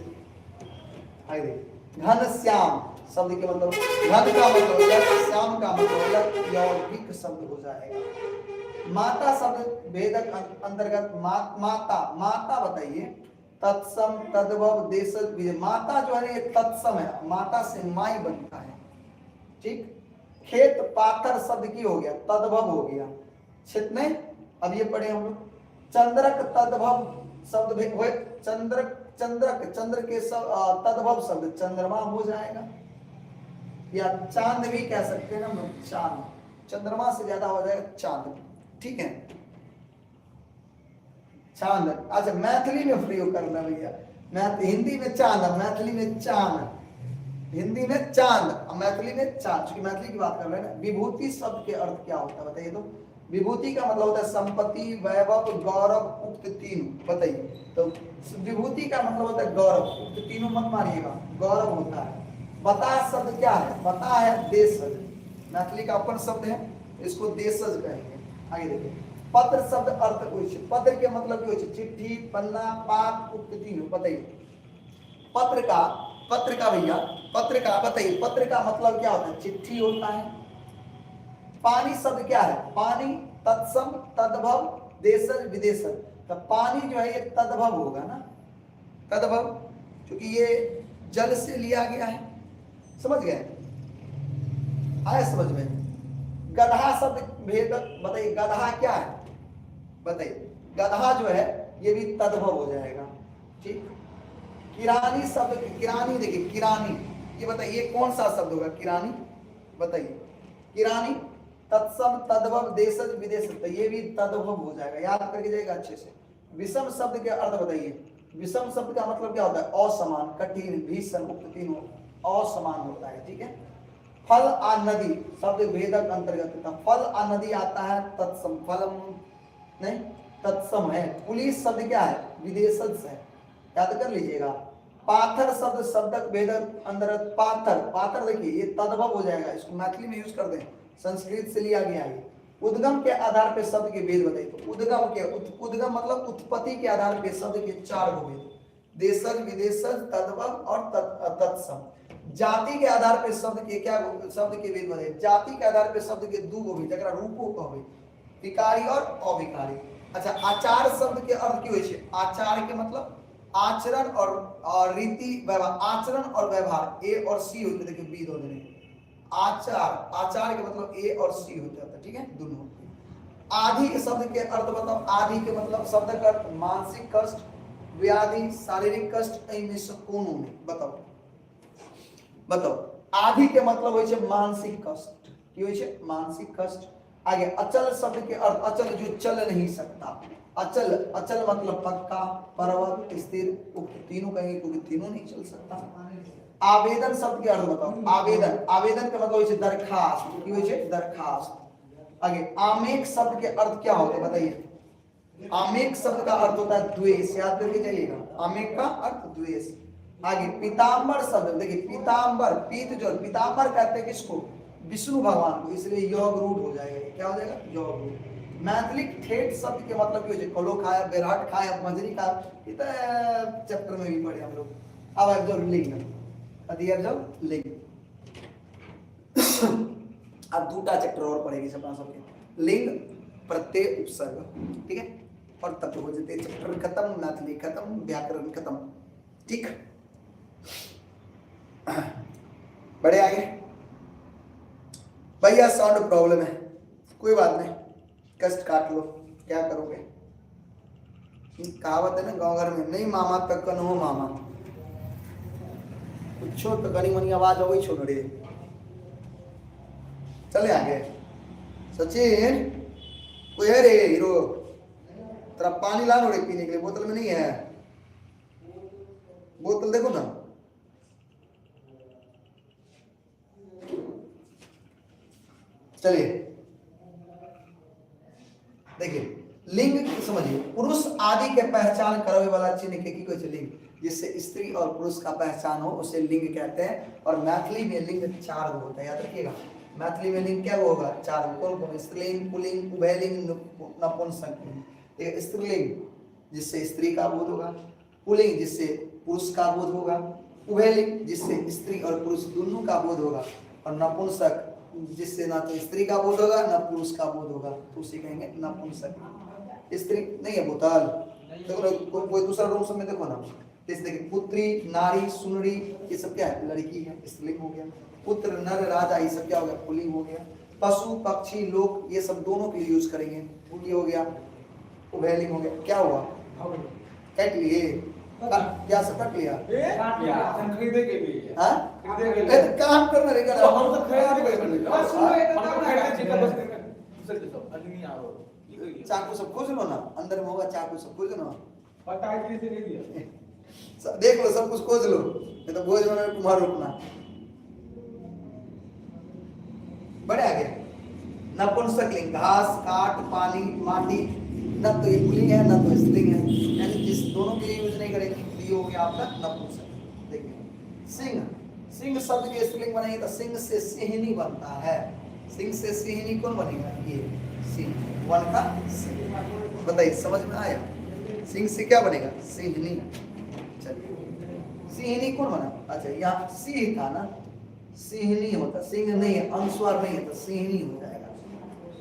आगे घन श्याम शब्द के मतलब, घन का मतलब श्याम का मतलब यौगिक शब्द हो जाएगा। माता शब्द भेदक अंतर्गत माता, माता बताइए तत्सम तद्भव देश, माता जो है ये तत्सम है, माता से माई बनता है, ठीक। खेत पाथर शब्द की हो गया तद्भव हो गया, क्षेत्र में अब ये पढ़े हम लोग। चंद्रक तद्भव शब्द हुए, चंद्रक, चंद्रक चंद्र के तद्भव शब्द चंद्रमा हो जाएगा, या चांद भी कह सकते हैं ना, चांद, चंद्रमा से ज्यादा हो जाएगा चांद, ठीक है चांद। अच्छा मैथिली में प्रयोग करना भैया, हिंदी में चांद, मैथिली में चांद, हिंदी में चांद, मैथिली में चांद, क्योंकि मैथिली की बात कर रहे हैं ना। विभूति शब्द के अर्थ क्या होता है बताइए तो। विभूति का मतलब होता है संपत्ति, वैभव, गौरव, उक्त तीनों, बताइए तो। विभूति का मतलब होता है गौरव, उक्त तीनों मत मारिएगा, गौरव होता है। बता शब्द क्या है, बता है देशज, मैथिली का अपन शब्द है, इसको देशज कहेंगे। आगे देखिए पत्र शब्द अर्थ कुछ, पत्र के मतलब क्या होता है, चिट्ठी, पन्ना, पात, उक्त तीनों, बताइए पत्र का भैया, पत्र का बताइए, पत्र का मतलब क्या होता है, चिट्ठी होता है। पानी शब्द क्या है, पानी तत्सम तद्भव देशज विदेशज, तो पानी जो है ये तद्भव होगा ना, तद्भव, क्योंकि ये जल से लिया गया है, समझ गए, आया समझ में। गधा शब्द भेदक बताइए, गधा क्या है बताइए, गधा जो है ये भी तद्भव हो जाएगा, ठीक। किरानी शब्द, किरानी देखिए किरानी, ये बताइए कौन सा शब्द होगा किरानी, बताइए किरानी तत्सम तद्भव देशज विदेश, तो ये भी तद्भव हो जाएगा, याद करके जाएगा अच्छे से। विषम शब्द के अर्थ बताइए, विषम शब्द का मतलब क्या होता है, असमान, कठिन, भीषण, उक्त तीनों असमान होता है, ठीक है। फल आ नदी शब्द भेदक अंतर्गत, फल आ नदी आता है तत्सम, फलम नहीं तत्सम है। पुलिस शब्द क्या है, विदेशज है, याद कर लीजिएगा। पाथर शब्द शब्दक भेदक अंतर्गत, पाथर, पाथर देखिए ये तद्भव हो जाएगा, इसको मैथिली में यूज कर दें, संस्कृत से लिया गया है। उद्गम के आधार पे शब्द के भेद बताइए, तो उद्गम के उद्गम मतलब उत्पत्ति के आधार पे शब्द के चार हो भेद, देशज विदेशज तद्भव और तत्सम। जाति के आधार पे शब्द के क्या, शब्द के भेद बताइए, जाति के आधार पे शब्द के दू हो, जरा रूपो कहबे, विकारी और अविकारी। अच्छा आचार शब्द के अर्थ की होय छै, आचार के मतलब आचरण और रीति व्यवहार, आचरण और व्यवहार, ए और सी होते, देखिए बी दो देने, आचार, आचार के मतलब ए और सी हो जाता है, ठीक है दोनों। आदि के शब्द के अर्थ बताओ, आदि के मतलब शब्द का अर्थ मानसिक कष्ट, व्याधि, शारीरिक कष्ट, इनमें से कौन में बताओ, बताओ आदि के मतलब होय छै मानसिक कष्ट, की होय छै मानसिक कष्ट। आगे अचल शब्द के अर्थ, अचल जो चल नहीं सकता, अचल, अचल मतलब पक्का, पर्वत, स्थिर, उक्त तीनों कहेंगे क्योंकि तीनों नहीं चल सकता। आवेदन शब्द के अर्थ बताओ, आवेदन, आवेदन का मतलब होय छै दरखास्त, की होय छै दरखास्त। आगे आमेक शब्द के अर्थ क्या होते हैं बताइए, आमेक शब्द का अर्थ होता है द्वेष, याद करके जाइएगा, आमेक का अर्थ द्वेष। आगे पीताम्बर शब्द देखिए, पीताम्बर, पीत जो, पीताम्बर कहते हैं किसको, विष्णु भगवान को, इसलिए योग रूढ़ हो जाएगा, क्या हो जाएगा योग रूढ़। मैथिली ठेठ शब्द के मतलब क्या होय, कलो खाया, बेराट खाया, मजरी खाया, इतना चैप्टर में भी पढ़े हम लोग। अब आब जाओ लिंग, अधिकार जाओ लिंग, अब दूटा चैप्टर और पढ़ेगी अपना सबके, लिंग, प्रत्यय, उपसर्ग, ठीक है, और तब हो जाते चैप्टर खत्म, मैथिली खत्म, व्याकरण खत्म, ठीक। बड़े आगे भैया साउंड प्रॉब्लम है, कोई बात नहीं, कष्ट काट लो, क्या करोगे, कहावत है ना गांव घर में, नहीं मामा तक कन हो मामा, कुछ तो कनी मनी आवाज हो छो रे। चले आगे, सचिन कोई है रे हीरो, तेरा पानी ला लो रे पीने के लिए, बोतल में नहीं है, बोतल देखो ना, चलिए देखिए लिंग समझिए, पुरुष आदि के पहचान करने वाला चिन्ह के की कोई लिंग, जिससे स्त्री और पुरुष का पहचान हो उसे लिंग कहते हैं। और मैथिली में लिंग 4 गो होता है, याद रखिएगा। मैथिली में लिंग क्या होगा? 4 गो। कौन कौन? स्त्रीलिंग, पुल्लिंग, उभयलिंग, नपुंसकलिंग। एक स्त्रीलिंग जिससे स्त्री का बोध होगा, पुल्लिंग जिससे पुरुष का बोध होगा, उभयलिंग जिससे स्त्री और पुरुष दोनों का बोध होगा, और नपुंसक जिससे ना तो स्त्री का बोध होगा ना पुरुष का बोध होगा, तो उसे कहेंगे नपुंसक। स्त्री नहीं है बोतल, देखो कोई दूसरा रूम सब में देखो ना, जैसे देखिए पुत्री, नारी, सुनरी, ये सब क्या है? लड़की है, स्त्रीलिंग हो गया। पुत्र, नर, राजा, ये सब क्या हो गया? पुल्लिंग हो गया। पशु, पक्षी, लोग, ये सब दोनों के लिए यूज करेंगे, ये हो गया उभयलिंग हो गया। क्या हुआ? काट लिए क्या? सब काट लिया, खरीदे के लिए। हाँ काम करना रहेगा, हम तो चाकू सब खोज लो ना, अंदर में होगा चाकू सब खोज लो ना, पता है किसी ने दिया, देख लो सब कुछ खोज लो, नहीं तो भोज में कुमार रुकना। बड़े आगे नपुंसक लिंग, घास, काट, पानी, माटी, न तो ये पुल्लिंग है न तो स्त्रीलिंग है, यानी जिस दोनों के लिए यूज नहीं करेंगे, ये हो गया आपका नपुंसक। देखिए सिंह, सिंह शब्द के स्त्रीलिंग बनेंगे तो सिंह से सिंहनी बनता है। सिंह से सिंहनी कौन बनेगा? ये सिंह, वन का सिंह। बताइए समझ में आया? सिंह से क्या बनेगा? सिंहनी। चलिए सिंहनी कौन बना? अच्छा यहाँ सिंह था ना, सिंहनी होता, सिंह नहीं है, अनुस्वार नहीं है तो सिंहनी हो जाएगा।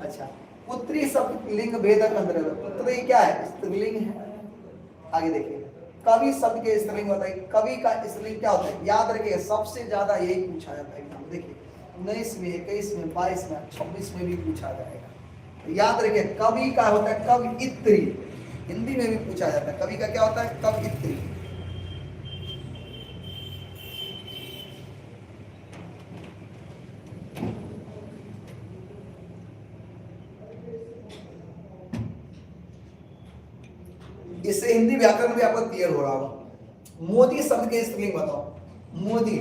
अच्छा पुत्री शब्द लिंग भेदक अंतर है, पुत्री क्या है? स्त्रीलिंग है। आगे देखिए कवि शब्द के स्त्रीलिंग बताइए, कवि का स्त्रीलिंग क्या होता है? याद रखिए सबसे ज्यादा यही पूछा जाता है एग्जाम। देखिए 19 में, 21 में, 22 में, 26 में भी पूछा जाएगा। तो याद रखिए कवि का होता है कवयित्री, हिंदी में भी पूछा जाता है। कवि का क्या होता है? कवयित्री। इससे हिंदी व्याकरण भी आपको क्लियर हो रहा होगा। मोदी शब्द के स्त्रीलिंग बताओ। मोदी,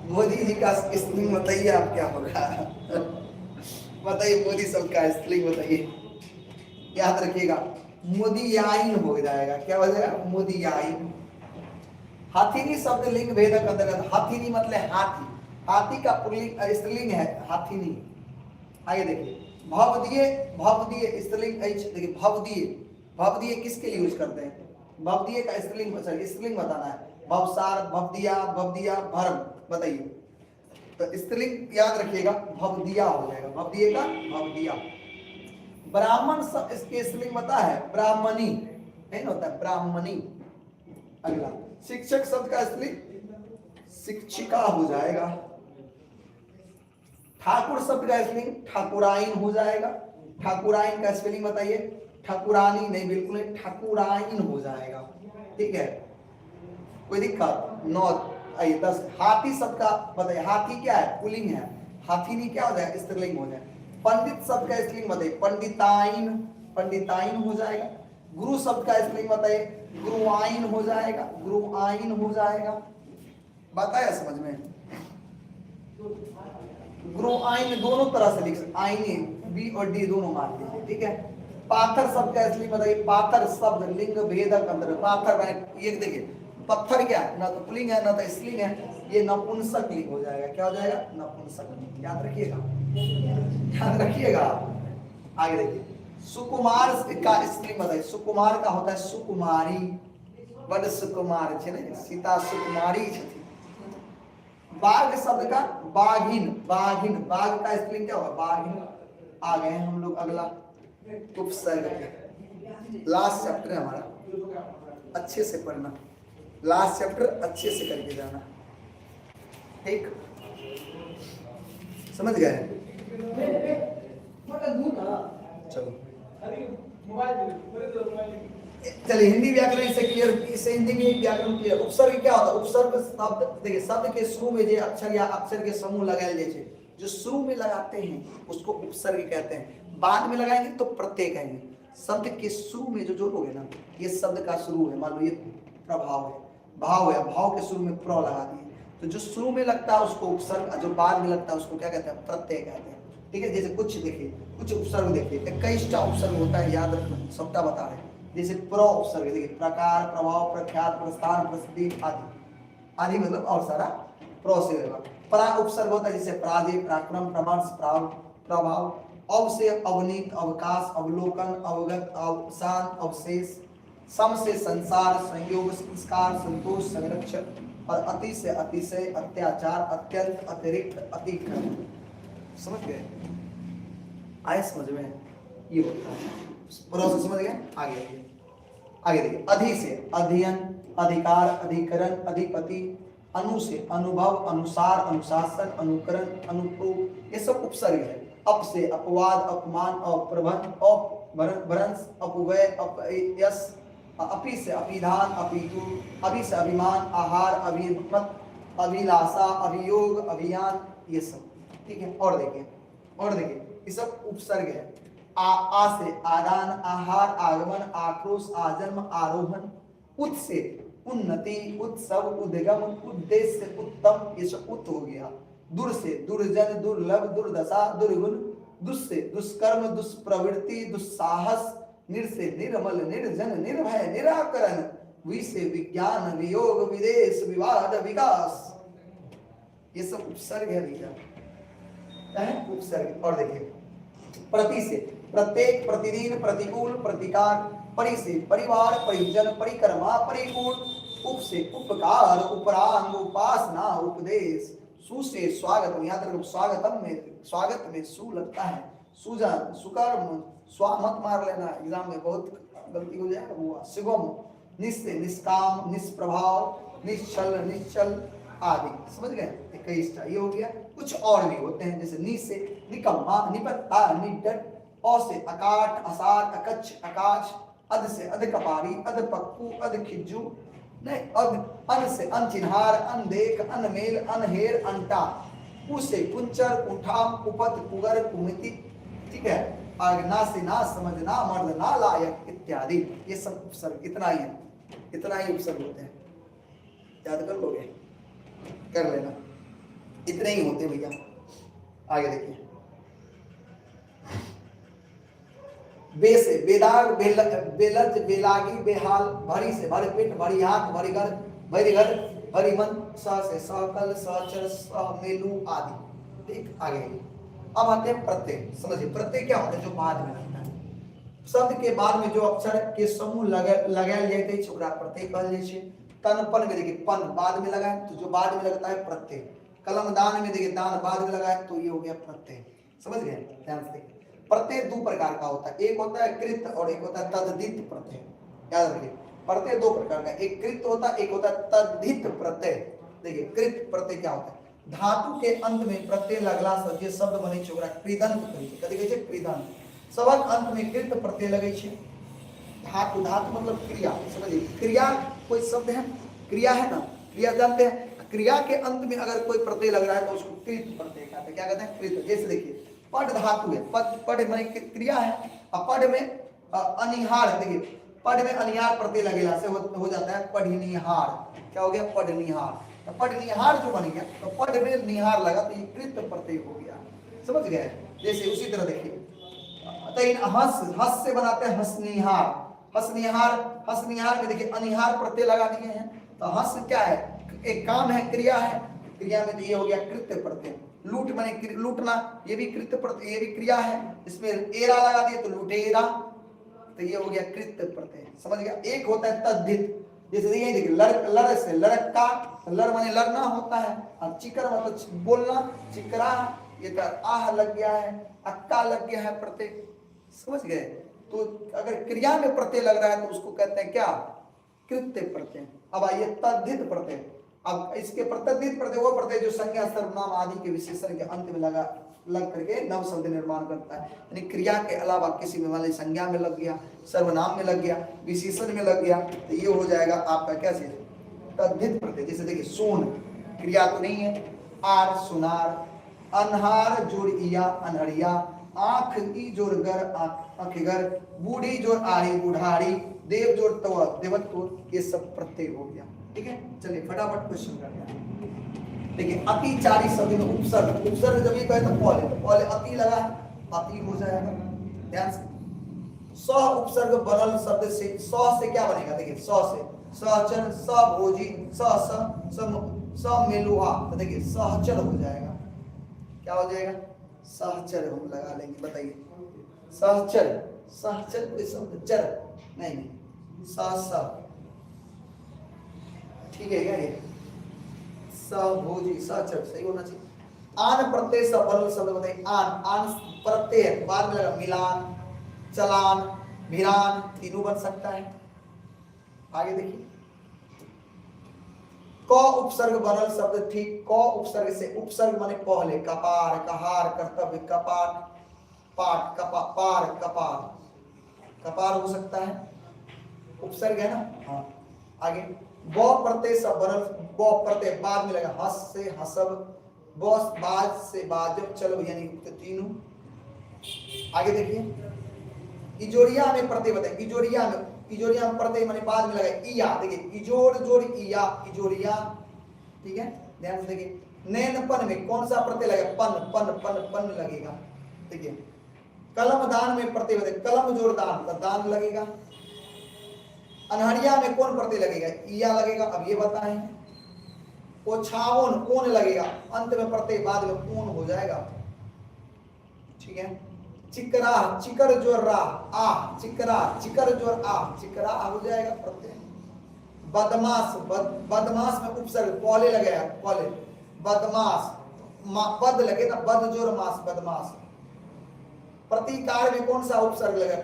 मोदी जी का स्त्रीलिंग बताइए आप, क्या होगा? बताइए मोदी शब्द का स्त्रीलिंग बताइए। याद रखिएगा मोदियाइन हो जाएगा। क्या हो जाएगा? मोदियाइन। हाथीनी शब्द लिंग भेदक अंतर्गत, हाथीनी मतलब हाथी, हाथी का पुल्लिंग स्त्रीलिंग है हाथीनी। आगे देखिए भवदीय, भवदीय स्त्रीलिंग। देखिए भवदीय, भवदीय किसके लिए यूज करते हैं? भवदीय का स्त्रीलिंग, स्त्रीलिंग बताना है। भवसार, भवदिया, भवदिया, भरम। बताइए तो स्त्रीलिंग याद रखिएगा भवदिया हो जाएगा, भवदीय का भवदिया। ब्राह्मण इसके स्त्रीलिंग पता है? ब्राह्मणी नहीं होता है, ब्राह्मणी। अगला शिक्षक शब्द का स्त्रीलिंग शिक्षिका हो जाएगा। ठाकुर शब्द का स्पेलिंग ठाकुराइन हो जाएगा। ठाकुराइन का स्पेलिंग बताइए। ठाकुरानी नहीं, बिल्कुल नहीं, ठाकुराइन हो जाएगा। ठीक है, कोई दिक्कत? 9 आइए 10। हाथी शब्द का बताइए। हाथी क्या है? पुल्लिंग है। हाथीनी क्या हो जाएगा? स्त्रीलिंग हो जाएगा। पंडित शब्द का स्पेलिंग बताइए। पंडिताइन, पंडिताइन हो जाएगा। गुरु शब्द का स्पेलिंग बताइए। गुरुआइन हो जाएगा, गुरुआइन हो जाएगा। बताया समझ में? गुरु आइन दोनों तरह से लिख सकते, आईनी बी और डी दोनों मान लीजिए। ठीक है। पाथर शब्द का स्पेलिंग बताइए। पाथर शब्द लिंग भेदक अंतर, पाथर ये देखिए पत्थर क्या है? ना तो पुल्लिंग है ना तो स्त्रीलिंग है, ये नपुंसक लिंग हो जाएगा। क्या हो जाएगा? नपुंसक लिंग। याद रखिएगा, याद रखिएगा। आगे देखिए सुकुमार का स्त्रीलिंग बताइए। सुकुमार का होता है सुकुमारी, बड़ सुकुमार छे ने, सीता सुकुमारी छथि। बाघ शब्द का बाघिन, बाघिन, बाघ का स्पेलिंग क्या होगा? बाघिन। आ गए हम लोग अगला उपसर्ग पे। लास्ट चैप्टर है हमारा, अच्छे से पढ़ना, लास्ट चैप्टर अच्छे से करके जाना। ठीक, समझ गए? चलो चलिए हिंदी व्याकरण से क्लियर, इससे हिंदी में व्याकरण क्लियर। उपसर्ग क्या होता है? उपसर्ग शब्द देखिए शब्द के शुरू में जो अक्षर या अक्षर के समूह लगाए जाए छे, जो शुरू में लगाते हैं उसको उपसर्ग कहते हैं। बाद में लगाएंगे तो प्रत्यय कहेंगे। शब्द के शुरू में जो जोड़ोगे ना, ये शब्द का शुरू है, मान लो ये प्रभाव है, भाव है, भाव के शुरू में प्र लगा दिए, तो जो शुरू में लगता है उसको उपसर्ग, जो बाद में लगता है उसको क्या कहते हैं? प्रत्यय कहते हैं। ठीक है। जैसे कुछ देखिए, कुछ उपसर्ग देखिए, 21टा उपसर्ग होता है, याद रखना, सबटा बता रहे हैं। जैसे प्र उपसर्ग देखिए, प्रकार, प्रभाव, प्रख्यात, प्रस्थान, प्रसिद्धि आदि। आदि मतलब और सारा प्र से होगा। परा उपसर्ग होता है, जैसे पराजय, पराक्रम, प्रमर्श, प्रभाव। अव से अवनीत, अवकाश, अवलोकन, अवगत, अवसान, अवशेष। सम से संसार, संयोग, संस्कार, संतोष, संरक्षण। और अति से अतिशय, अत्याचार, अत्यंत, अतिरिक्त, अतिक्रम। समझ गए? आए समझ में? ये होता है प्रोसेस, समझ गए? आगे देखिए, अधि से अध्ययन, अधिकार, अधिकरण, अधिपति। अनु से अनुभव, अनुसार, अनुशासन, अनुकरण, अनुप्रूप, ये सब उपसर्ग है। अप से अपवाद, अपमान, अप्रभन, अपभ्रंश, अपव्यय, अपयश। अपि से अभिधान, अपितु। अभि से अभिमान, आहार, अभिमत, अभिलाषा, अभियोग, अभियान, ये सब। ठीक है। और देखिए ये सब उपसर्ग है। आ से आदान, आहार, आगमन, आक्रोश, आजन्म, आरोहण। उत से उन्नति, उत्सव, उद्गम, उद्देश्य, उत्तम, ये सब उत हो गया। दुर से दुर्जन, दुर्लभ, दुर्दशा, दुर्गुण। दुस् से दुष्कर्म, दुष्प्रवृत्ति, दुस्साहस। निर से निर्मल, निर्जन, निर्भय, निराकरण। वि से विज्ञान, वियोग, विदेश, विवाद, विकास। ये सब उपसर्ग है भैया, उपसर्ग। और देखिए, प्रति से प्रत्येक, प्रतिदिन, प्रतिकूल, प्रतिकार। परि से परिवार, परिजन, परिक्रमा, परिपूर्ण। उप से उपकार, उपरांग, उपासना, उपदेश। सु से स्वागत, यहाँ तक स्वागत में सु लगता है। सुजन, सुकर्म, स्वा मत मार लेना, एग्जाम में बहुत गलती हो जाएगा वो। सुगम, निस से निष्काम, निष्प्रभाव, निश्चल, निश्चल आदि। समझ गए? 21टा ये हो गया। कुछ और भी होते हैं, जैसे नि से निकम्मा, निपत्ता, निडट। औ से अकाट, असार, अकच्छ, आकाश। अध से अधकपारी, अधपक्कू, अधखिज्जू। नहीं, अन से अनचिन्हार, अनदेख, अनमेल, अनहेर, अनटा। उ से कुंचर, उठाम, कुपत, कुगर, कुमिति। ठीक है। आगे ना से ना समझना, मर्द ना लायक इत्यादि। ये सब उपसर्ग, इतना ही है, इतना ही उपसर्ग होते हैं। याद कर लोगे? कर लेना, इतने ही होते भैया। आगे देखिए, बे से बेदाग, बेलज, बेलागी, बेहाल। भरी से भरी पेट, भरी आंख, भरी घर, भरी मन। स से सकल, सचर, समेलू आदि। ठीक। आगे अब आते हैं प्रत्यय। समझिए, प्रत्यय क्या होता है? जो बाद में लगता है, शब्द के बाद में जो अक्षर के समूह लगायल जाते हैं ओकरा प्रत्यय कहल जाइ छै। तन पन में देखिए, पन बाद में लगा है तो जो बाद में लगता है प्रत्यय। कलम दान में देखिए, दान बाद में लगा है तो ये हो गया प्रत्यय। समझ गए? ध्यान से देखिए, प्रत्यय दो प्रकार का होता है, एक होता है कृत और एक होता है तद्धित प्रत्यय। याद रखिए, प्रत्यय दो प्रकार का, एक कृत होता है, एक होता है तद्धित प्रत्यय। देखिए, कृत प्रत्यय क्या होता है? धातु के अंत में प्रत्यय लगला से जे शब्द बनै छै ओकरा कृदंत कहै छै। कथि कहै छै? कृदंत। सबक अंत में कृत प्रत्यय लगै छै। धातु, धातु मतलब क्रिया। समझिए, क्रिया कोई शब्द है, क्रिया है ना, क्रिया जानते हैं। क्रिया के अंत में अगर कोई प्रत्यय लग रहा है तो उसको कृत प्रत्यय कहते हैं। क्या कहते हैं? कृत। जैसे देखिए, पढ़ धातु है, पढ़ माने क्रिया है, और पढ़ में अनिहार। देखिए, पढ़ में अनिहार प्रत्यय लगेला से हो जाता है पढ़निहार। क्या हो गया? पढ़निहार। तो पढ़निहार जो बन गया, तो पढ़ में निहार लगा तो ये कृत प्रत्यय हो गया। समझ गए? जैसे उसी तरह देखिए, हस से बनाते हैं हसनिहार। हसनिहार में देखिए अनिहार प्रत्यय लगा दिए हैं, तो हस क्या है? एक काम है, क्रिया है, क्रिया में तो ये हो गया कृत्य प्रत्यय। लूट माने लूटना, ये भी कृत्य प्रत्यय, ये भी क्रिया है, इसमें एरा लगा दिए तो लुटेरा, तो ये हो गया कृत्य प्रत्यय। समझ गया? एक होता है तद्धित। जैसे देखिए, लड़ से लड़का, लड़ माने लड़ना होता है, और चिकर मतलब बोलना, चिकरा, ये तो आह लग गया है, अक्का लग गया है प्रत्यय। समझ गए? तो अगर क्रिया में प्रत्यय लग रहा है तो उसको कहते हैं क्या? कृत्य प्रत्यय। अब आइए तद्धित प्रत्यय। अब इसके तद्धित प्रत्यय वो प्रत्यय जो संज्ञा, सर्वनाम आदि के विशेषण के अंत में लग करके नव शब्द निर्माण करता है। यानी क्रिया के अलावा किसी में वाले संज्ञा में लग गया, सर्वनाम में लग गया, विशेषण में लग गया, तो ये हो जाएगा आपका क्या चीज? तद्धित प्रत्यय। जैसे देखिए, सोन क्रिया तो नहीं है, आर सुनार, अनहार जोड़ इया अनहरिया, आंख ई जोड़ गर आंखगर, बूढ़ी जोड़ आड़ी बुढ़ाड़ी, देव जोड़ तव देवत्व, ये सब प्रत्यय हो गया। ठीक है, चलिए फटाफट क्वेश्चन करते हैं। देखिए अतिचारी शब्द में उपसर्ग, उपसर्ग जब ये कहे तो पहले अति लगा, अति हो जाएगा। ध्यान से स उपसर्ग बनल शब्द से स से क्या बनेगा, देखिए स से सहचर, सभोजी, स मेलुहा, तो देखिए सहचर हो जाएगा। क्या हो जाएगा, सहचर हम लगा लेंगे, बताइए सहचर, सहचर कोई शब्द चर नहीं, सह ठीक है क्या, ये सभोजी सहचर सही होना चाहिए। आन प्रत्यय से बनल शब्द बताइए, आन प्रत्यय बाद में लगा, मिलान, चलान, भिरान, तीनों बन सकता है। आगे देखिए क उपसर्ग बनल शब्द, ठीक क उपसर्ग से, उपसर्ग माने पहले, कपार, कहार, कर्तव्य, कपाट, पाठ, पार, कपार, कपार हो सकता है, उपसर्ग है ना। हाँ आगे ब प्रत्यय से बनल, ब प्रत्यय बाद में लगा, हस से हसब, बस बाज से बाजब, चलो यानी तीनों। आगे देखिए इजोरिया में प्रत्यय बताए, इजोरिया में प्रत्यय माने बाद में लगा इया, देखिए इजोर जोड़ इया, इजोरिया, ठीक है। ध्यान से देखिए नैनपन में कौन सा प्रत्यय लगेगा, पन लगेगा। देखिए कलम दान में प्रत्यय बताए, कलम जोड़ दान, तो दान लगेगा। अनहरिया में कौन प्रत्यय लगेगा, इया लगेगा, अब ये बताएं। ओछावन ओन लगेगा, अंत में प्रत्यय बाद में ओन हो जाएगा, ठीक है। चिकरा, चिकर जोर रा, आ, चिकरा, चिकर जोर आ, चिकरा हो जाएगा प्रत्यय। बदमाश, बदमाश में उपसर्ग पहले लगेगा, पहले बदमाश, पद लगे ना, बद जोर मास, बदमाश। प्रतिकार में कौन सा उपसर्ग लगेगा,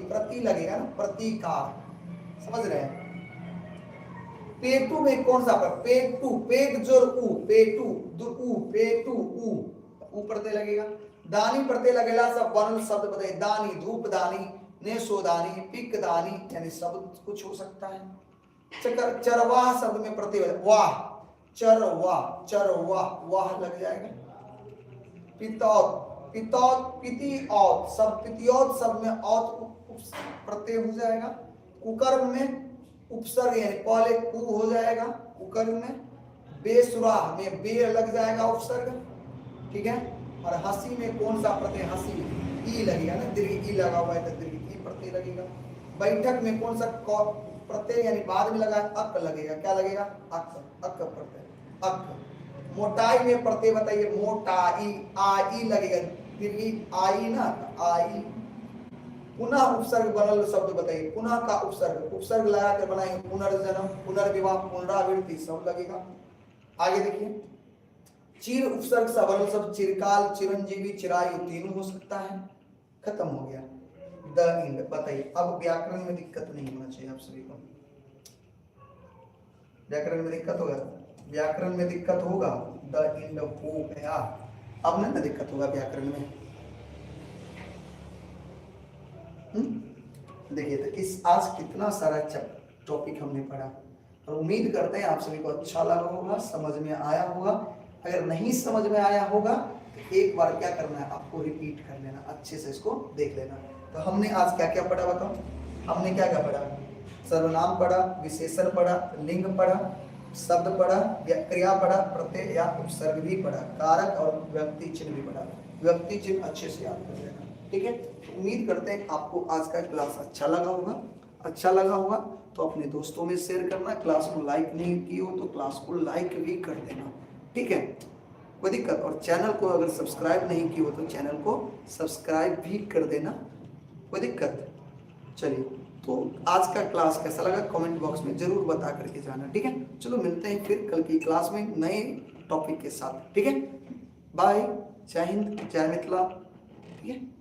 प्रति लगेगा ना, प्रतिकार, समझ रहे हैं। पेटू में कौन सा, पेटू, पेट जोर ऊ, पेटू, ऊ, पेटू, ऊ प्रत्यय लगेगा। दानी प्रत्यय लगेगा, सब बनल शब्द बताइए, दानी, धूप दानी, नेशोदानी, पिक दानी, यानी शब्द कुछ हो सकता है। चरवाह शब्द में प्रत्यय वाह, चरवाह, वाह लग जाएगा। पितौत, पिति औत, सब पितियौत शब्द में औत प्रत्यय हो जाएगा। कुकर्म में उपसर्ग यानी पहले कु हो जाएगा, कुकर्म में। बेसुराह में बे लग जाएगा उपसर्ग, ठीक है। और हंसी में कौन सा प्रत्यय, हंसी ई लगेगा ना, दीर्घ ई लगा हुआ है तो दीर्घ ई प्रत्यय लगेगा। बैठक में कौन सा प्रत्यय यानी बाद में लगा, अक लगेगा, क्या लगेगा, अक प्रत्यय, अक। मोटाई में प्रत्यय बताइए, मोटाई, आई लगेगा, दीर्घ आई ना, आई। पुनः उपसर्ग बनल शब्द बताइए, पुनः का उपसर्ग लगा कर बनाएंगे, पुनर्जन्म, पुनर्विवाह, पुनरावृत्ति सब लगेगा। आगे देखिए चिर उपसर्ग से बनल शब्द, चिरकाल, चिरंजीवी, चिरायु, तीनों हो सकता है। खत्म हो गया द इंड। बताइए अब व्याकरण में दिक्कत नहीं होना चाहिए आप सभी को। व्याकरण में दिक्कत होगा, व्याकरण में दिक्कत होगा, द इंड हो गया, अब ना दिक्कत होगा व्याकरण में। देखिए तो इस आज कितना सारा टॉपिक हमने पढ़ा, और उम्मीद करते हैं आप सभी को अच्छा लगा होगा, समझ में आया होगा। अगर नहीं समझ में आया होगा तो एक बार क्या करना है, आपको रिपीट कर लेना, अच्छे से इसको देख लेना। तो हमने आज क्या क्या पढ़ा बताओ, हमने क्या क्या पढ़ा, सर्वनाम पढ़ा, विशेषण पढ़ा, लिंग पढ़ा, शब्द पढ़ा, क्रिया पढ़ा, प्रत्यय या उपसर्ग भी पढ़ा, कारक और व्यक्ति चिन्ह भी पढ़ा। व्यक्ति चिन्ह अच्छे से याद कर लेना, ठीक है। उम्मीद करते हैं आपको आज का क्लास अच्छा लगा होगा। अच्छा लगा होगा तो अपने दोस्तों में शेयर करना, क्लास को लाइक नहीं की हो तो क्लास को लाइक भी कर देना, ठीक है, कोई दिक्कत। और चैनल को अगर सब्सक्राइब नहीं की हो तो चैनल को सब्सक्राइब भी कर देना, कोई दिक्कत। चलिए तो आज का क्लास कैसा लगा कमेंट बॉक्स में जरूर बता करके जाना, ठीक है। चलो मिलते हैं फिर कल की क्लास में नए टॉपिक के साथ, ठीक है। बाय, जय हिंद, जय मिथिला, ठीक है।